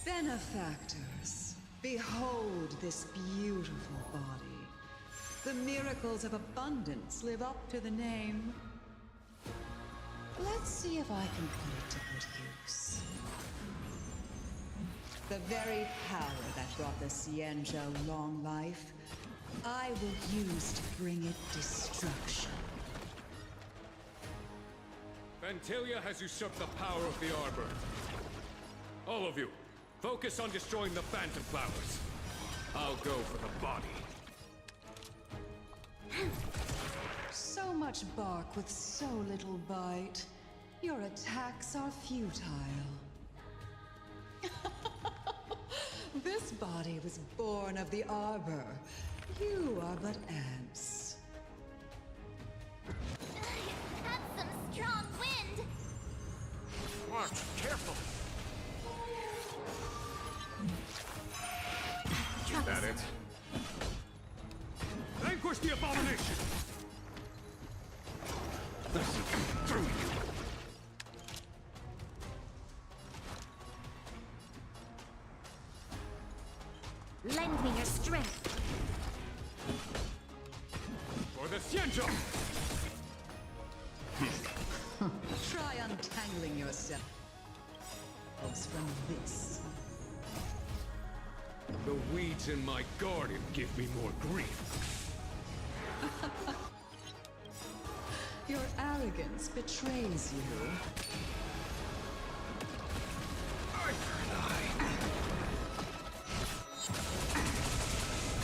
Benefactors, behold this beautiful body. The miracles of abundance live up to the name. Let's see if I can put it to good use. The very power that brought the Xianzhou long life, I will use to bring it destruction. Fantilia has usurped the power of the Arbor. All of you, focus on destroying the Phantom Flowers. I'll go for the body. So much bark with so little bite. Your attacks are futile. This body was born of the Arbor. You are but ants. That's some strong wind! Watch, careful! Is that it? Vanquish the abomination! Listen, through you! Lend me your strength. For the Xianzhou! Try untangling yourself from this. The weeds in my garden give me more grief. Your arrogance betrays you.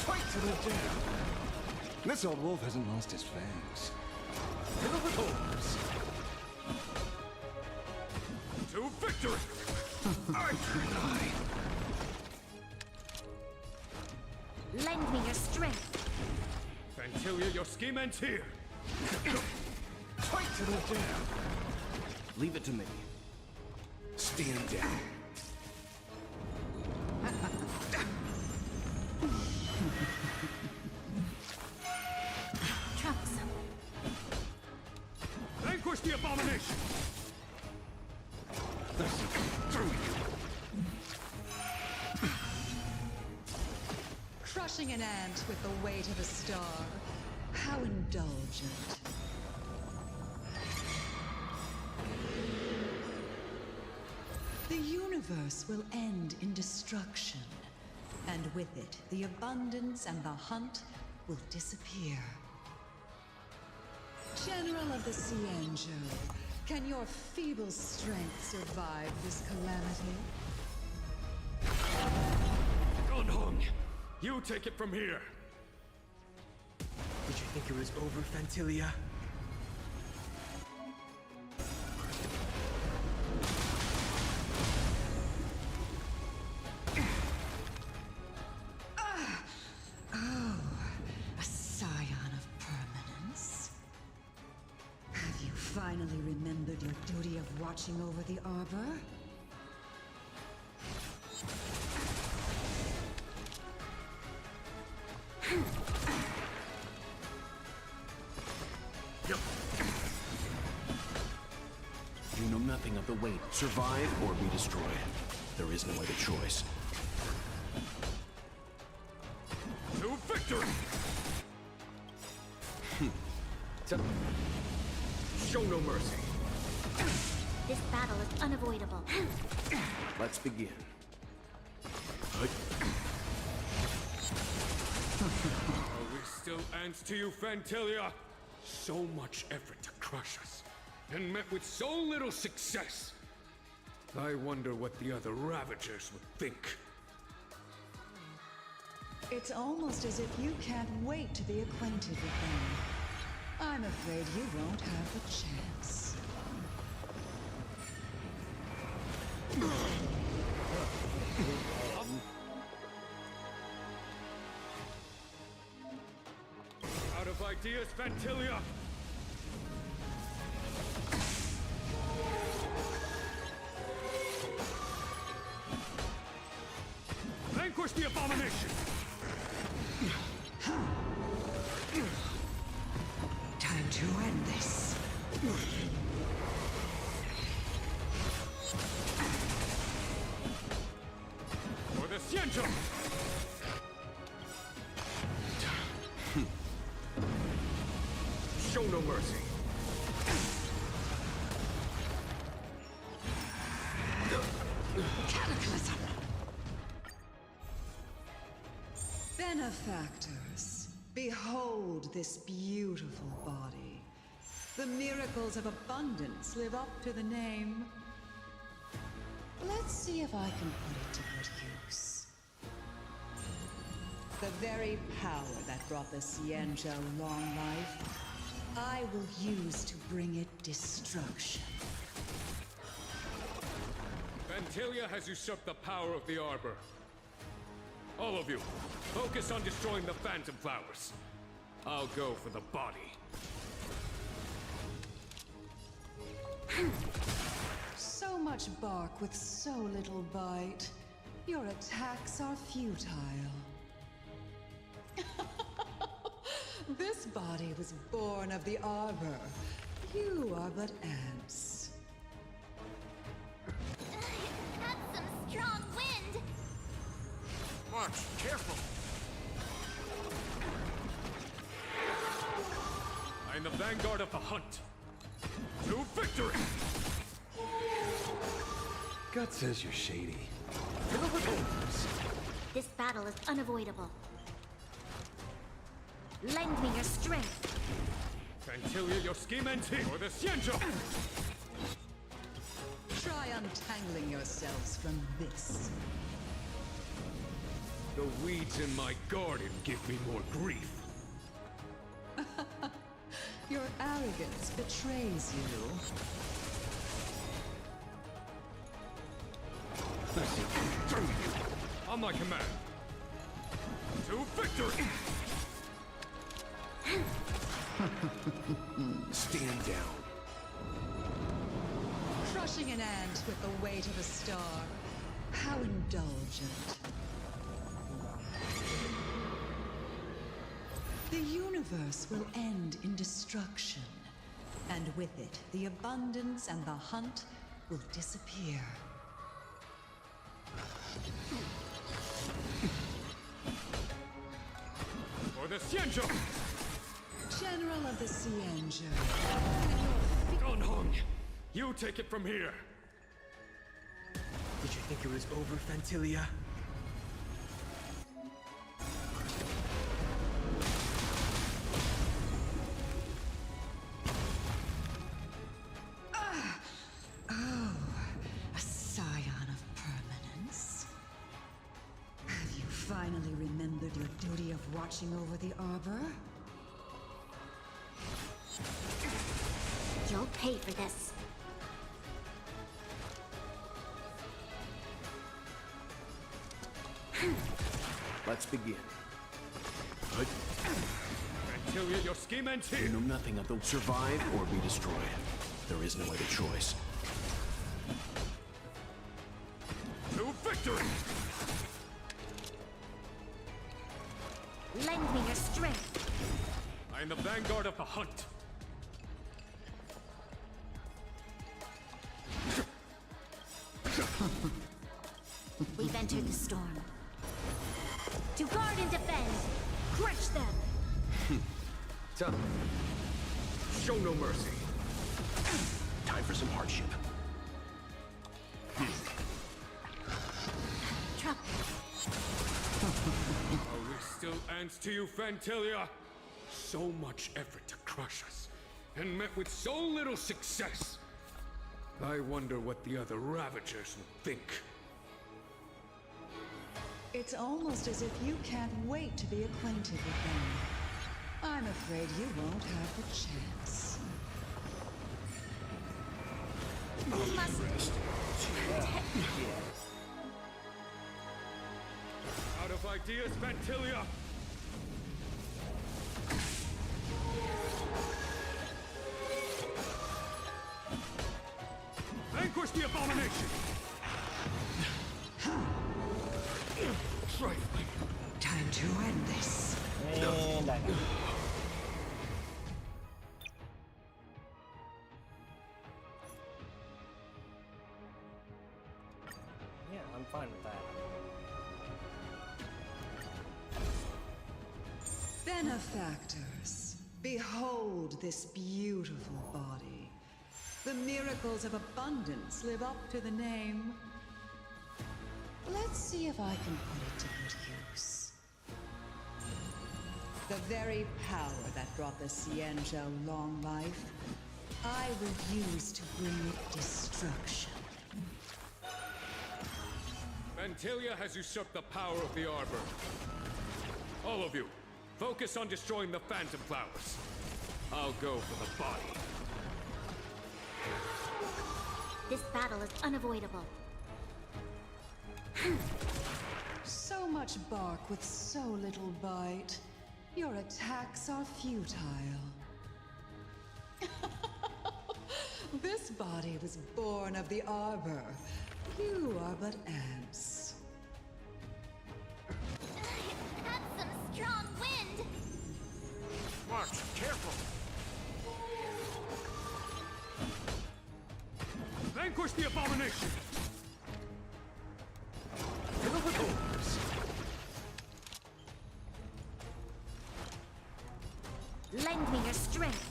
Fight to the death! This old wolf hasn't lost his fangs. Fill with holes! To victory! Archer and I. Lend me your strength. Fantilia, your scheme ends here! Fight to the death! Leave it to me. Stand down. Troublesome. Vanquish the abomination! Through you. Crushing an ant with the weight of a star. How indulgent. The universe will end in destruction. And with it, the abundance and the hunt will disappear. General of the Cienjo, can your feeble strength survive this calamity? Gunhung, you take it from here! Did you think it was over, Fantilia? Oh, a scion of permanence. Have you finally remembered your duty of watching over the Arbor? You know nothing of the weight. Survive or be destroyed. There is no other choice. To victory! Show no mercy. This battle is unavoidable. Let's begin. Are we still ants to you, Fantilia? So much effort to crush us, and met with so little success. I wonder what the other Ravagers would think. It's almost as if you can't wait to be acquainted with them. I'm afraid you won't have the chance. Out of ideas, Fantilia! Vanquish the abomination! Time to end this. For the Cienjo! Show no mercy. Cataclysm! Benefactors, behold this beautiful body. The miracles of abundance live up to the name. Let's see if I can put it to good use. The very power that brought the Cienjo long life, I will use to bring it destruction. Fantilia has usurped the power of the Arbor. All of you, focus on destroying the Phantom Flowers. I'll go for the body. So much bark with so little bite. Your attacks are futile. This body was born of the Arbor. You are but ants. That's some strong wind. March, careful! I'm the vanguard of the hunt. To victory! Gut says you're shady. This battle is unavoidable. Lend me your strength. Fantilia, your scheme ends here, or the Xianzhou! Try untangling yourselves from this. The weeds in my garden give me more grief. Your arrogance betrays you. On my command. To victory! Stand down. Crushing an ant with the weight of a star. How indulgent. The universe will end in destruction. And with it, the abundance and the hunt will disappear. For the Xianzhou! General of the Xianzhou. Gan Heng, you take it from here. Did you think it was over, Fantilia? Oh, a scion of permanence. Have you finally remembered your duty of watching over the Arbor? You'll pay for this. Let's begin. Good. Fantilia, your scheme ends here. You know nothing of the survive or be destroyed. There is no other choice. To victory! Lend me your strength. I am the vanguard of the hunt. We've entered the storm. To guard and defend! Crush them! Time. Show no mercy. Time for some hardship. Trouble. Are we still ants to you, Fantilia? So much effort to crush us, and met with so little success. I wonder what the other Ravagers would think. It's almost as if you can't wait to be acquainted with them. I'm afraid you won't have the chance. We must protect. Out of ideas, Fantilia! Vanquish the abomination! Trifling. Time to end this. And I Yeah, I'm fine with that. Benefactors, behold this beautiful body. The miracles of abundance live up to the name. Let's see if I can put it to good use. The very power that brought the Xianzhou long life, I will use to bring it destruction. Fantilia has usurped the power of the Arbor. All of you, focus on destroying the Phantom Flowers. I'll go for the body. This battle is unavoidable. So much bark with so little bite. Your attacks are futile. This body was born of the Arbor. You are but ants. That's some strong wind. Watch, careful! Vanquish the abomination! Fill with orders. Lend me your strength.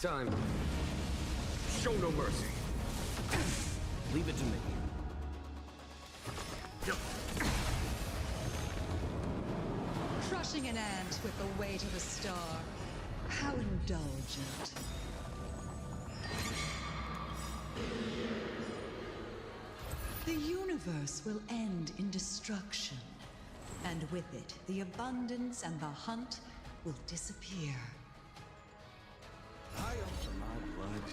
Time. Show no mercy. Leave it to me. crushing an ant with the weight of a star. How indulgent. The universe will end in destruction, and with it, the abundance and the hunt will disappear. I offer my blood.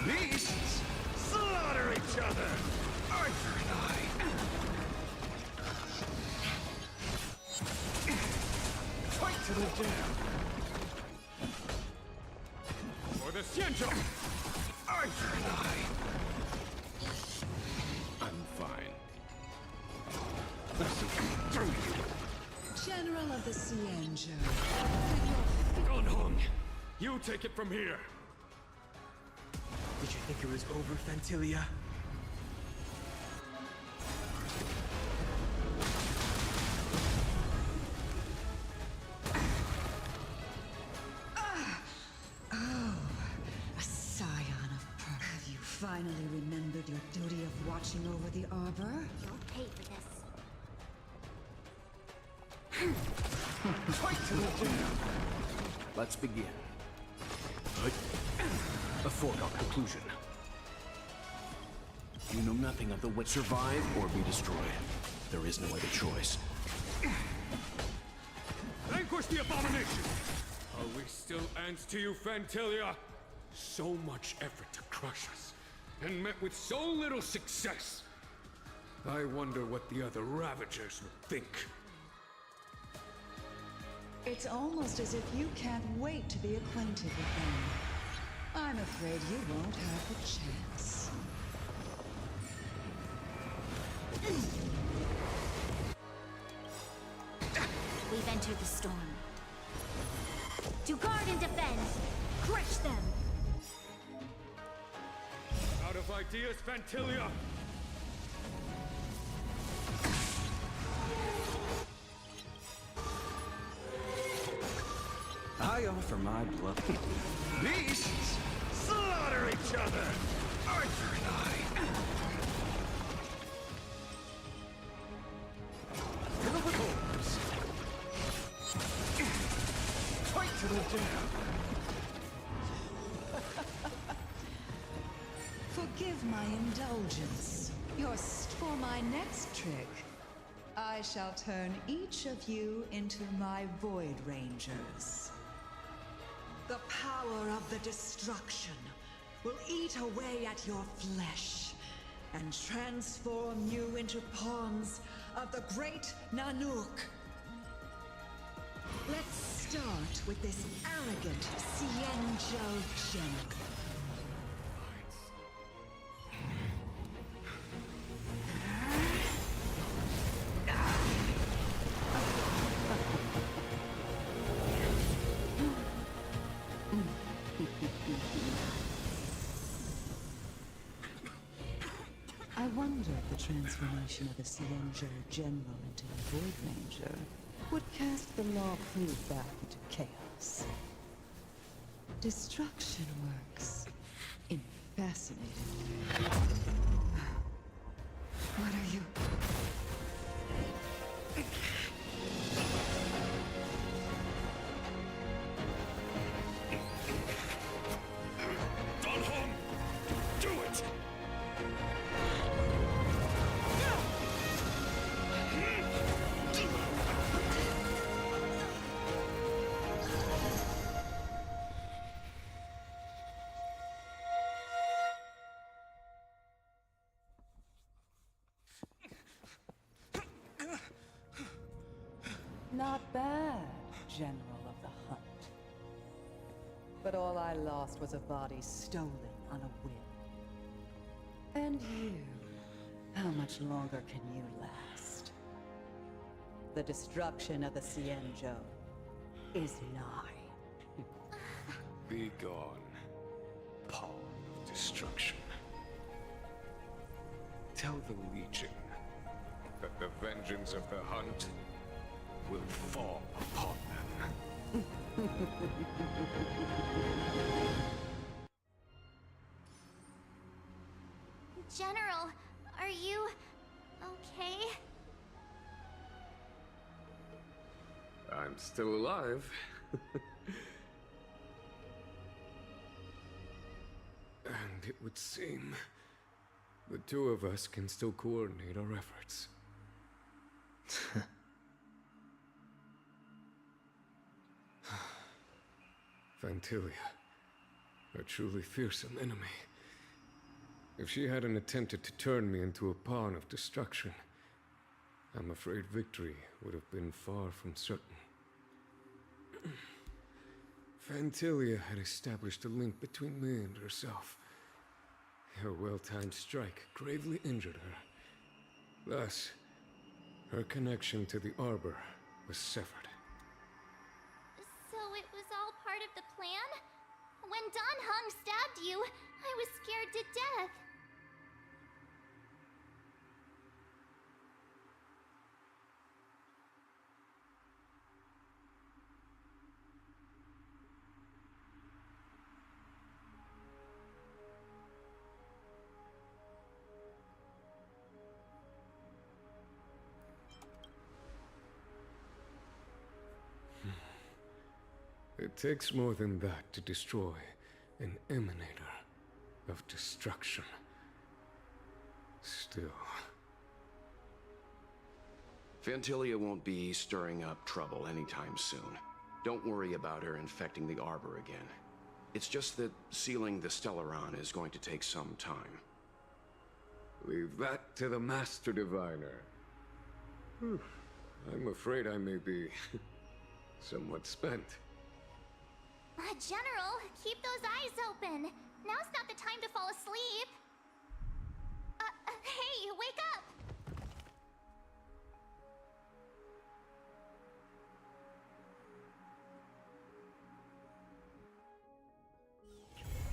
Beasts slaughter each other! Arthur and I. Fight to the death! For the Xianzhou! Arthur and I. I'm fine. General of the Xianzhou. Dan Heng, you take it from here. Did you think it was over, Fantilia? Oh, a scion of Pearl. Have you finally remembered your duty of watching over the arbor? You'll pay for this. Fight to the death! Let's begin. A foregone conclusion. You know nothing of the what survive or be destroyed. There is no other choice. Vanquish the abomination! Are we still ants to you, Fantilia? So much effort to crush us, and met with so little success. I wonder what the other Ravagers would think. It's almost as if you can't wait to be acquainted with them. I'm afraid you won't have the chance. We've entered the storm. To guard and defend! Crush them! Out of ideas, Fantilia! I offer my blood. Beasts slaughter each other! Arthur and I. For the cause. Fight to the death! Forgive my indulgence. For my next trick, I shall turn each of you into my Void Rangers. The power of the destruction will eat away at your flesh and transform you into pawns of the great Nanook. Let's start with this arrogant Xianzhou general. I wonder if the transformation of a Xianzhou general into a Void Ranger would cast the law proof back into chaos. Destruction works in fascinating ways. What are you? Dan Heng! Do it! Not bad, General of the Hunt. But all I lost was a body stolen on a whim. And you, how much longer can you last? The destruction of the Xianzhou is nigh. Be gone, pawn of destruction. Tell the Legion that the vengeance of the Hunt will fall upon them. General, are you okay? I'm still alive. And it would seem the two of us can still coordinate our efforts. Fantilia, a truly fearsome enemy. If she hadn't attempted to turn me into a pawn of destruction, I'm afraid victory would have been far from certain. Fantilia had established a link between me and herself. Her well-timed strike gravely injured her. Thus, her connection to the Arbor was severed. So it was all part of the plan? When Dan Heng stabbed you, I was scared to death. It takes more than that to destroy an emanator of destruction. Still... Fantilia won't be stirring up trouble anytime soon. Don't worry about her infecting the Arbor again. It's just that sealing the Stellaron is going to take some time. Leave that to the Master Diviner. I'm afraid I may be somewhat spent. General, keep those eyes open. Now's not the time to fall asleep. Hey, wake up!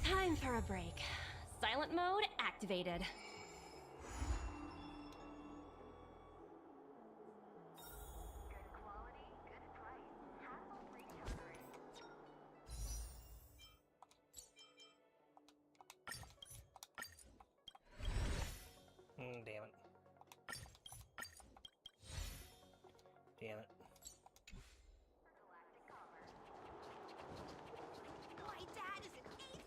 Time for a break. Silent mode activated. Damn it. Damn it. My dad is an ace.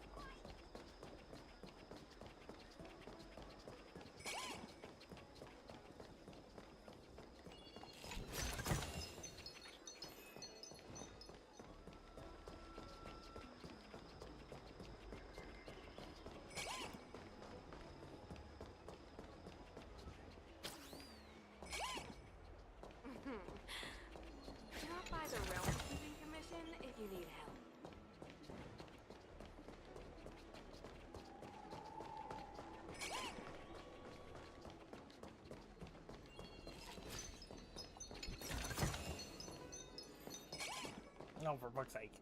Drop by the Realm Keeping Commission if you need help. No, for fuck's sake.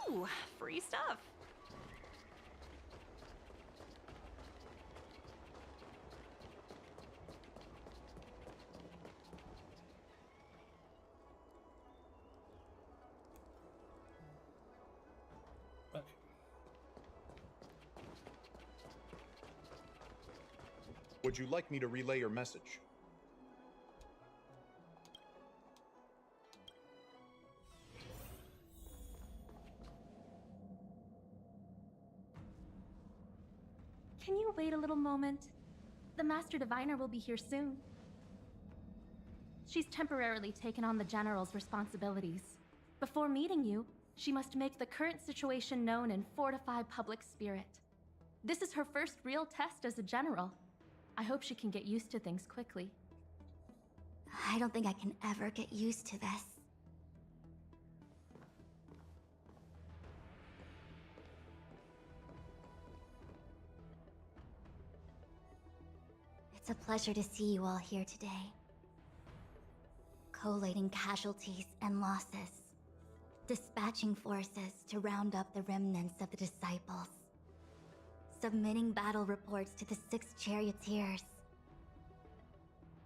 Ooh, free stuff. Okay. Would you like me to relay your message? Can you wait a little moment? The Master Diviner will be here soon. She's temporarily taken on the General's responsibilities. Before meeting you, she must make the current situation known and fortify public spirit. This is her first real test as a General. I hope she can get used to things quickly. I don't think I can ever get used to this. It's a pleasure to see you all here today. Collating casualties and losses. Dispatching forces to round up the remnants of the disciples. Submitting battle reports to the 6 charioteers.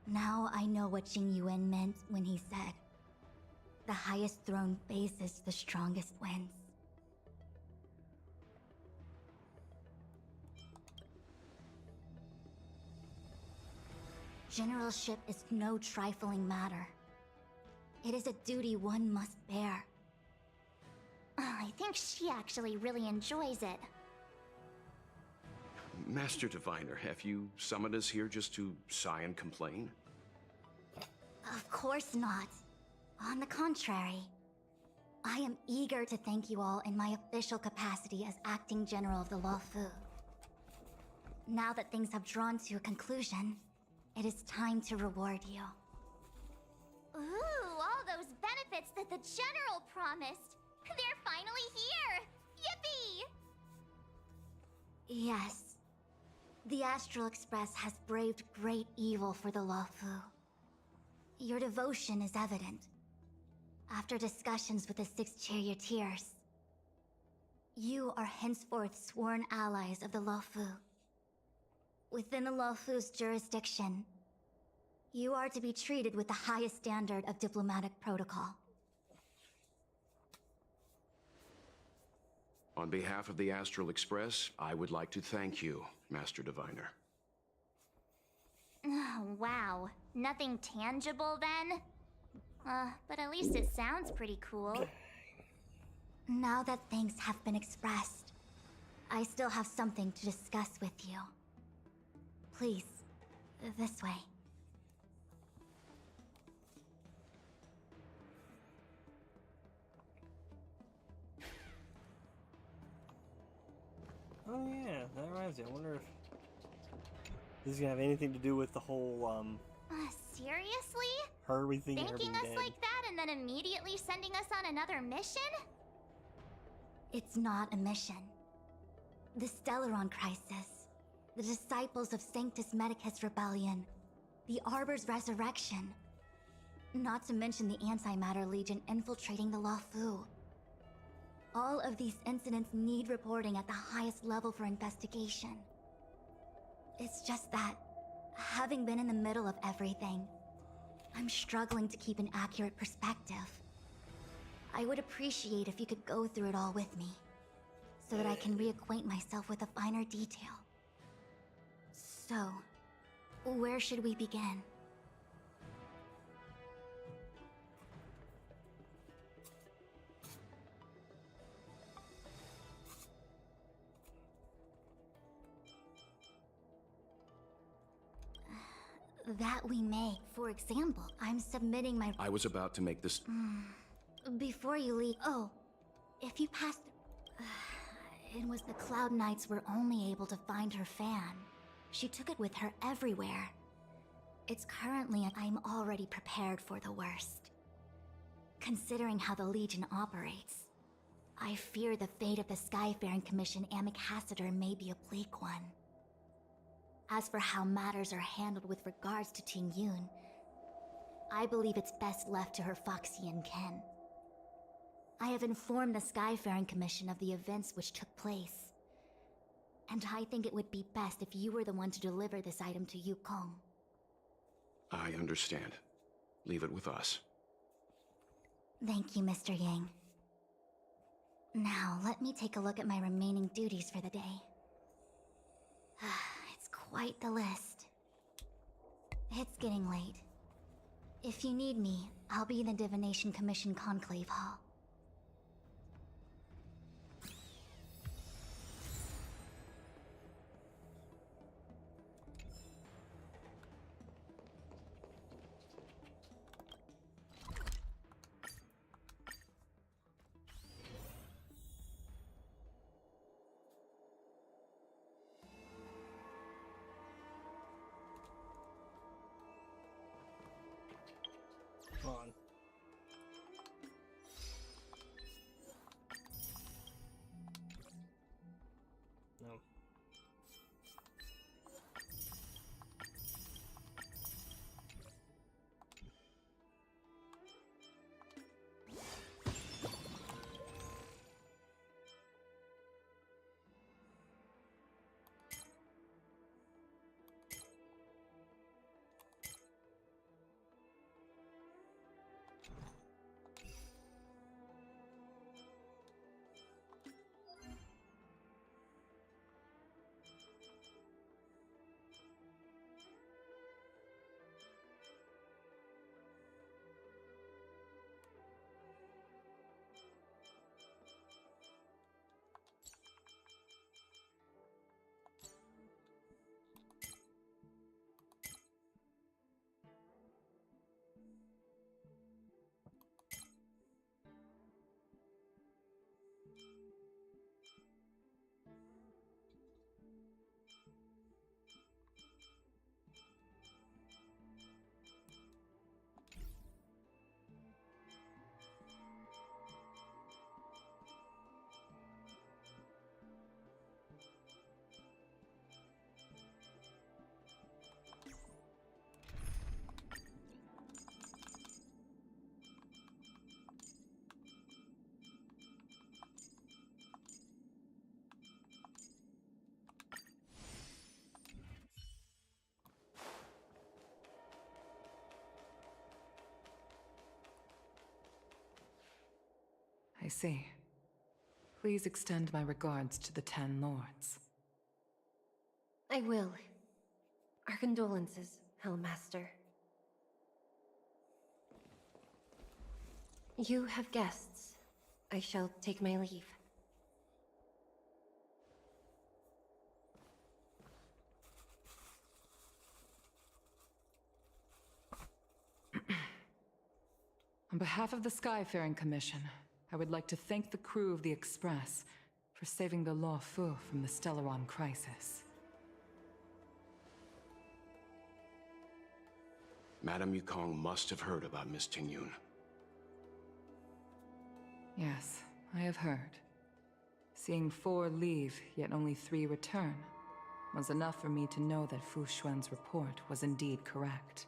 Now I know what Jing Yuan meant when he said, "The highest throne faces the strongest winds." Generalship is no trifling matter. It is a duty one must bear. I think she actually really enjoys it. Master Diviner, have you summoned us here just to sigh and complain? Of course not. On the contrary, I am eager to thank you all in my official capacity as acting general of the Luofu. Now that things have drawn to a conclusion, it is time to reward you. Ooh, all those benefits that the General promised! They're finally here! Yippee! Yes. The Astral Express has braved great evil for the Luofu. Your devotion is evident. After discussions with the 6 charioteers, you are henceforth sworn allies of the Luofu. Within the Luofu's jurisdiction, you are to be treated with the highest standard of diplomatic protocol. On behalf of the Astral Express, I would like to thank you, Master Diviner. Oh, wow. Nothing tangible then? But at least it sounds pretty cool. Now that thanks have been expressed, I still have something to discuss with you. Please, this way. Oh yeah, that reminds me. I wonder if this is gonna have anything to do with the whole Seriously? her rethinking her Thanking being us dead. like that and then immediately sending us on another mission? It's not a mission. The Stellaron Crisis, the Disciples of Sanctus Medicus Rebellion, the Arbor's resurrection, not to mention the Antimatter Legion infiltrating the Luofu. All of these incidents need reporting at the highest level for investigation. It's just that, having been in the middle of everything, I'm struggling to keep an accurate perspective. I would appreciate if you could go through it all with me, so that I can reacquaint myself with a finer detail. So, where should we begin? That we may. For example, I'm submitting my... I was about to make this... Before you leave... Oh, if you passed... It was the Cloud Knights were only able to find her fan. She took it with her everywhere. It's currently... I'm already prepared for the worst. Considering how the Legion operates, I fear the fate of the Skyfaring Commission Ambassador may be a bleak one. As for how matters are handled with regards to Ting Yun, I believe it's best left to her Foxian ken. I have informed the Skyfaring Commission of the events which took place, and I think it would be best if you were the one to deliver this item to Yukong. I understand. Leave it with us. Thank you, Mr. Yang. Now, let me take a look at my remaining duties for the day. It's quite the list. It's getting late. If you need me, I'll be in the Divination Commission Conclave Hall. Come on. No. see. Please extend my regards to the 10 lords. I will. Our condolences, Hellmaster. You have guests. I shall take my leave. On behalf of the Skyfaring Commission, I would like to thank the crew of the Express for saving the Lawfu from the Stellaron crisis. Madame Yukong must have heard about Miss Tingyun. Yes, I have heard. Seeing 4 leave, yet only 3 return, was enough for me to know that Fu Xuan's report was indeed correct.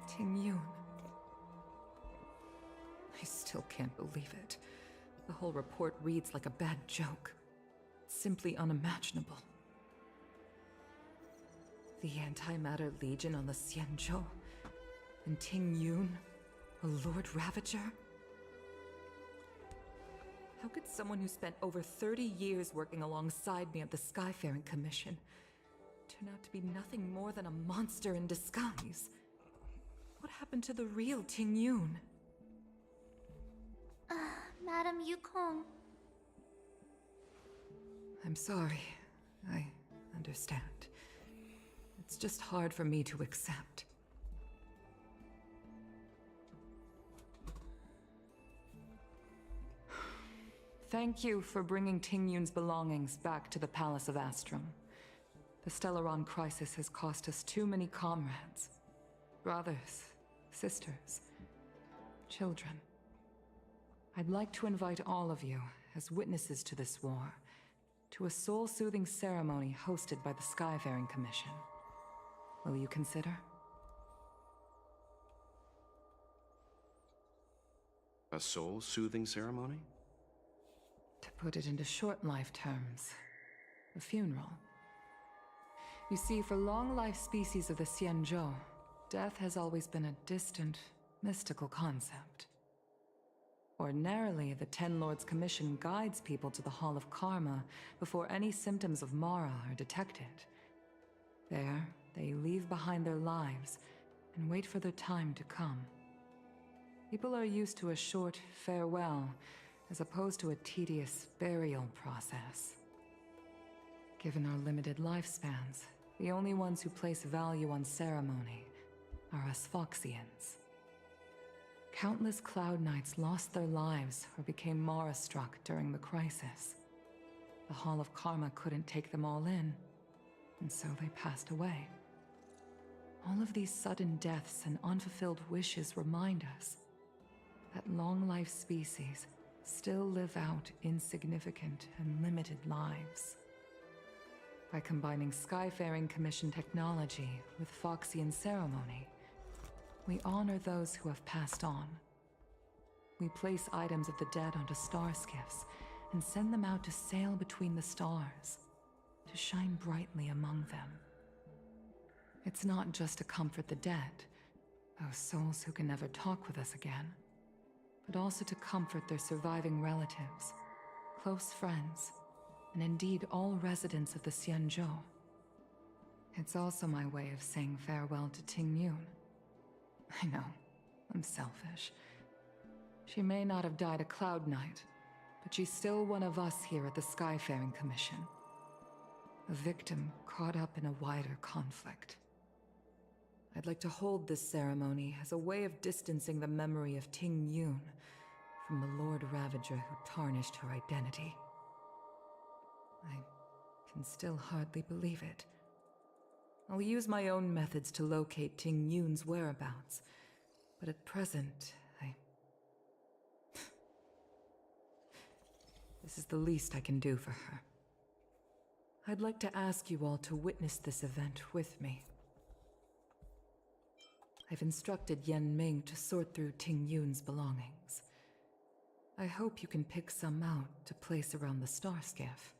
Tingyun. I still can't believe it. The whole report reads like a bad joke. It's simply unimaginable. The Antimatter Legion on the Xianzhou, and Tingyun, a Lord Ravager? How could someone who spent over 30 years working alongside me at the Skyfaring Commission turn out to be nothing more than a monster in disguise? What happened to the real Tingyun? Madame Yukong. I'm sorry. I understand. It's just hard for me to accept. Thank you for bringing Tingyun's belongings back to the Palace of Astrum. The Stellaron crisis has cost us too many comrades. Brothers, sisters, children. I'd like to invite all of you, as witnesses to this war, to a soul-soothing ceremony hosted by the Skyfaring Commission. Will you consider? A soul-soothing ceremony? To put it into short life terms, a funeral. You see, for long-life species of the Xianzhou, death has always been a distant, mystical concept. Ordinarily, the Ten Lords Commission guides people to the Hall of Karma before any symptoms of Mara are detected. There, they leave behind their lives and wait for their time to come. People are used to a short farewell as opposed to a tedious burial process. Given our limited lifespans, the only ones who place value on ceremony are us Foxians. Countless Cloud Knights lost their lives or became Mara-struck during the crisis. The Hall of Karma couldn't take them all in, and so they passed away. All of these sudden deaths and unfulfilled wishes remind us that long-life species still live out insignificant and limited lives. By combining Skyfaring Commission technology with Foxian ceremony, we honor those who have passed on. We place items of the dead onto star skiffs and send them out to sail between the stars, to shine brightly among them. It's not just to comfort the dead, those souls who can never talk with us again, but also to comfort their surviving relatives, close friends, and indeed all residents of the Xianzhou. It's also my way of saying farewell to Tingyun. I know, I'm selfish. She may not have died a Cloud Knight, but she's still one of us here at the Skyfaring Commission. A victim caught up in a wider conflict. I'd like to hold this ceremony as a way of distancing the memory of Tingyun from the Lord Ravager who tarnished her identity. I can still hardly believe it. I'll use my own methods to locate Tingyun's whereabouts, but at present, This is the least I can do for her. I'd like to ask you all to witness this event with me. I've instructed Yen Ming to sort through Tingyun's belongings. I hope you can pick some out to place around the star skiff.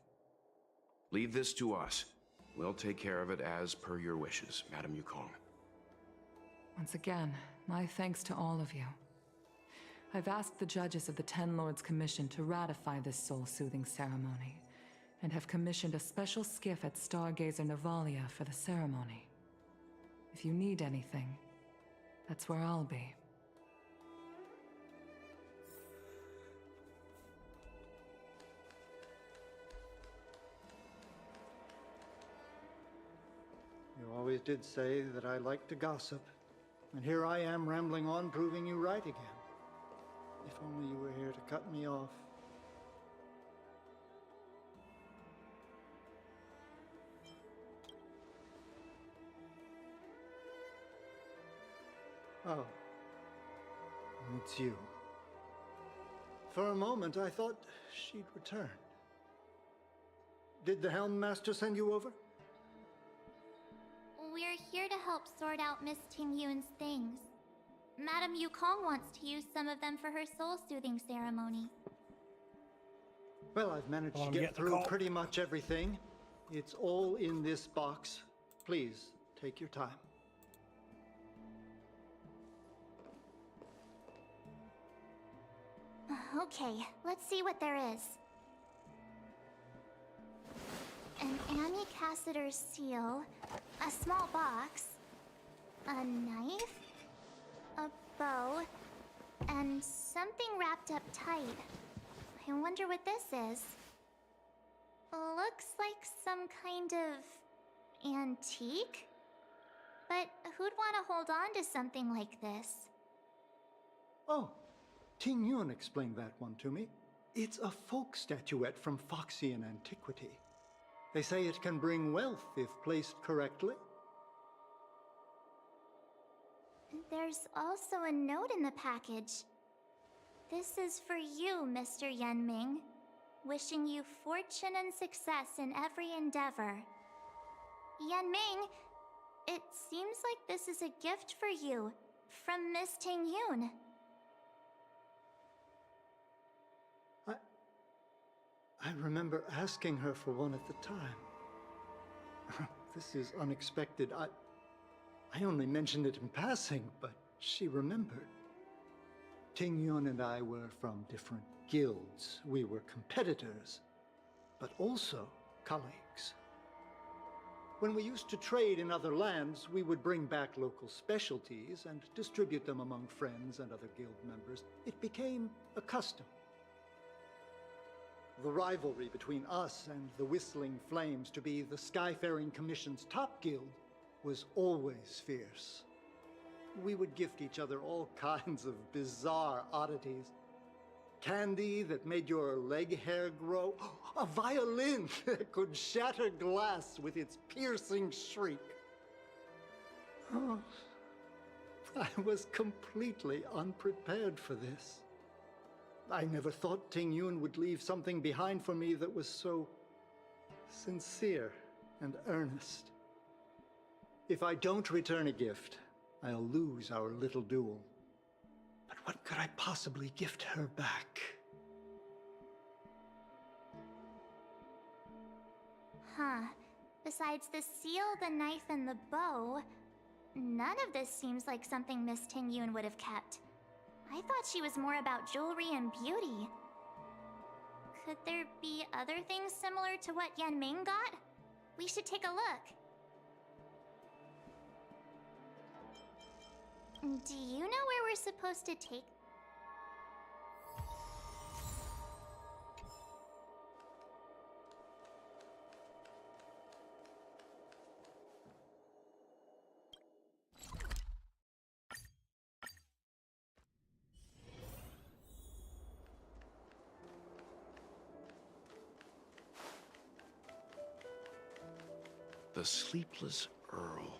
Leave this to us. We'll take care of it as per your wishes, Madam Yukong. Once again, my thanks to all of you. I've asked the judges of the Ten Lords Commission to ratify this soul-soothing ceremony, and have commissioned a special skiff at Stargazer Navalia for the ceremony. If you need anything, that's where I'll be. You always did say that I like to gossip, and here I am rambling on, proving you right again. If only you were here to cut me off. Oh, it's you. For a moment, I thought she'd returned. Did the Helm Master send you over? We're here to help sort out Miss Tingyun's things. Madame Yukong wants to use some of them for her soul-soothing ceremony. Well, I've managed to get through pretty much everything. It's all in this box. Please, take your time. Okay, let's see what there is. An Annie Cassiter's seal, a small box, a knife, a bow, and something wrapped up tight. I wonder what this is. Looks like some kind of antique? But who'd want to hold on to something like this? Oh, Ting Yun explained that one to me. It's a folk statuette from Foxian antiquity. They say it can bring wealth if placed correctly. There's also a note in the package. This is for you, Mr. Yenming. Wishing you fortune and success in every endeavor. Yenming, it seems like this is a gift for you from Miss Tingyun. I remember asking her for one at the time. This is unexpected. I only mentioned it in passing, but she remembered. Ting Yun and I were from different guilds. We were competitors, but also colleagues. When we used to trade in other lands, we would bring back local specialties and distribute them among friends and other guild members. It became a custom. The rivalry between us and the Whistling Flames, to be the Skyfaring Commission's top guild, was always fierce. We would gift each other all kinds of bizarre oddities. Candy that made your leg hair grow. A violin that could shatter glass with its piercing shriek. Oh, I was completely unprepared for this. I never thought Ting Yun would leave something behind for me that was so sincere and earnest. If I don't return a gift, I'll lose our little duel. But what could I possibly gift her back? Huh. Besides the seal, the knife, and the bow, none of this seems like something Miss Tingyun would have kept. I thought she was more about jewelry and beauty. Could there be other things similar to what Yenming got? We should take a look. Do you know where we're supposed to take? The Sleepless Earl.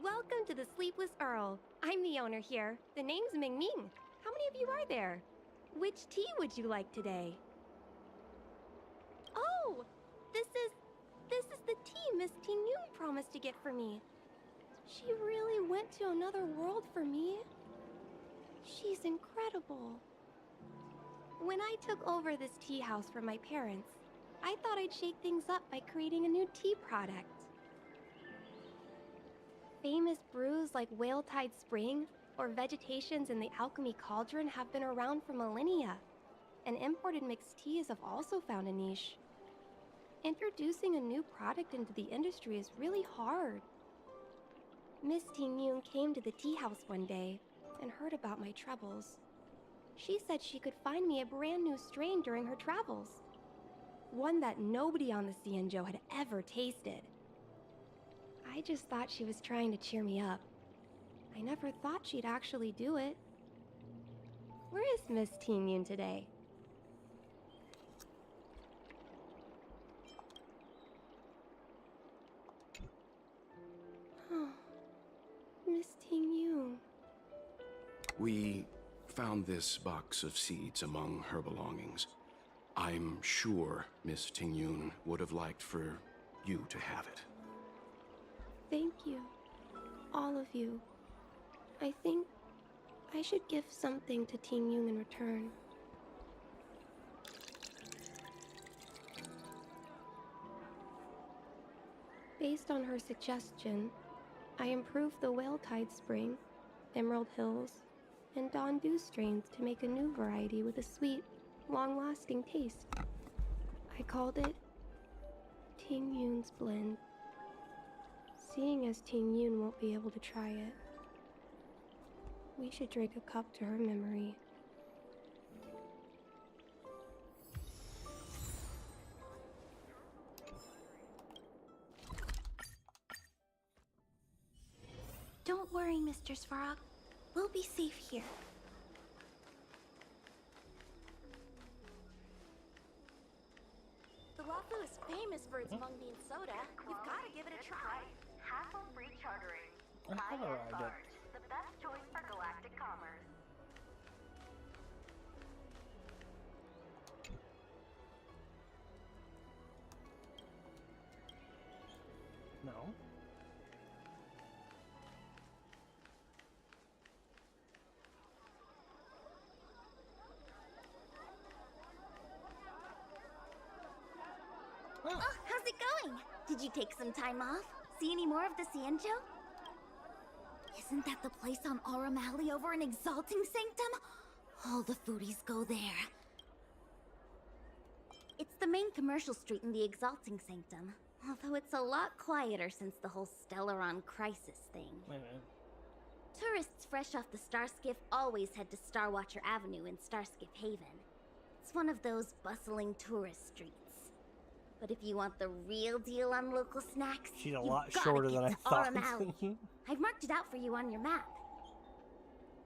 Welcome to the Sleepless Earl. I'm the owner here. The name's Ming Ming. How many of you are there? Which tea would you like today? Oh, this is the tea Miss Tingyun promised to get for me. She really went to another world for me. She's incredible. When I took over this tea house from my parents, I thought I'd shake things up by creating a new tea product. Famous brews like Whale Tide Spring or Vegetations in the Alchemy Cauldron have been around for millennia, and imported mixed teas have also found a niche. Introducing a new product into the industry is really hard. Miss Ting Yun came to the tea house one day and heard about my troubles. She said she could find me a brand new strain during her travels. One that nobody on the Xianzhou had ever tasted. I just thought she was trying to cheer me up. I never thought she'd actually do it. Where is Miss Ting Yun today? Miss Ting Yun. We found this box of seeds among her belongings. I'm sure Miss Ting Yun would have liked for you to have it. Thank you. All of you. I think I should give something to Ting Yun in return. Based on her suggestion, I improved the Whale Tide Spring, Emerald Hills, and Dawn Dew strains to make a new variety with a sweet, long-lasting taste. I called it Ting Yun's Blend. Seeing as Ting Yun won't be able to try it, we should drink a cup to her memory. Don't worry, Mr. Svarog. We'll be safe here. The Wafu is famous for its mung bean soda. You've got to give it a try. Hassle-free chartering. I thought I read that. The best choice for galactic commerce. No. Oh, how's it going? Did you take some time off? See any more of the Xianzhou? Isn't that the place on Aurum Alley over in Exalting Sanctum? All the foodies go there. It's the main commercial street in the Exalting Sanctum, although it's a lot quieter since the whole Stellaron crisis thing. Wait a minute. Tourists fresh off the Starskiff always head to Starwatcher Avenue in Starskiff Haven. It's one of those bustling tourist streets. But if you want the real deal on local snacks, She's a you've lot gotta shorter get than I to thought. Aurum Alley. I've marked it out for you on your map.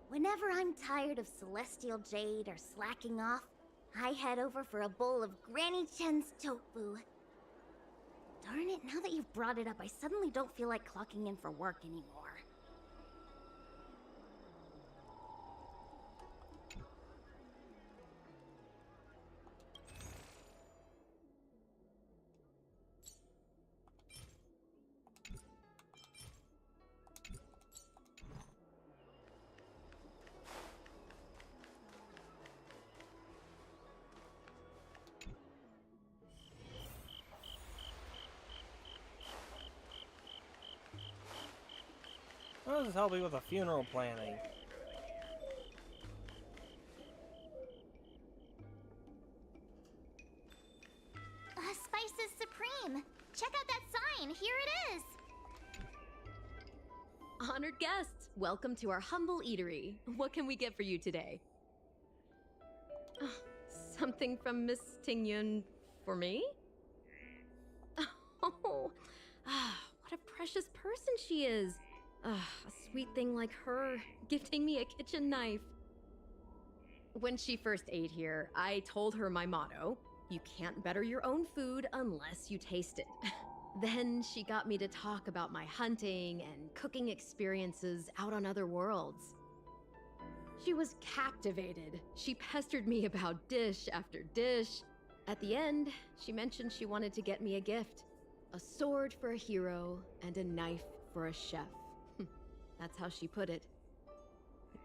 Whenever I'm tired of Celestial Jade or slacking off, I head over for a bowl of Granny Chen's tofu. Darn it, now that you've brought it up, I suddenly don't feel like clocking in for work anymore. How does this help me with the funeral planning? Spices Supreme! Check out that sign! Here it is! Honored guests, welcome to our humble eatery. What can we get for you today? Something from Miss Ting Yun for me? Oh, what a precious person she is. A sweet thing like her, gifting me a kitchen knife. When she first ate here, I told her my motto: you can't better your own food unless you taste it. Then she got me to talk about my hunting and cooking experiences out on other worlds. She was captivated. She pestered me about dish after dish. At the end, she mentioned she wanted to get me a gift. A sword for a hero and a knife for a chef. That's how she put it.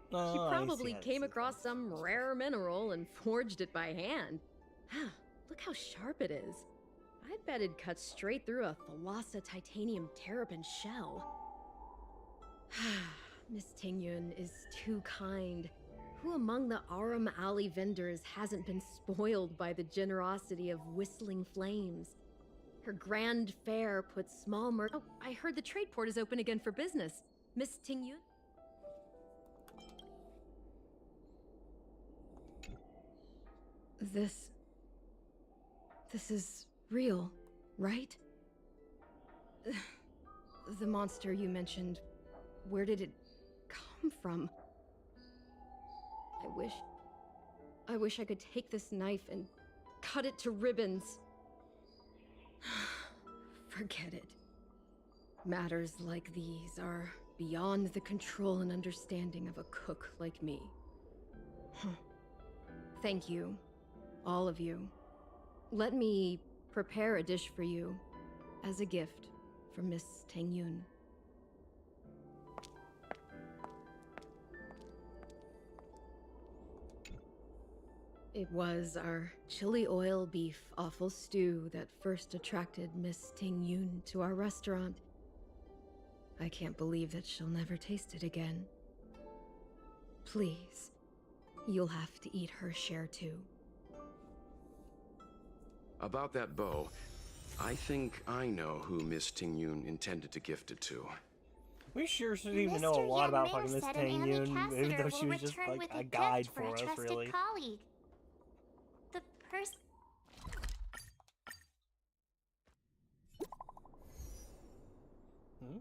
She probably came across some rare mineral and forged it by hand. Look how sharp it is. I bet it'd cut straight through a Thalassa titanium terrapin shell. Miss Tingyun is too kind. Who among the Aram Alley vendors hasn't been spoiled by the generosity of whistling flames? Her grand fair puts small Oh, I heard the trade port is open again for business. Miss Tingyun? This is real, right? The monster you mentioned, where did it come from? I wish I could take this knife and cut it to ribbons. Forget it. Matters like these are beyond the control and understanding of a cook like me. Thank you, all of you. Let me prepare a dish for you as a gift from Miss Tingyun. It was our chili oil beef offal stew that first attracted Miss Tingyun to our restaurant. I can't believe that she'll never taste it again. Please, you'll have to eat her share too. About that bow, I think I know who Miss Tingyun intended to gift it to. We sure shouldn't even know a lot about fucking Miss Tingyun, even though she was just like a guide for us, really. Colleague. The person. Hmm?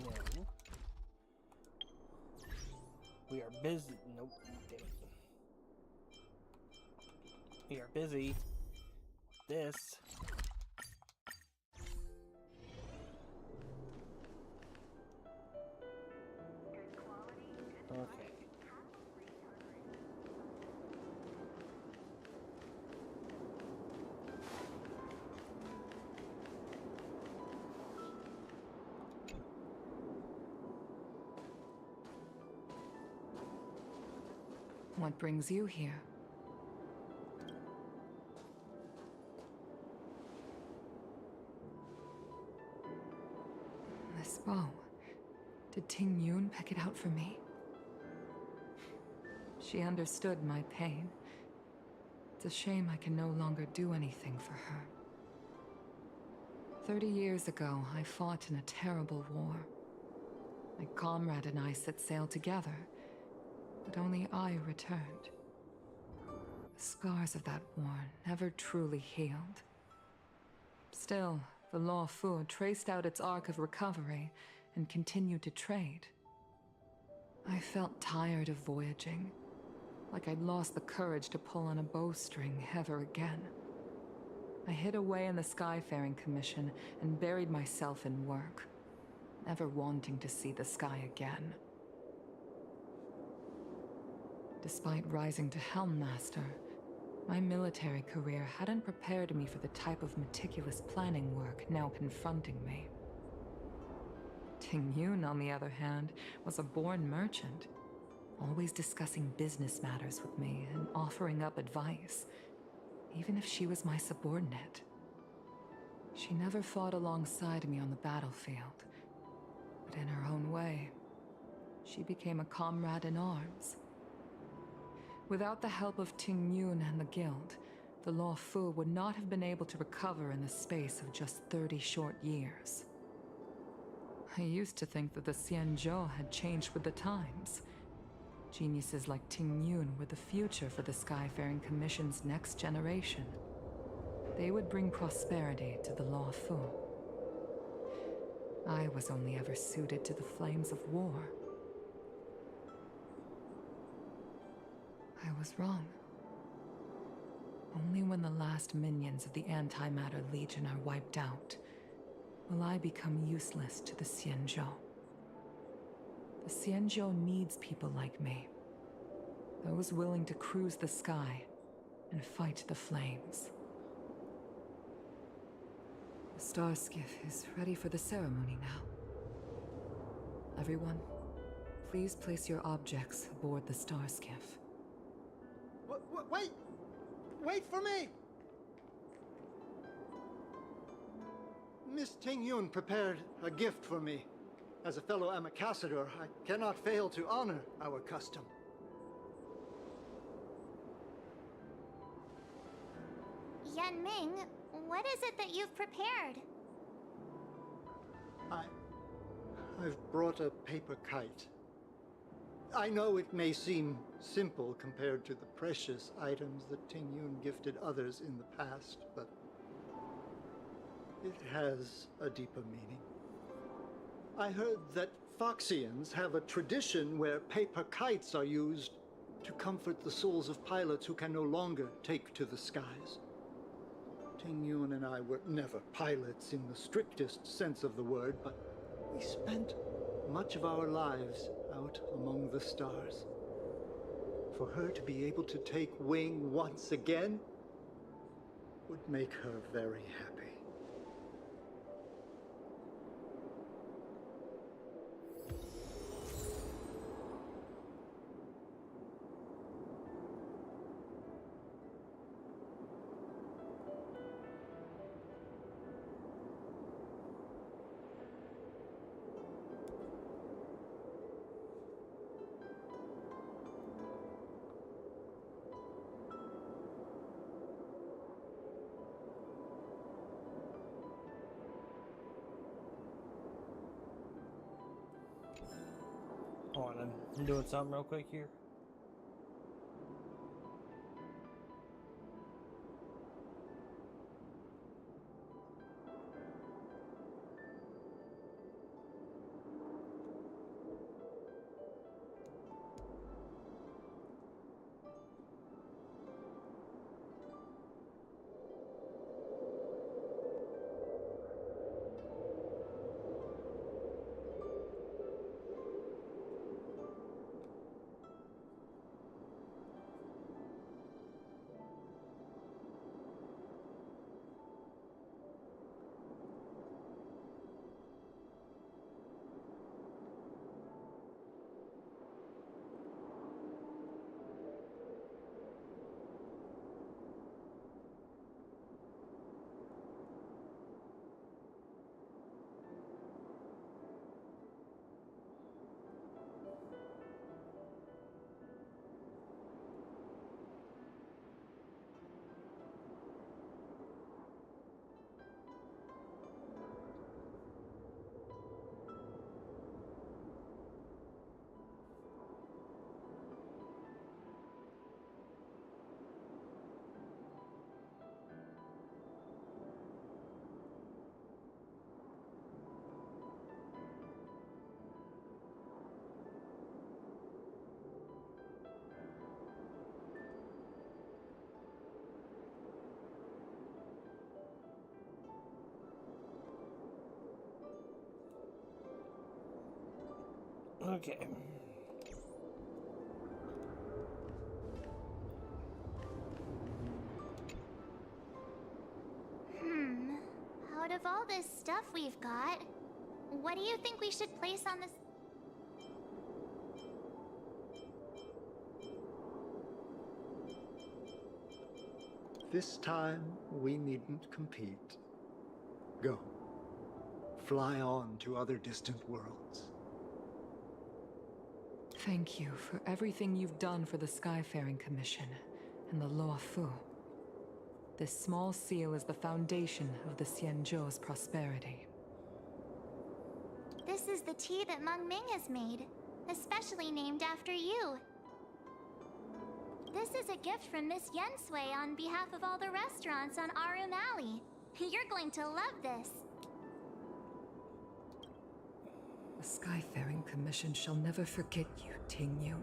No. We are busy. Nope. Damn it. We are busy. This. Okay. What brings you here? This bow. Did Tingyun pick it out for me? She understood my pain. It's a shame I can no longer do anything for her. 30 years ago, I fought in a terrible war. My comrade and I set sail together, but only I returned. The scars of that war never truly healed. Still, the Law Fu traced out its arc of recovery and continued to trade. I felt tired of voyaging, like I'd lost the courage to pull on a bowstring ever again. I hid away in the Skyfaring Commission and buried myself in work, never wanting to see the sky again. Despite rising to Helm Master, my military career hadn't prepared me for the type of meticulous planning work now confronting me. Tingyun, on the other hand, was a born merchant, always discussing business matters with me and offering up advice, even if she was my subordinate. She never fought alongside me on the battlefield, but in her own way, she became a comrade in arms. Without the help of Ting Yun and the Guild, the Law Fu would not have been able to recover in the space of just 30 short years. I used to think that the Xianzhou had changed with the times. Geniuses like Ting Yun were the future for the Skyfaring Commission's next generation. They would bring prosperity to the Law Fu. I was only ever suited to the flames of war. I was wrong. Only when the last minions of the Antimatter Legion are wiped out will I become useless to the Xianzhou. The Xianzhou needs people like me. Those willing to cruise the sky and fight the flames. The star skiff is ready for the ceremony now. Everyone, please place your objects aboard the star skiff. Wait! Wait for me! Miss Ting Yun prepared a gift for me. As a fellow ambassador, I cannot fail to honor our custom. Yan Ming, what is it that you've prepared? I've brought a paper kite. I know it may seem simple compared to the precious items that Ting Yun gifted others in the past, but it has a deeper meaning. I heard that Foxians have a tradition where paper kites are used to comfort the souls of pilots who can no longer take to the skies. Ting Yun and I were never pilots in the strictest sense of the word, but we spent much of our lives out among the stars. For her to be able to take wing once again would make her very happy. Hold on, I'm doing something real quick here. Okay. Out of all this stuff we've got, what do you think we should place on this? This time, we needn't compete. Go. Fly on to other distant worlds. Thank you for everything you've done for the Skyfaring Commission and the Law Fu. This small seal is the foundation of the Xianzhou's prosperity. This is the tea that Meng Ming has made, especially named after you. This is a gift from Miss Yensui on behalf of all the restaurants on Arum Alley. You're going to love this. The Skyfaring Commission shall never forget you, Ting Yun.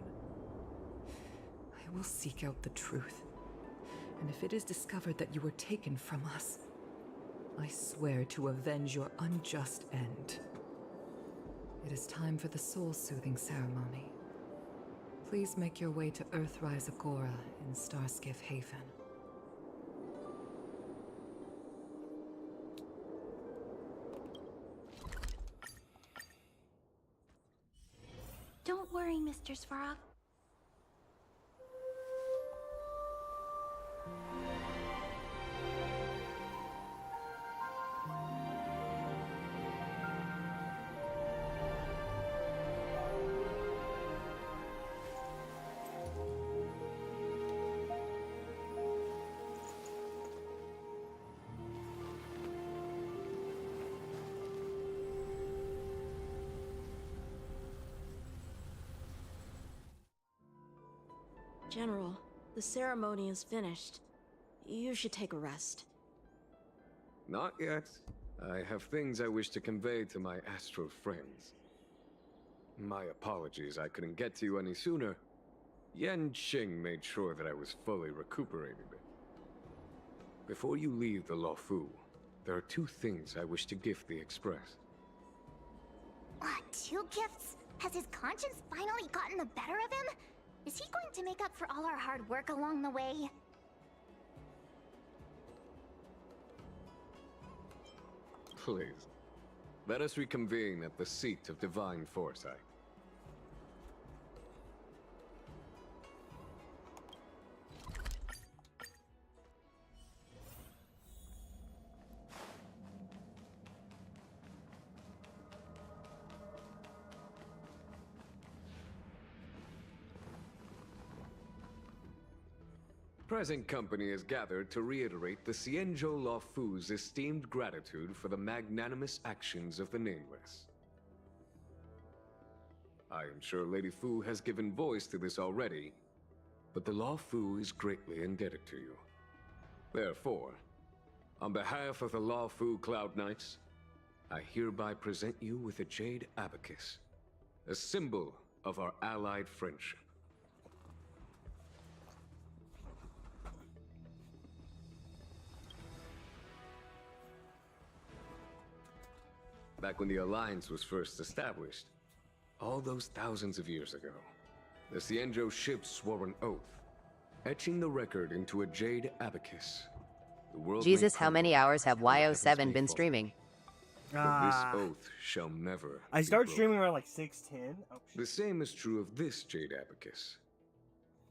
I will seek out the truth. And if it is discovered that you were taken from us, I swear to avenge your unjust end. It is time for the soul-soothing ceremony. Please make your way to Earthrise Agora in Starskiff Haven. Don't worry, Mr. Svarog. General, the ceremony is finished. You should take a rest. Not yet. I have things I wish to convey to my astral friends. My apologies I couldn't get to you any sooner. Yan Qing made sure that I was fully recuperated. Before you leave the Luofu, there are two things I wish to gift the Express. What, 2 gifts? Has his conscience finally gotten the better of him? Is he going to make up for all our hard work along the way? Please, let us reconvene at the seat of divine foresight. Present company is gathered to reiterate the Xianzhou Luofu's esteemed gratitude for the magnanimous actions of the Nameless. I am sure Lady Fu has given voice to this already, but the Luofu is greatly indebted to you. Therefore, on behalf of the Luofu Cloud Knights, I hereby present you with a jade abacus, a symbol of our allied friendship. Back when the Alliance was first established, all those thousands of years ago, the Xianzhou ships swore an oath, etching the record into a jade abacus. The world Jesus, how many hours have YO7 been streaming? For this oath shall never I be start broken. streaming around like 6:10. Oh, The same is true of this jade abacus.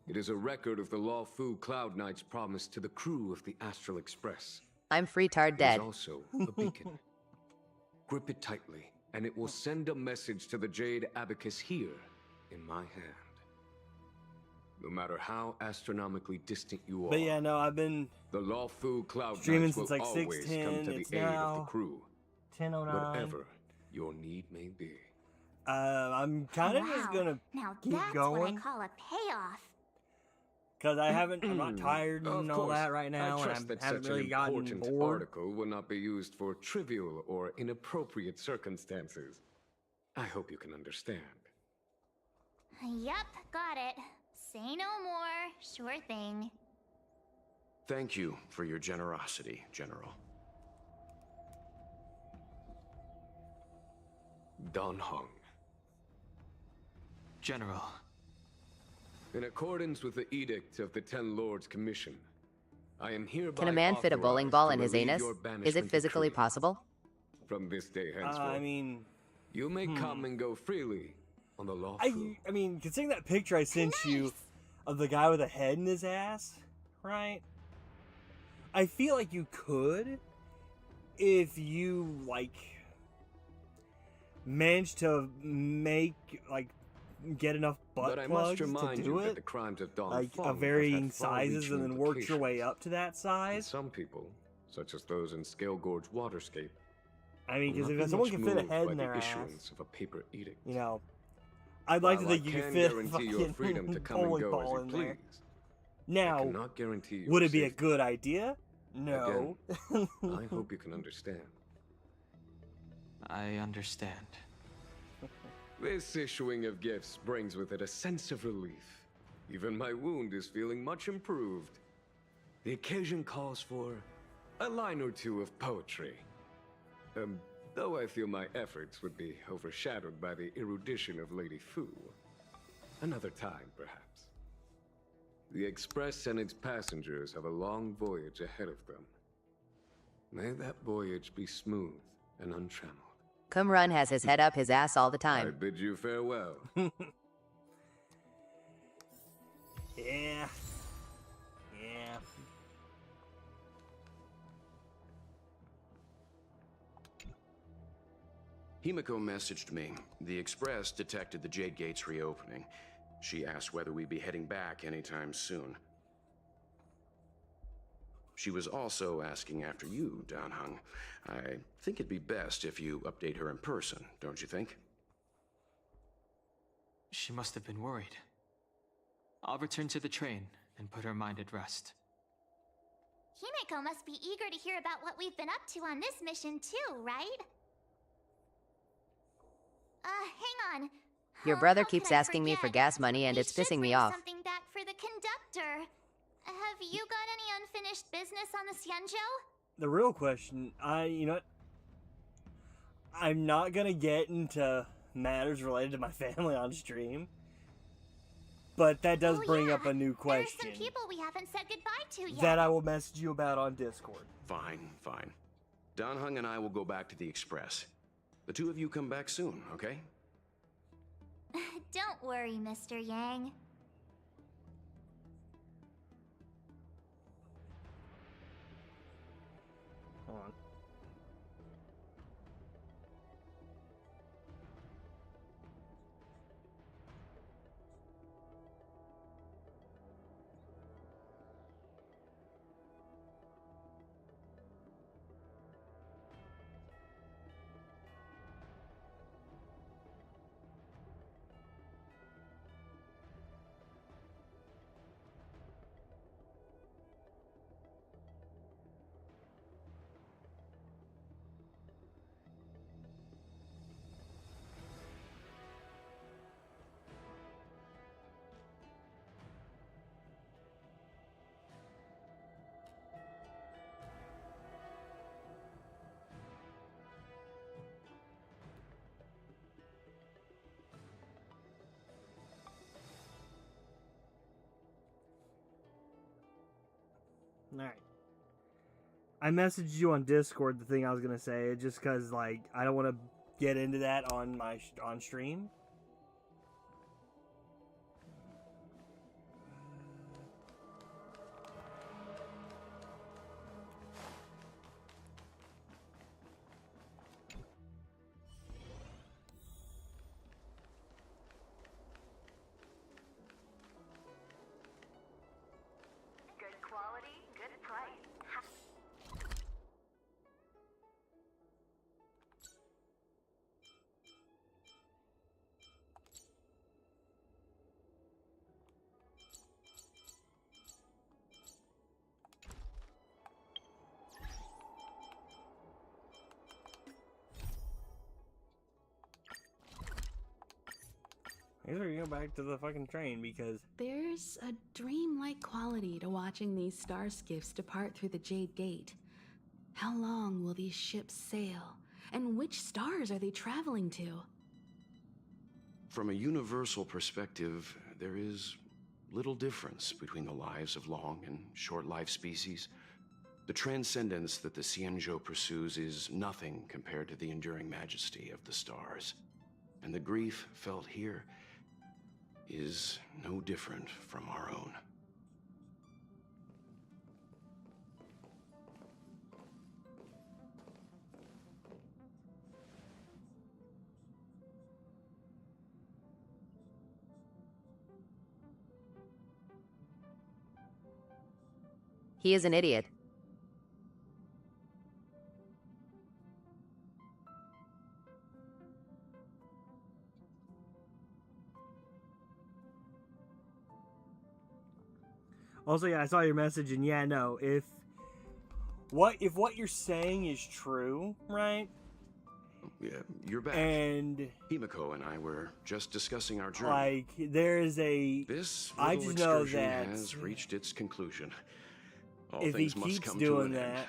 It is a record of the Luofu Cloud Knight's promise to the crew of the Astral Express. I'm freetard It dead. is also a beacon. Grip it tightly, and it will send a message to the jade abacus here, in my hand. No matter how astronomically distant you are, But yeah, no, I've been the Luofu Cloud streaming Knights will since like always 6:10. come to the It's aid of the now crew, 10:09. whatever your need may be. I'm kind of just gonna Now keep that's going. what I call a payoff. Because I'm not tired and Of all course, that right now, I and trust I that haven't such really an gotten important bored. article will not be used for trivial or inappropriate circumstances. I hope you can understand. Yup, got it. Say no more. Sure thing. Thank you for your generosity, General. Don Hong. General. In accordance with the edict of the Ten Lords Commission, I am hereby Can a man fit a bowling authorized ball to in his relieve anus? your Is it banishment physically decree. possible? From this day henceforth, I mean, you may come and go freely on the Luofu. I mean, considering that picture I sent you of the guy with a head in his ass, right? I feel like you could, if you like managed to make like get enough butt But I must plugs to remind do you that it, the crimes of Dong like Feng of have varying had sizes, and far-reaching then work your way implications. up to that And size. some people, such as those in Scale Gorge Waterscape, I mean, will because not if be someone much can fit a moved head by in the their issuance ass, of a paper edict. you know, I'd like to While think you I could can fit a guarantee your fucking freedom to come and bowling go as ball you in there. please, I Now, cannot guarantee your would it be a safety. good idea? No. Again, I hope you can understand. I understand. This issuing of gifts brings with it a sense of relief. Even my wound is feeling much improved. The occasion calls for a line or two of poetry. Though I feel my efforts would be overshadowed by the erudition of Lady Fu. Another time, perhaps. The Express and its passengers have a long voyage ahead of them. May that voyage be smooth and untrammeled. Kumrun has his head up his ass all the I time. bid you farewell. Yeah. Yeah. Himiko messaged me. The Express detected the Jade Gates reopening. She asked whether we'd be heading back anytime soon. She was also asking after you, Danheng. I think it'd be best if you update her in person, don't you think? She must have been worried. I'll return to the train and put her mind at rest. Himeko must be eager to hear about what we've been up to on this mission too, right? Hang on. Your brother How keeps could I asking me for forget? gas money and We it's should pissing me bring off. Something back for the conductor. Have you got any unfinished business on the Xianzhou? The real question, you know what? I'm not gonna get into matters related to my family on stream, but that does bring up a new question There are some people we haven't said goodbye to yet. that I will message you about on Discord. Fine, fine. Danheng and I will go back to the Express. The two of you come back soon, okay? Don't worry, Mr. Yang. Hold on. Alright. I messaged you on Discord the thing I was gonna say, just because, like, I don't want to get into that on my on stream. Good quality, good price. I guess we're gonna go back to the fucking train because There's a dreamlike quality to watching these star skiffs depart through the Jade Gate. How long will these ships sail? And which stars are they traveling to? From a universal perspective, there is little difference between the lives of long and short-lived species. The transcendence that the Xianzhou pursues is nothing compared to the enduring majesty of the stars. And the grief felt here is no different from our own. He is an idiot. Also, yeah, I saw your message, and yeah, no, if what you're saying is true, right? Yeah, you're back. And Himiko and I were just discussing our journey. like, there is a This I little just know excursion that has reached its conclusion. All if he things must keeps come doing to an that, end.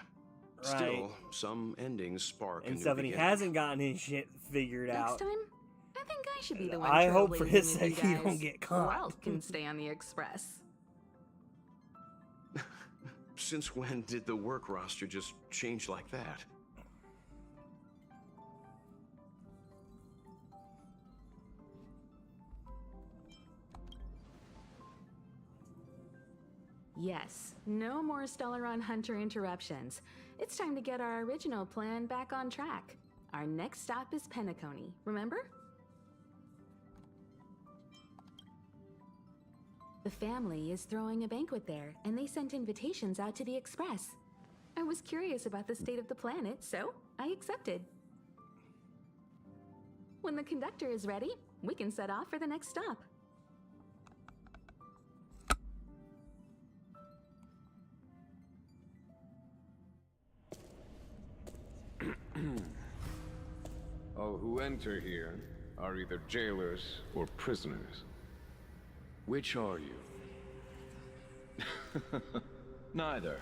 right, Still, some endings spark a and new stuff, and he beginning. hasn't gotten his shit figured Next out. time, I think I should be the one I hope for trailblazing his with you sake he guys. don't get caught. Walt can stay on the Express. Since when did the work roster just change like that? Yes, no more Stellaron Hunter interruptions. It's time to get our original plan back on track. Our next stop is Penacony, remember? The family is throwing a banquet there, and they sent invitations out to the Express. I was curious about the state of the planet, so I accepted. When the conductor is ready, we can set off for the next stop. All who enter here are either jailers or prisoners. Which are you? Neither.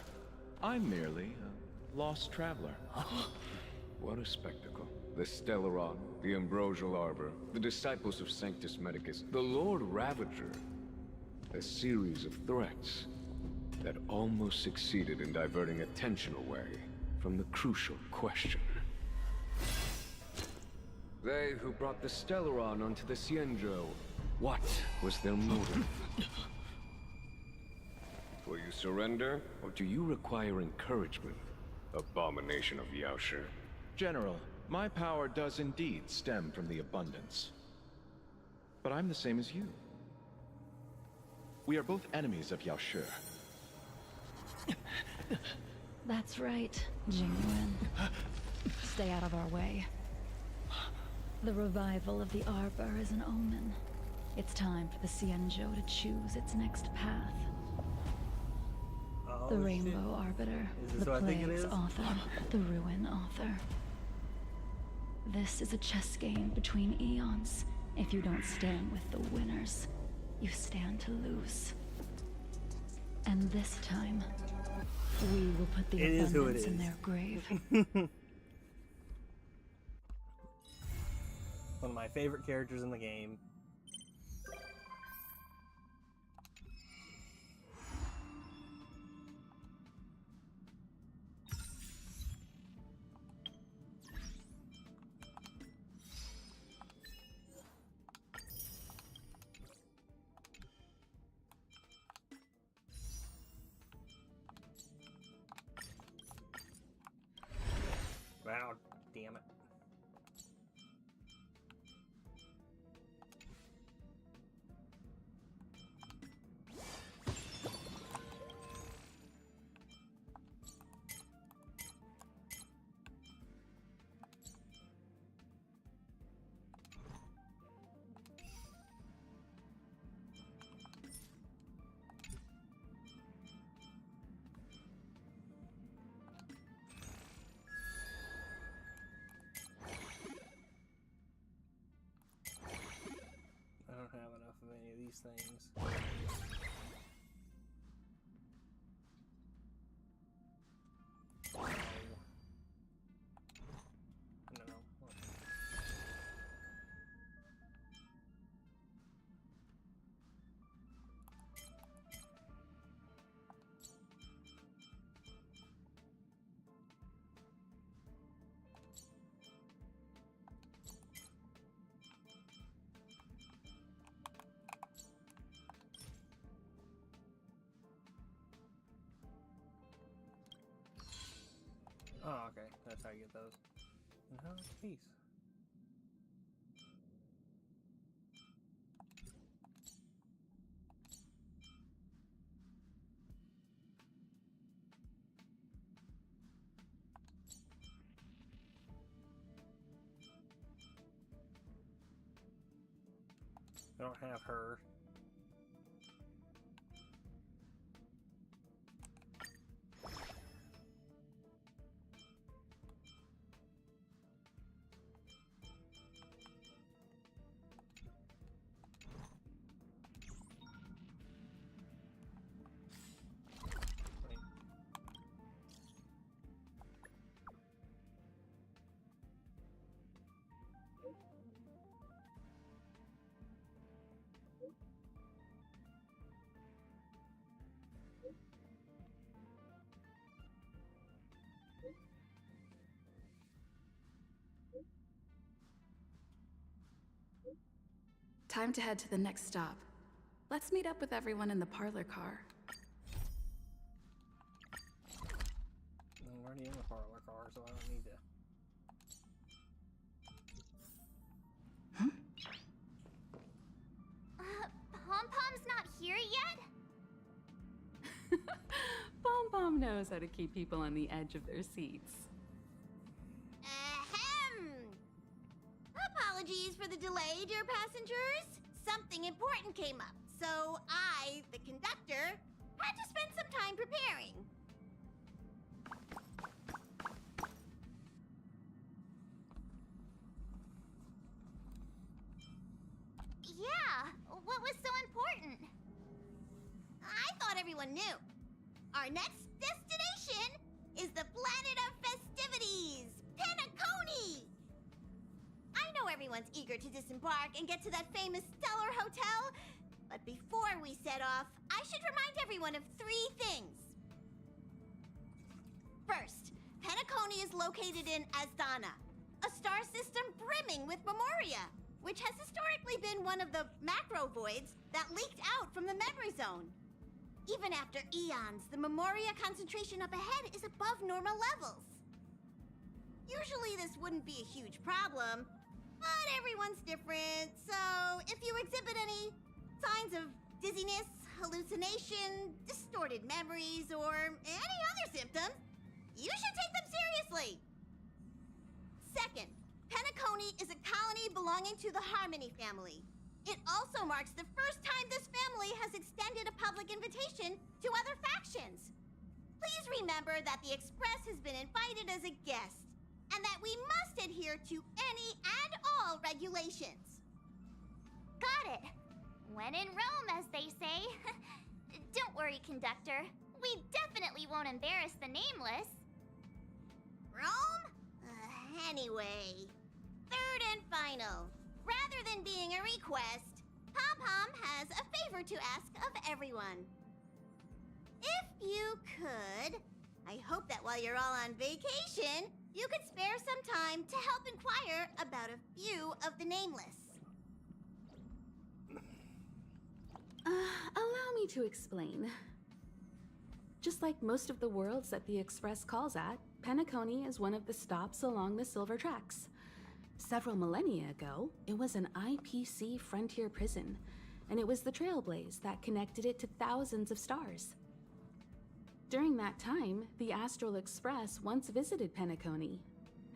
I'm merely a lost traveler. What a spectacle. The Stellaron, the Ambrosial Arbor, the disciples of Sanctus Medicus, the Lord Ravager. A series of threats that almost succeeded in diverting attention away from the crucial question. They who brought the Stellaron onto the Cienjo, what was their motive? Will you surrender, or do you require encouragement? Abomination of Yaoshi. General, my power does indeed stem from the abundance. But I'm the same as you. We are both enemies of Yaoshi. That's right, Genuine. Stay out of our way. The revival of the Arbor is an omen. It's time for the Cienjo to choose its next path. Oh, The Rainbow Arbiter, this the what I think it Plague's is? author, the Ruin author. This is a chess game between eons. If you don't stand with the winners, you stand to lose. And this time, we will put the It is who it abundance in is. their grave. One of my favorite characters in the game. Wow, damn it. I don't have enough of any of these things. No. Oh, okay. That's how you get those. And how's the piece? I don't have her. Time to head to the next stop. Let's meet up with everyone in the parlor car. I'm already in the parlor car, so I don't need to. Pom-Pom's not here yet? Pom Pom knows how to keep people on the edge of their seats. Ahem! Apologies for the delay, dear passengers. Something important came up, so I, the conductor, had to spend some time preparing. Yeah, what was so important? I thought everyone knew. Our next destination is the planet of festivities, Penacony! I know everyone's eager to disembark and get to that famous Stellar Hotel, but before we set off, I should remind everyone of 3 things. First, Penacony is located in Asdana, a star system brimming with Memoria, which has historically been one of the macro voids that leaked out from the memory zone. Even after eons, the Memoria concentration up ahead is above normal levels. Usually this wouldn't be a huge problem, but everyone's different, so if you exhibit any signs of dizziness, hallucination, distorted memories, or any other symptoms, you should take them seriously. Second, Penacony is a colony belonging to the Harmony family. It also marks the first time this family has extended a public invitation to other factions. Please remember that the Express has been invited as a guest, and that we must adhere to any and all regulations. Got it. When in Rome, as they say. Don't worry, conductor. We definitely won't embarrass the nameless. Rome? Anyway, third and final. Rather than being a request, Pom-Pom has a favor to ask of everyone. If you could, I hope that while you're all on vacation, you could spare some time to help inquire about a few of the nameless. Allow me to explain. Just like most of the worlds that the Express calls at, Penacony is one of the stops along the Silver Tracks. Several millennia ago, it was an IPC frontier prison, and it was the Trailblaze that connected it to thousands of stars. During that time, the Astral Express once visited Penacony.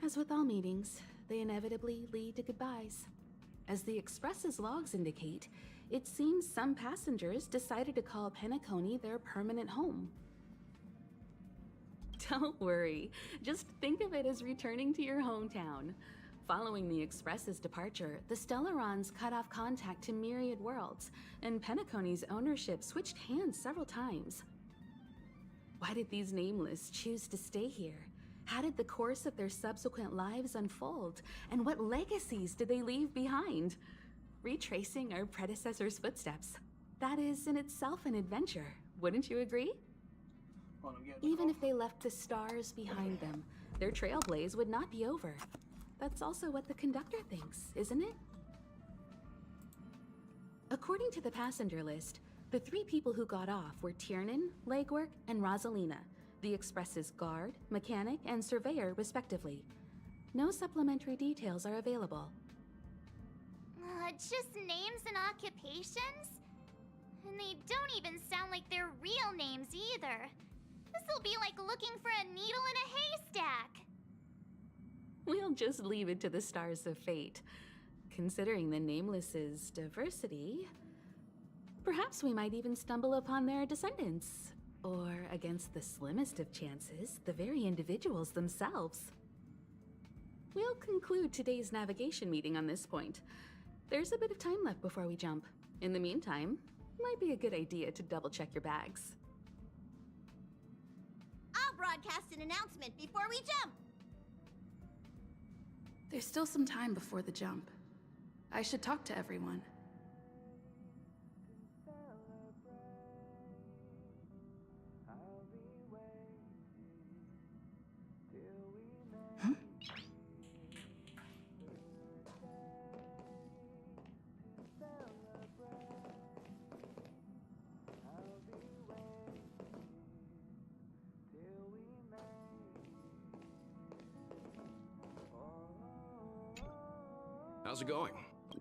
As with all meetings, they inevitably lead to goodbyes. As the Express's logs indicate, it seems some passengers decided to call Penacony their permanent home. Don't worry, just think of it as returning to your hometown. Following the Express's departure, the Stellarons cut off contact to myriad worlds, and Penacony's ownership switched hands several times. Why did these nameless choose to stay here? How did the course of their subsequent lives unfold? And what legacies did they leave behind? Retracing our predecessors' footsteps. That is in itself an adventure, wouldn't you agree? Even if they left the stars behind them, their trailblaze would not be over. That's also what the conductor thinks, isn't it? According to the passenger list, the 3 people who got off were Tiernan, Legwork, and Rosalina, the Express's guard, mechanic, and surveyor, respectively. No supplementary details are available. Just names and occupations? And they don't even sound like their real names either. This'll be like looking for a needle in a haystack. We'll just leave it to the stars of fate. considering the Nameless's diversity, perhaps we might even stumble upon their descendants. Or, against the slimmest of chances, the very individuals themselves. We'll conclude today's navigation meeting on this point. There's a bit of time left before we jump. In the meantime, might be a good idea to double-check your bags. I'll broadcast an announcement before we jump. There's still some time before the jump. I should talk to everyone. How's it going?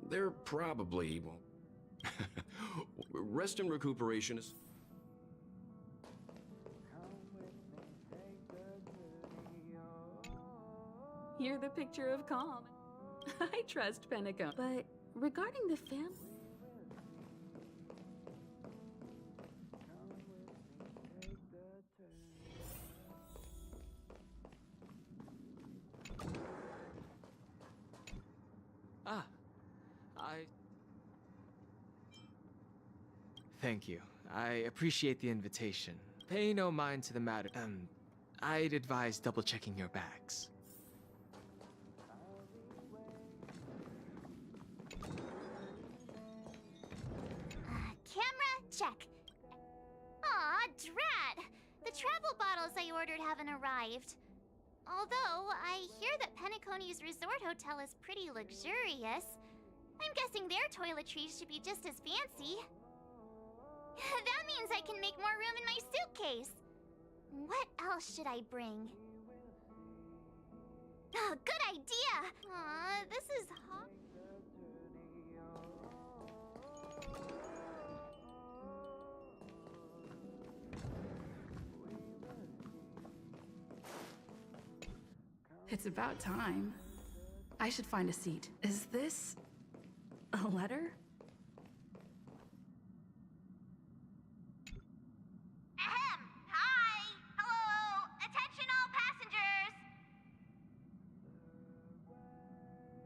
They're probably, well, rest and recuperation is... You're the picture of calm. I trust Penteco. But regarding the family... Thank you. I appreciate the invitation. Pay no mind to the matter. I'd advise double-checking your bags. Camera, check. Aw, drat! The travel bottles I ordered haven't arrived. Although, I hear that Penacony's resort hotel is pretty luxurious. I'm guessing their toiletries should be just as fancy. That means I can make more room in my suitcase. What else should I bring? Oh, good idea! Aw, this is hot. It's about time. I should find a seat. Is this a letter? Ahem! Hi! Hello! Attention all passengers!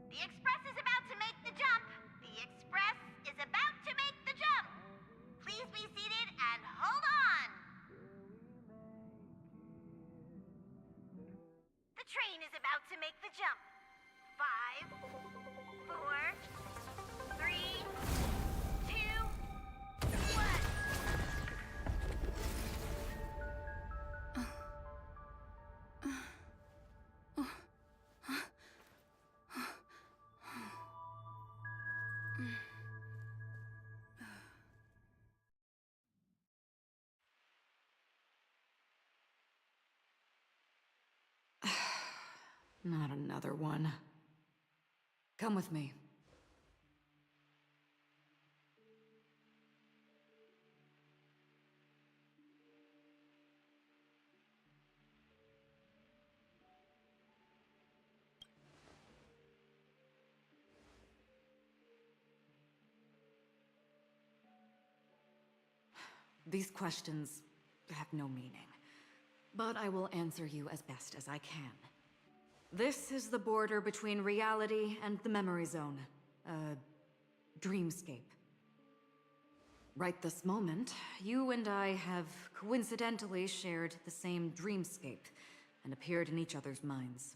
The express is about to make the jump. The express is about to make the jump. Please be seated and hold on. The train is about to make the jump. 5, 4, 3, 2, 1. Not another one. Come with me. These questions have no meaning, but I will answer you as best as I can. This is the border between reality and the memory zone, a dreamscape. Right this moment, you and I have coincidentally shared the same dreamscape and appeared in each other's minds.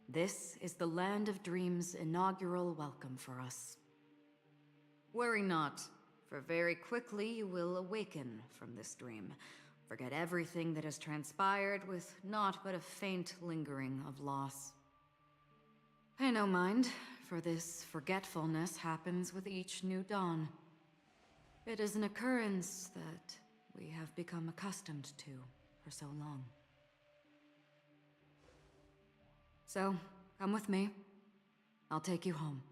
This is the Land of Dreams' inaugural welcome for us. Worry not, for very quickly you will awaken from this dream. Forget everything that has transpired with naught but a faint lingering of loss. Pay no mind, for this forgetfulness happens with each new dawn. It is an occurrence that we have become accustomed to for so long. So, come with me. I'll take you home.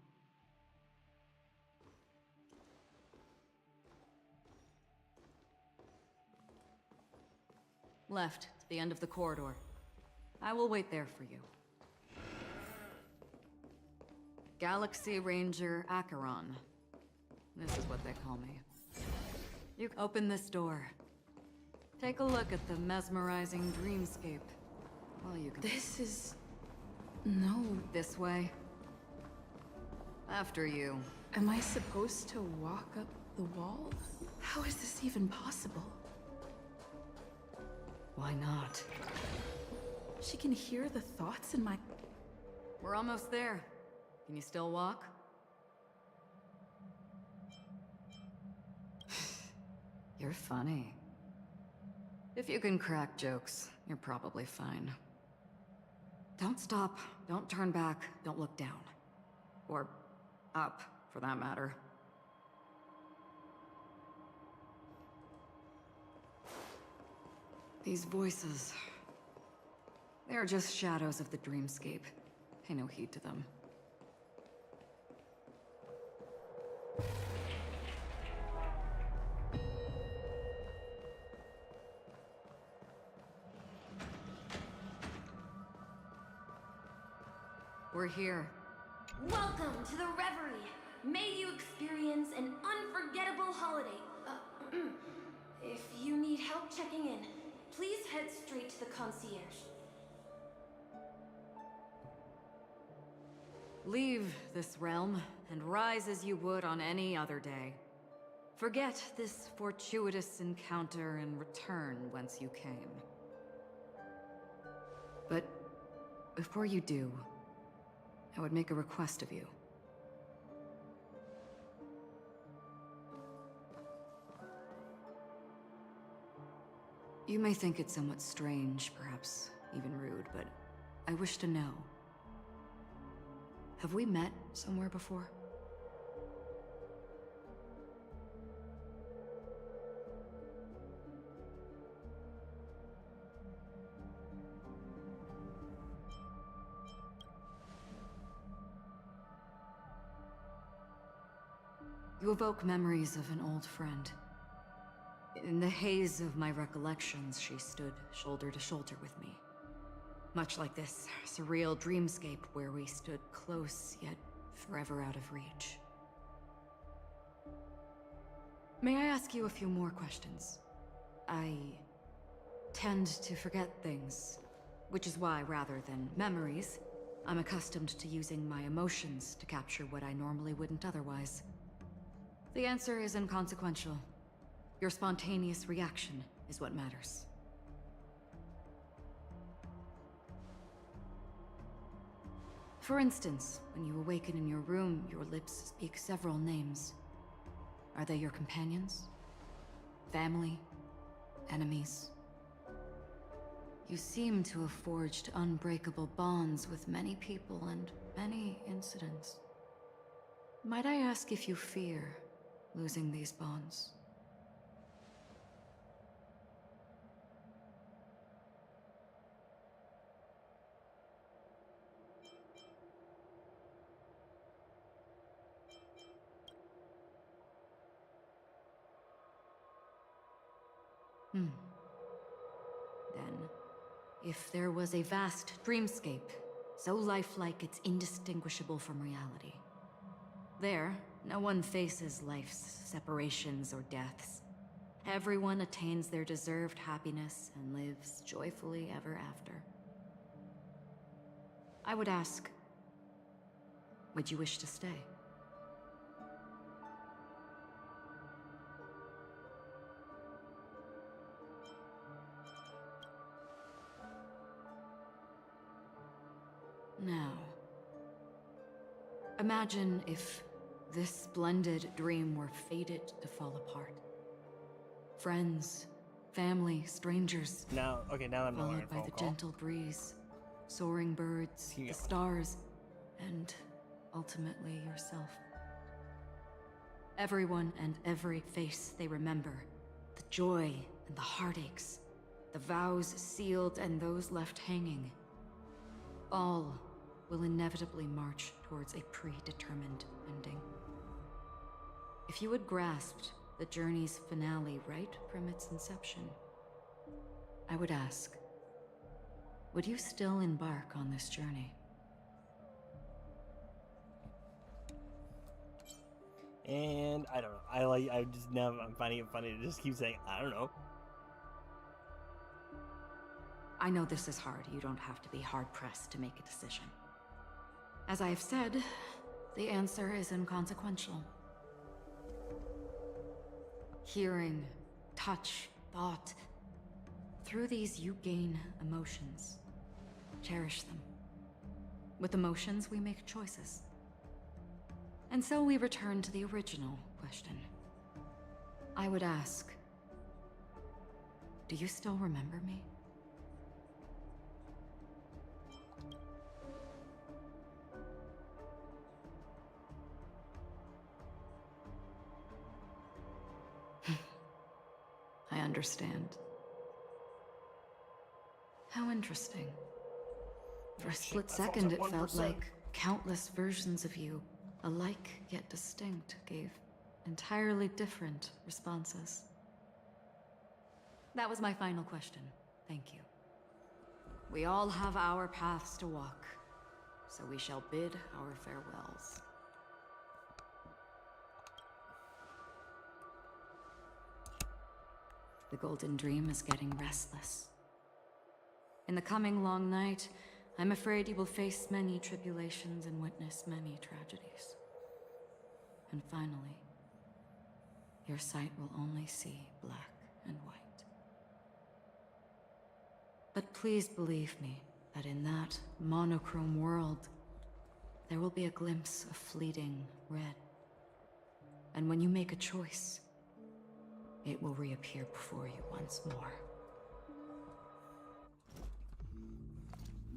Left, to the end of the corridor. I will wait there for you. Galaxy Ranger Acheron. This is what they call me. You open this door. Take a look at the mesmerizing dreamscape. Well, you can... This is... No. This way. After you. Am I supposed to walk up the wall? How is this even possible? Why not? She can hear the thoughts in my... We're almost there. Can you still walk? You're funny. If you can crack jokes, you're probably fine. Don't stop, don't turn back, don't look down. Or up, for that matter. These voices... they're just shadows of the dreamscape. Pay no heed to them. We're here. Welcome to the Reverie. May you experience an unforgettable holiday. If you need help checking in, please head straight to the concierge. Leave this realm, and rise as you would on any other day. Forget this fortuitous encounter and return whence you came. But before you do, I would make a request of you. You may think it somewhat strange, perhaps even rude, but I wish to know. Have we met somewhere before? You evoke memories of an old friend. In the haze of my recollections, she stood shoulder to shoulder with me. Much like this surreal dreamscape where we stood close, yet forever out of reach. May I ask you a few more questions? I tend to forget things, which is why, rather than memories, I'm accustomed to using my emotions to capture what I normally wouldn't otherwise. The answer is inconsequential. Your spontaneous reaction is what matters. For instance, when you awaken in your room, your lips speak several names. Are they your companions? Family? Enemies? You seem to have forged unbreakable bonds with many people and many incidents. Might I ask if you fear losing these bonds? Then, if there was a vast dreamscape, so lifelike it's indistinguishable from reality. There, no one faces life's separations or deaths. Everyone attains their deserved happiness and lives joyfully ever after. I would ask, would you wish to stay? Now, imagine if this splendid dream were fated to fall apart. Friends, family, strangers. Now I'm followed by the gentle breeze, soaring birds, the stars, and ultimately yourself. Everyone and every face they remember, the joy and the heartaches, the vows sealed and those left hanging, all will inevitably march towards a predetermined ending. If you had grasped the journey's finale right from its inception, I would ask, would you still embark on this journey? And I don't know. I'm finding it funny to just keep saying, I don't know. I know this is hard. You don't have to be hard-pressed to make a decision. As I have said, the answer is inconsequential. Hearing, touch, thought. Through these, you gain emotions. Cherish them. With emotions, we make choices. And so we return to the original question. I would ask, do you still remember me? I understand. How interesting. For a split second, it felt 1%. like countless versions of you, alike yet distinct, gave entirely different responses. That was my final question. Thank you. We all have our paths to walk, so we shall bid our farewells. The Golden Dream is getting restless. In the coming long night, I'm afraid you will face many tribulations and witness many tragedies. And finally, your sight will only see black and white. But please believe me that in that monochrome world, there will be a glimpse of fleeting red. And when you make a choice, it will reappear before you once more.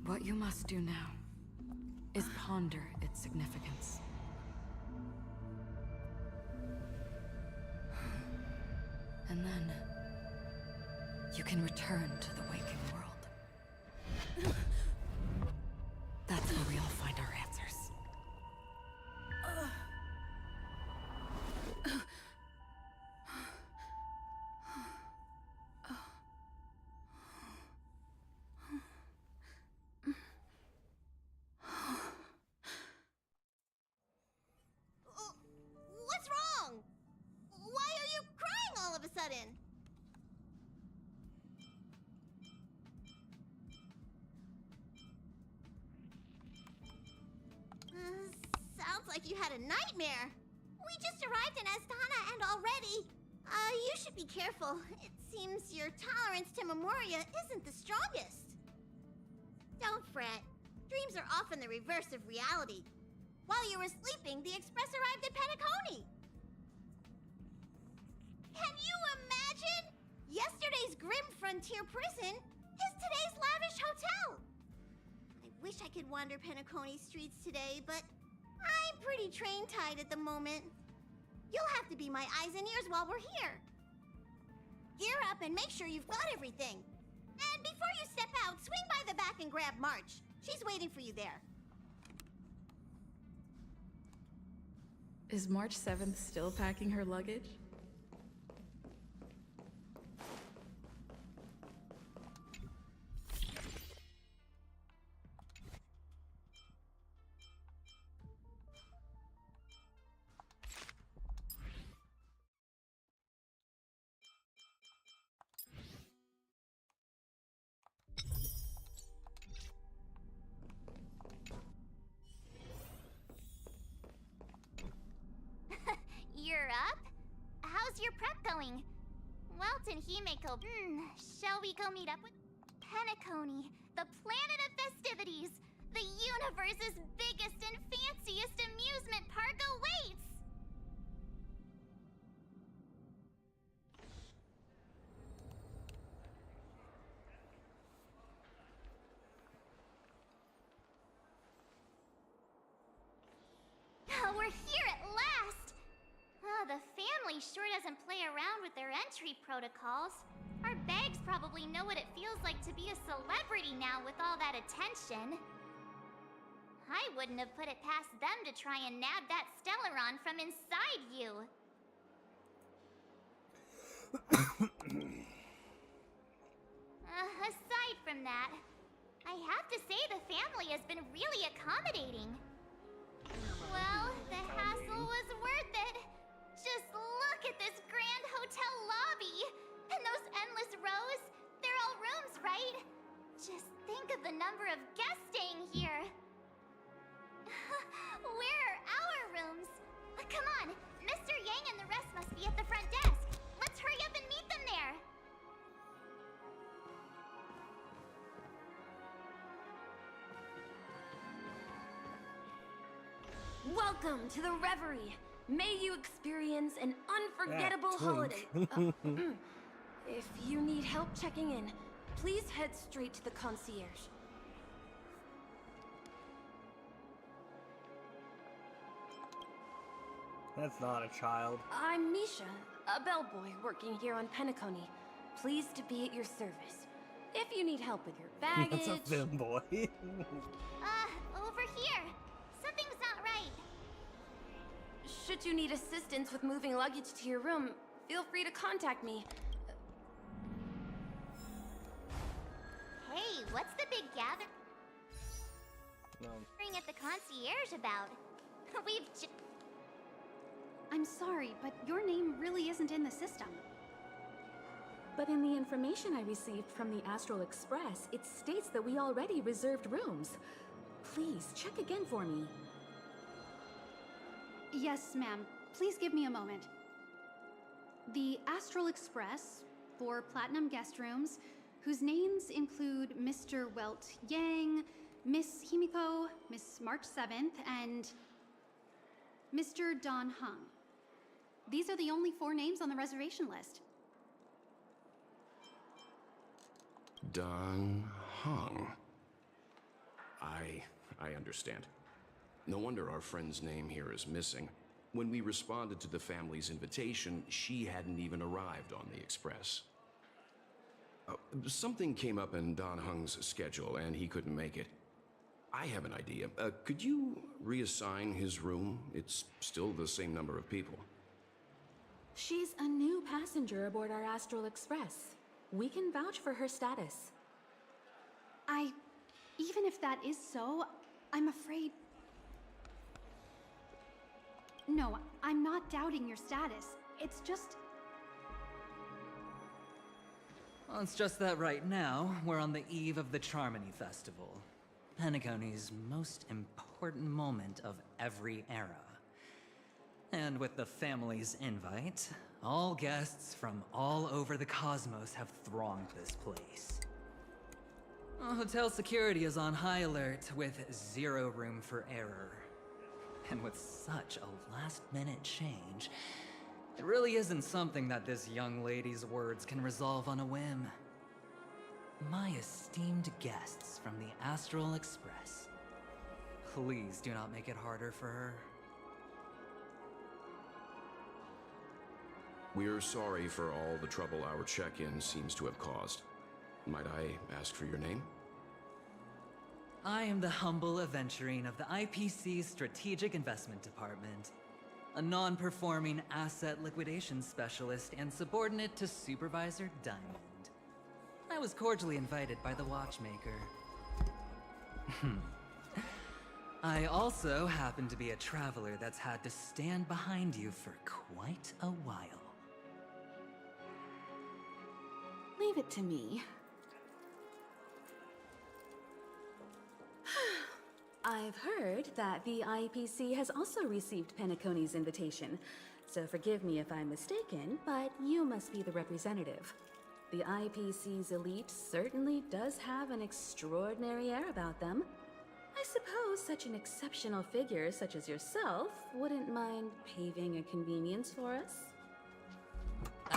What you must do now is ponder its significance. And then you can return to the waking world. That's where we all find our answers. What's wrong? Why are you crying all of a sudden? Sounds like you had a nightmare. We just arrived in Astana and already... you should be careful. It seems your tolerance to Memoria isn't the strongest. Don't fret. Dreams are often the reverse of reality. While you were sleeping, the express arrived at Penacony. Can you imagine? Yesterday's grim frontier prison is today's lavish hotel. I wish I could wander Penacony streets today, but I'm pretty train-tied at the moment. You'll have to be my eyes and ears while we're here. Gear up and make sure you've got everything. And before you step out, swing by the back and grab March. She's waiting for you there. Is March 7th still packing her luggage? You're up? How's your prep going? Welton Himeko. Shall we go meet up with Penacony, the planet of festivities? The universe's biggest and fanciest amusement park awaits! We're here at last! The family sure doesn't play around with their entry protocols. Our bags probably know what it feels like to be a celebrity now with all that attention. I wouldn't have put it past them to try and nab that Stellaron from inside you. Aside from that, I have to say the family has been really accommodating. Well, the hassle was worth it. Just look at this grand hotel lobby! And those endless rows, they're all rooms, right? Just think of the number of guests staying here. Where are our rooms? Come on, Mr. Yang and the rest must be at the front desk. Let's hurry up and meet them there. Welcome to the Reverie. May you experience an unforgettable holiday. If you need help checking in, please head straight to the concierge. That's not a child. I'm Misha, a bellboy working here on Penacony. Pleased to be at your service. If you need help with your baggage... That's a femboy. Over here. Something's not right. Should you need assistance with moving luggage to your room, feel free to contact me. Hey, what's the big gathering at the concierge about? I'm sorry, but your name really isn't in the system. But in the information I received from the Astral Express, it states that we already reserved rooms. Please, check again for me. Yes, ma'am. Please give me a moment. The Astral Express, for Platinum guest rooms, whose names include Mr. Welt Yang, Miss Himiko, Miss March 7th, and Mr. Don Hung. These are the only 4 names on the reservation list. Don Hung. I understand. No wonder our friend's name here is missing. When we responded to the family's invitation, she hadn't even arrived on the express. Something came up in Don Hung's schedule, and he couldn't make it. I have an idea. Could you reassign his room? It's still the same number of people. She's a new passenger aboard our Astral Express. We can vouch for her status. Even if that is so, I'm afraid... No, I'm not doubting your status. It's just... Well, it's just that right now, we're on the eve of the Charmony Festival. Penacony's most important moment of every era. And with the family's invite, all guests from all over the cosmos have thronged this place. Hotel security is on high alert with 0 room for error. And with such a last-minute change, it really isn't something that this young lady's words can resolve on a whim. My esteemed guests from the Astral Express, please do not make it harder for her. We're sorry for all the trouble our check-in seems to have caused. Might I ask for your name? I am the humble aventurine of the IPC's Strategic Investment Department, a non-performing asset liquidation specialist and subordinate to Supervisor Diamond. I was cordially invited by the watchmaker. I also happen to be a traveler that's had to stand behind you for quite a while. Leave it to me. I've heard that the IPC has also received Penacony's invitation, so forgive me if I'm mistaken, but you must be the representative. The IPC's elite certainly does have an extraordinary air about them. I suppose such an exceptional figure such as yourself wouldn't mind paving a convenience for us?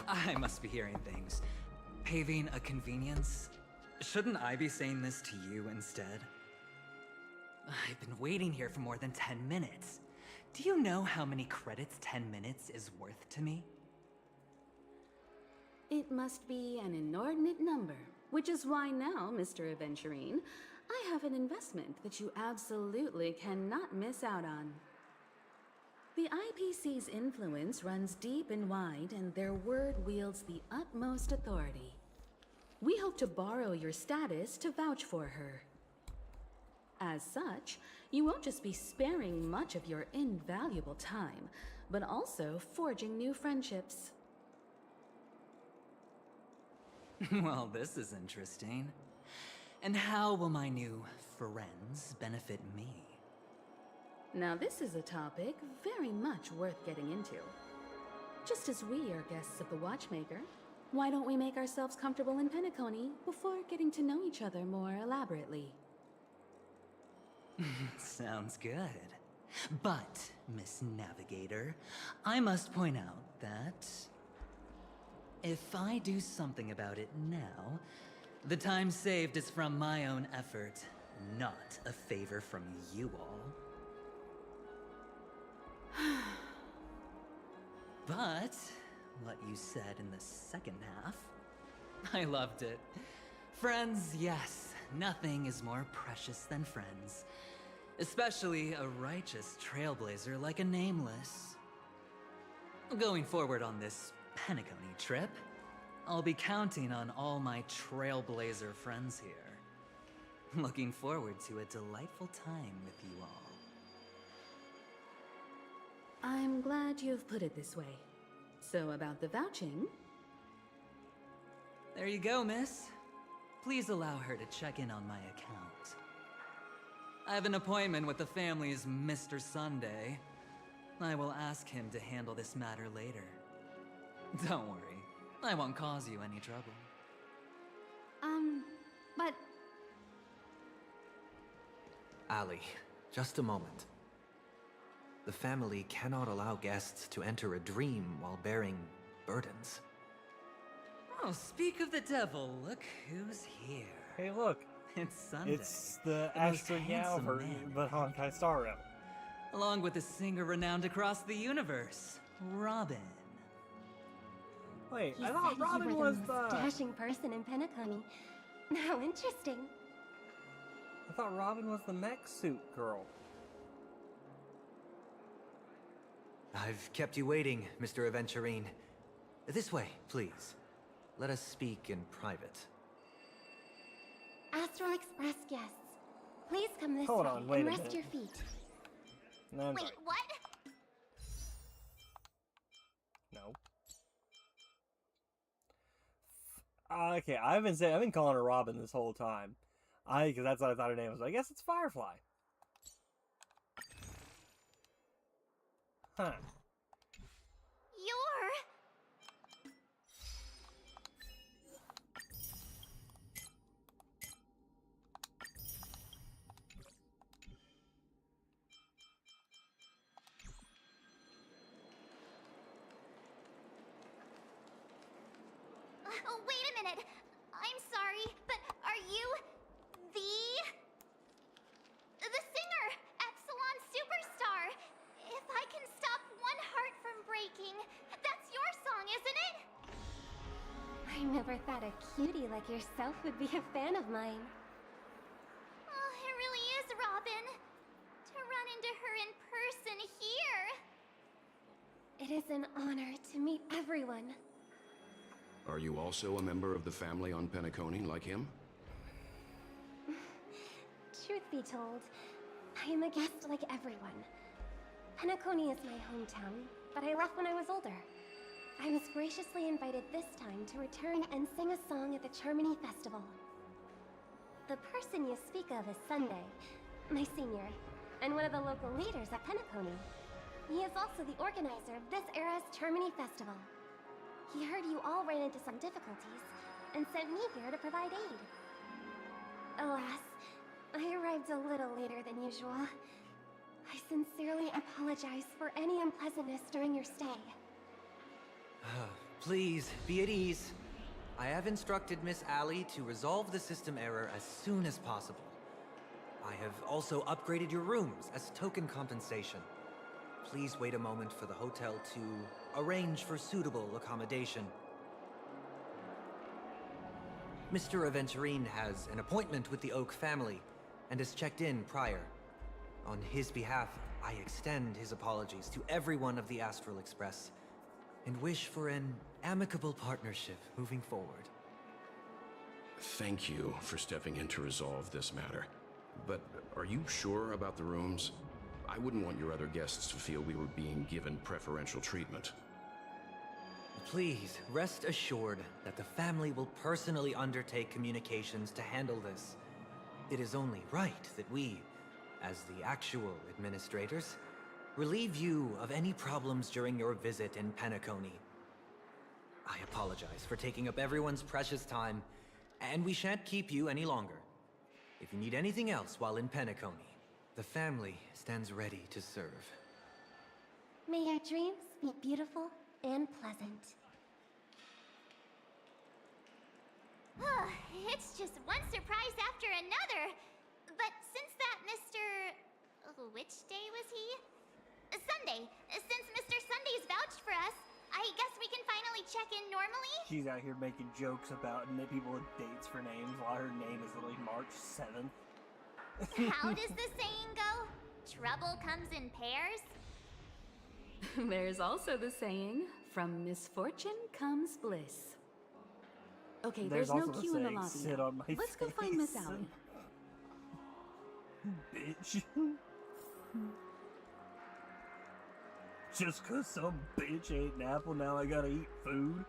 I must be hearing things. Paving a convenience? Shouldn't I be saying this to you instead? I've been waiting here for more than 10 minutes. Do you know how many credits 10 minutes is worth to me? It must be an inordinate number, which is why now, Mr. Aventurine, I have an investment that you absolutely cannot miss out on. The IPC's influence runs deep and wide, and their word wields the utmost authority. We hope to borrow your status to vouch for her. As such, you won't just be sparing much of your invaluable time, but also forging new friendships. Well, this is interesting. And how will my new friends benefit me? Now this is a topic very much worth getting into. Just as we are guests of the Watchmaker, why don't we make ourselves comfortable in Penacony before getting to know each other more elaborately? Sounds good. But, Miss Navigator, I must point out that if I do something about it now, the time saved is from my own effort, not a favor from you all. But, what you said in the second half, I loved it. Friends, yes, nothing is more precious than friends. Especially a righteous trailblazer like a Nameless. Going forward on this Penacony trip, I'll be counting on all my trailblazer friends here. Looking forward to a delightful time with you all. I'm glad you've put it this way. So about the vouching... There you go, miss. Please allow her to check in on my account. I have an appointment with the family's Mr. Sunday. I will ask him to handle this matter later. Don't worry, I won't cause you any trouble. But... Ali, just a moment. The family cannot allow guests to enter a dream while bearing burdens. Oh, speak of the devil, look who's here. Hey, look. It's Sunday. It's the most Astro Yao handsome version, man. but Honkai Star Rail. Along with a singer renowned across the universe, Robin. Wait, He I thought said Robin you were was the the... most dashing person in Penacony. How interesting. I thought Robin was the mech suit girl. I've kept you waiting, Mr. Aventurine. This way, please. Let us speak in private. Astral Express guests, please come this Hold way on, wait and a rest minute. your feet. No, I'm Wait, sorry. what? No. Okay, I've been calling her Robin this whole time. Because that's what I thought her name was. I guess it's Firefly. Huh. You're... wait a minute. I'm sorry, but are you the singer, Epsilon Superstar? If I can stop one heart from breaking, that's your song, isn't it? I never thought a cutie like yourself would be a fan of mine. Oh, it really is, Robin. To run into her in person here. It is an honor to meet everyone. Are you also a member of the family on Penacony like him? Truth be told, I am a guest like everyone. Penacony is my hometown, but I left when I was older. I was graciously invited this time to return and sing a song at the Charmony Festival. The person you speak of is Sunday, my senior, and one of the local leaders at Penacony. He is also the organizer of this era's Charmony Festival. He heard you all ran into some difficulties, and sent me here to provide aid. Alas, I arrived a little later than usual. I sincerely apologize for any unpleasantness during your stay. Please, be at ease. I have instructed Miss Ali to resolve the system error as soon as possible. I have also upgraded your rooms as token compensation. Please wait a moment for the hotel to arrange for suitable accommodation. Mr. Aventurine has an appointment with the Oak family and has checked in prior. On his behalf, I extend his apologies to everyone of the Astral Express and wish for an amicable partnership moving forward. Thank you for stepping in to resolve this matter. But are you sure about the rooms? I wouldn't want your other guests to feel we were being given preferential treatment. Please, rest assured that the family will personally undertake communications to handle this. It is only right that we, as the actual administrators, relieve you of any problems during your visit in Penacony. I apologize for taking up everyone's precious time, and we shan't keep you any longer. If you need anything else while in Penacony, the family stands ready to serve. May your dreams be beautiful and pleasant. It's just one surprise after another. But since that Mr. Which day was he? Sunday. Since Mr. Sunday's vouched for us, I guess we can finally check in normally? She's out here making jokes about people with dates for names while her name is literally March 7th. How does the saying go? Trouble comes in pairs? There's also the saying, from misfortune comes bliss. Okay, there's no queue in the lobby. Sit on my Let's go find Miss Allie. Bitch. Just cause some bitch ate an apple, now I gotta eat food?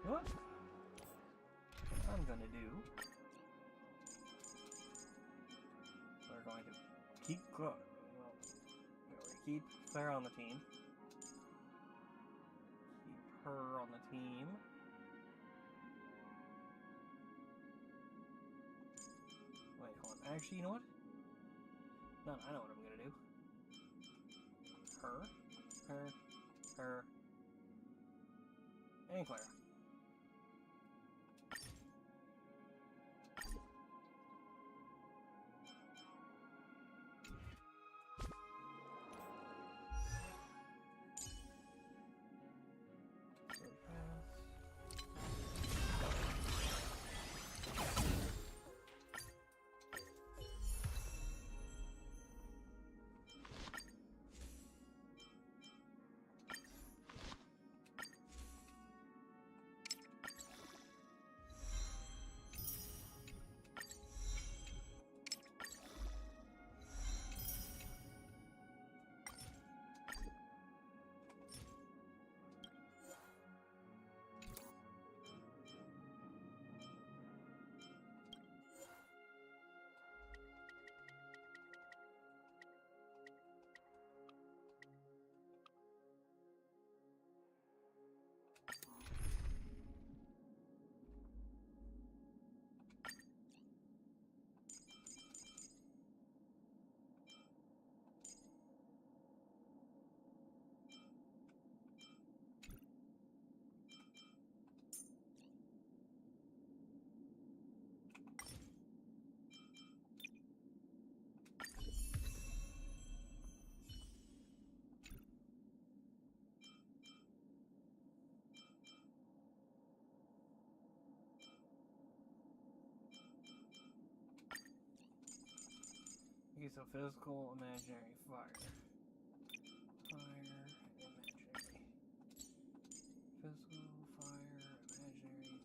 What I'm gonna do, we're going to keep Claire on the team. Keep her on the team. Wait, hold on. Actually, you know what? No, I know what I'm gonna do. Her, and Claire. Okay, so physical, imaginary, fire. Fire, imaginary. Physical, fire, imaginary.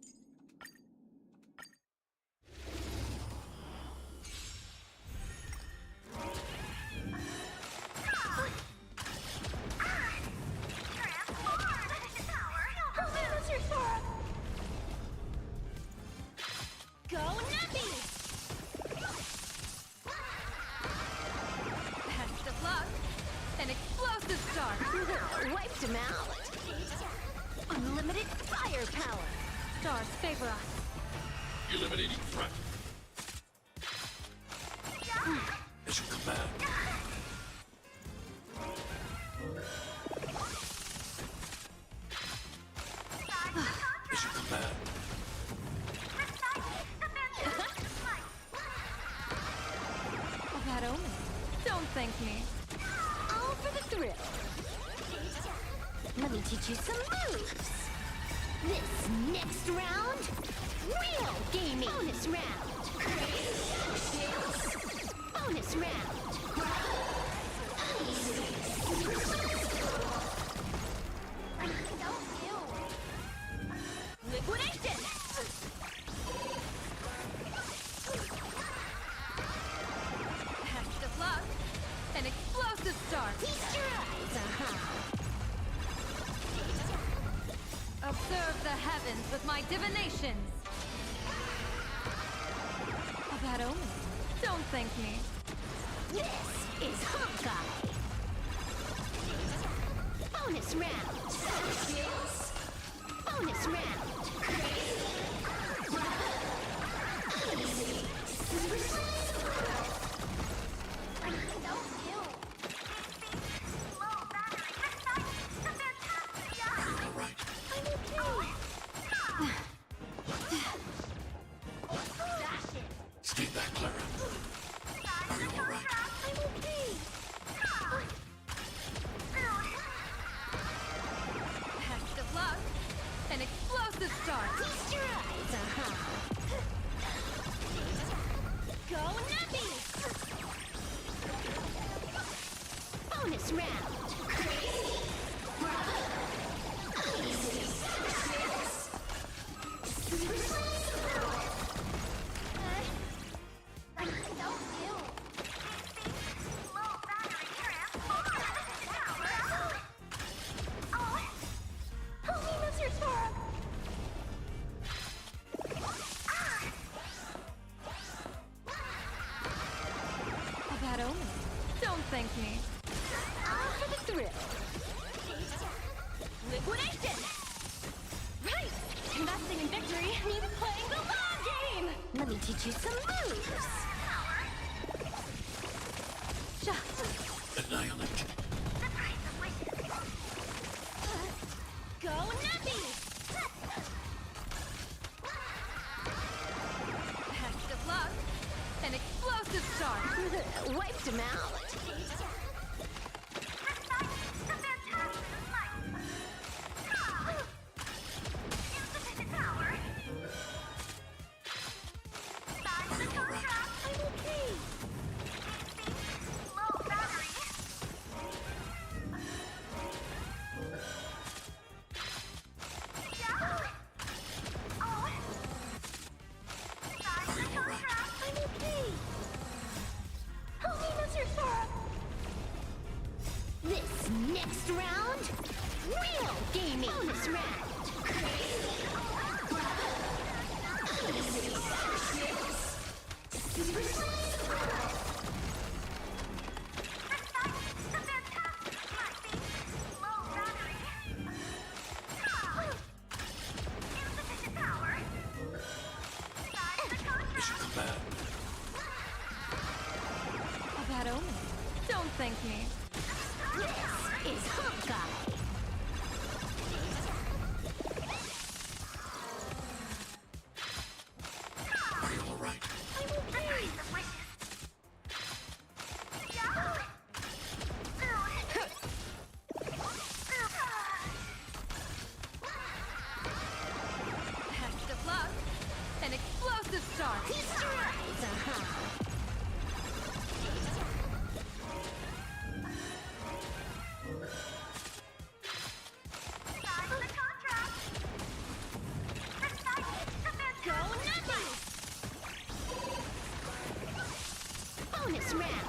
Go Nuppy! Best of luck! An explosive start! Wiped him out. Unlimited firepower. Stars favor us. Eliminating threat. As you command. As you command. That omen. Don't thank me. All for the thrill. Let me teach you some moves. This next round, real gaming. Bonus round. Bonus round. Liquidation! Observe the heavens with my divinations. A bad omen. Don't thank me. This is Honkai. Bonus round. Bonus round. Stay back, Clara. Are you alright? I'm okay. Pact of luck. An explosive start. Feast your eyes, Go Nappy! Bonus round. A bad omen. Don't thank me. All for the thrill. Liquidation! Right! Investing in victory means playing the long game! Let me teach you some moves! Annihilate. Go Nappy! Pact of luck. An explosive start. Wiped him out. I'm okay. I'm okay. Help me, Mr. Sora. This next round, real gaming. Bonus round. Mission command. A bad omen. Don't thank me. This is Honkai. Are you alright? I'm okay. Pact of luck. An explosive start. Feast your eyes, Go Nappy! Bonus round.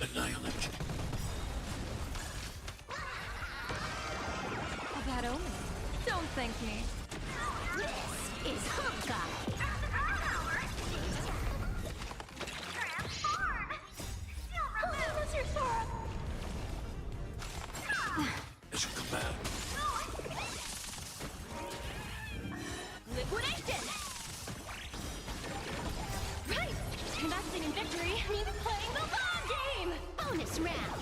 Annihilate. A bad omen. Don't thank me. This is Honkai. Help me, Mr. Sora. Mission command. Liquidation! Right! Investing in victory means playing the long game! Bonus round!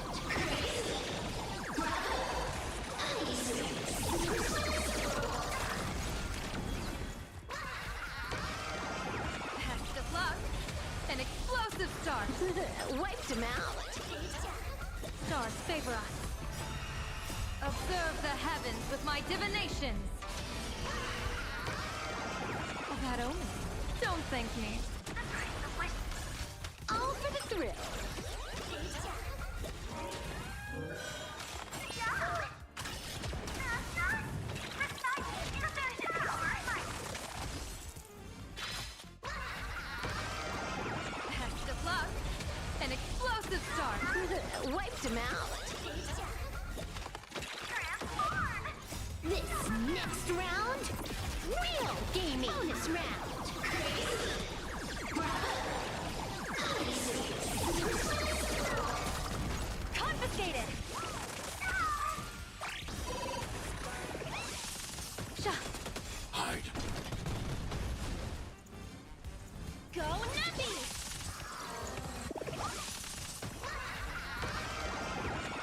Pact of luck. An explosive start. Wiped him out! Stars favor us. Observe the heavens with my divinations. A bad omen. Don't thank me. All for the thrill! Pact of luck. Wiped him out. This next round, real gaming. Bonus round. Confiscated. Hide. Go Nappy!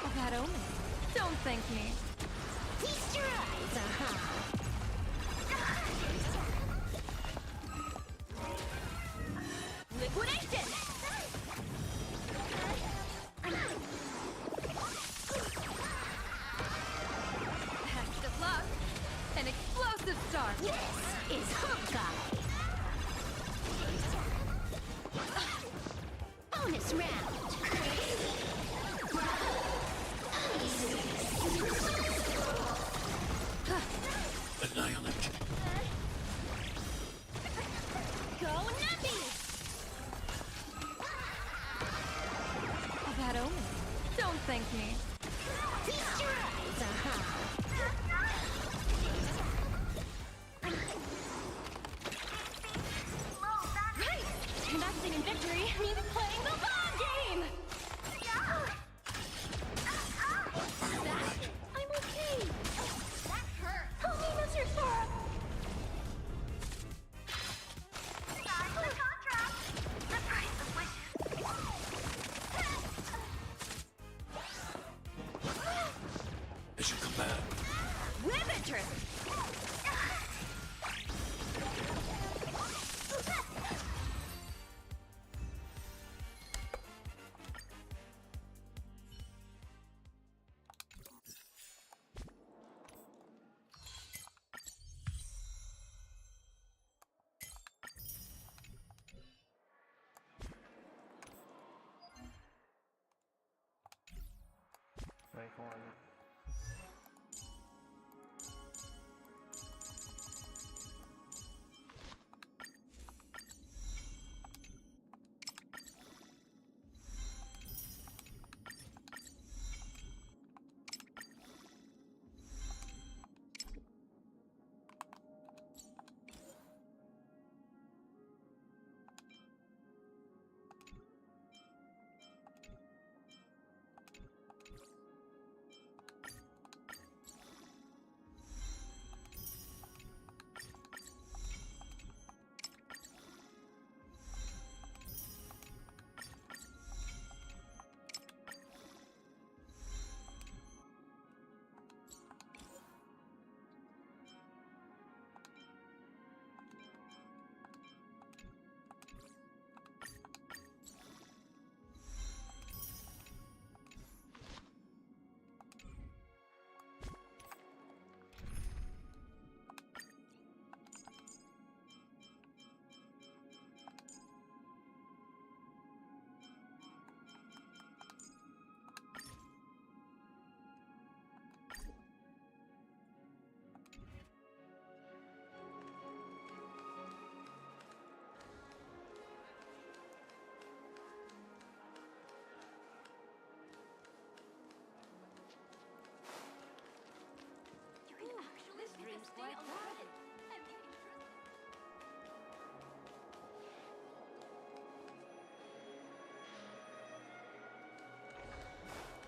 A bad omen. Don't thank me. Feast your eyes, Liquidation! Best of luck. An explosive start. This is Honkai. Bonus round. Annihilate. Go Nappy! A bad omen. Don't thank me. Feast your eyes, Right! Investing in victory means playing the long game! I'm okay! That hurt! Help me, Mr. Sora! Sign the contract. The price of wishes. As you command. Riveter! Wait, hold on.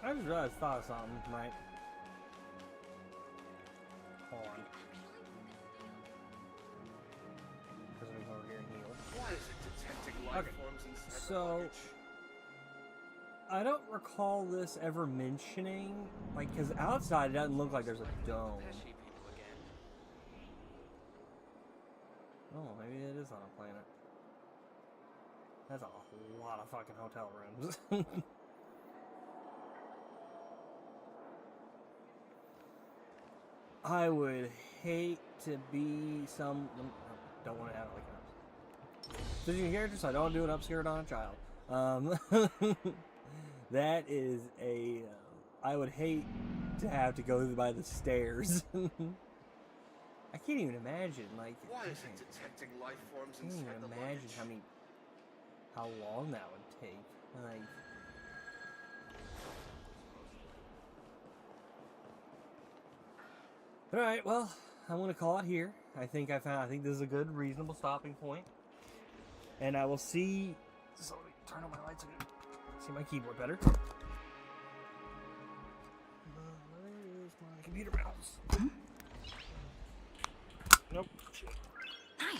I just realized thought of something, right? Hold on. Because we go over here and heal. Why is it detecting life forms inside the So, luggage? I don't recall this ever mentioning, like, because outside it doesn't look like there's a dome. Oh, maybe it is on a planet. That's a lot of fucking hotel rooms. I would hate to be some... Don't want to have it like an upskirt. 15 characters, so I don't do an upskirt on a child. That is a... I would hate to have to go by the stairs. I can't even imagine, like... Why is it detecting life forms I can't inside even the imagine luggage? how long that would take. Like... All right, well, I'm gonna call it here. I think this is a good, reasonable stopping point. And I will see. So let me turn on my lights again. See my keyboard better. Where is my computer mouse? Nope. Nice.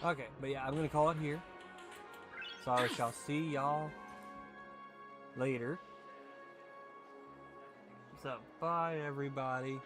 Okay, but yeah, I'm gonna call it here. So I shall see y'all later. So, bye everybody.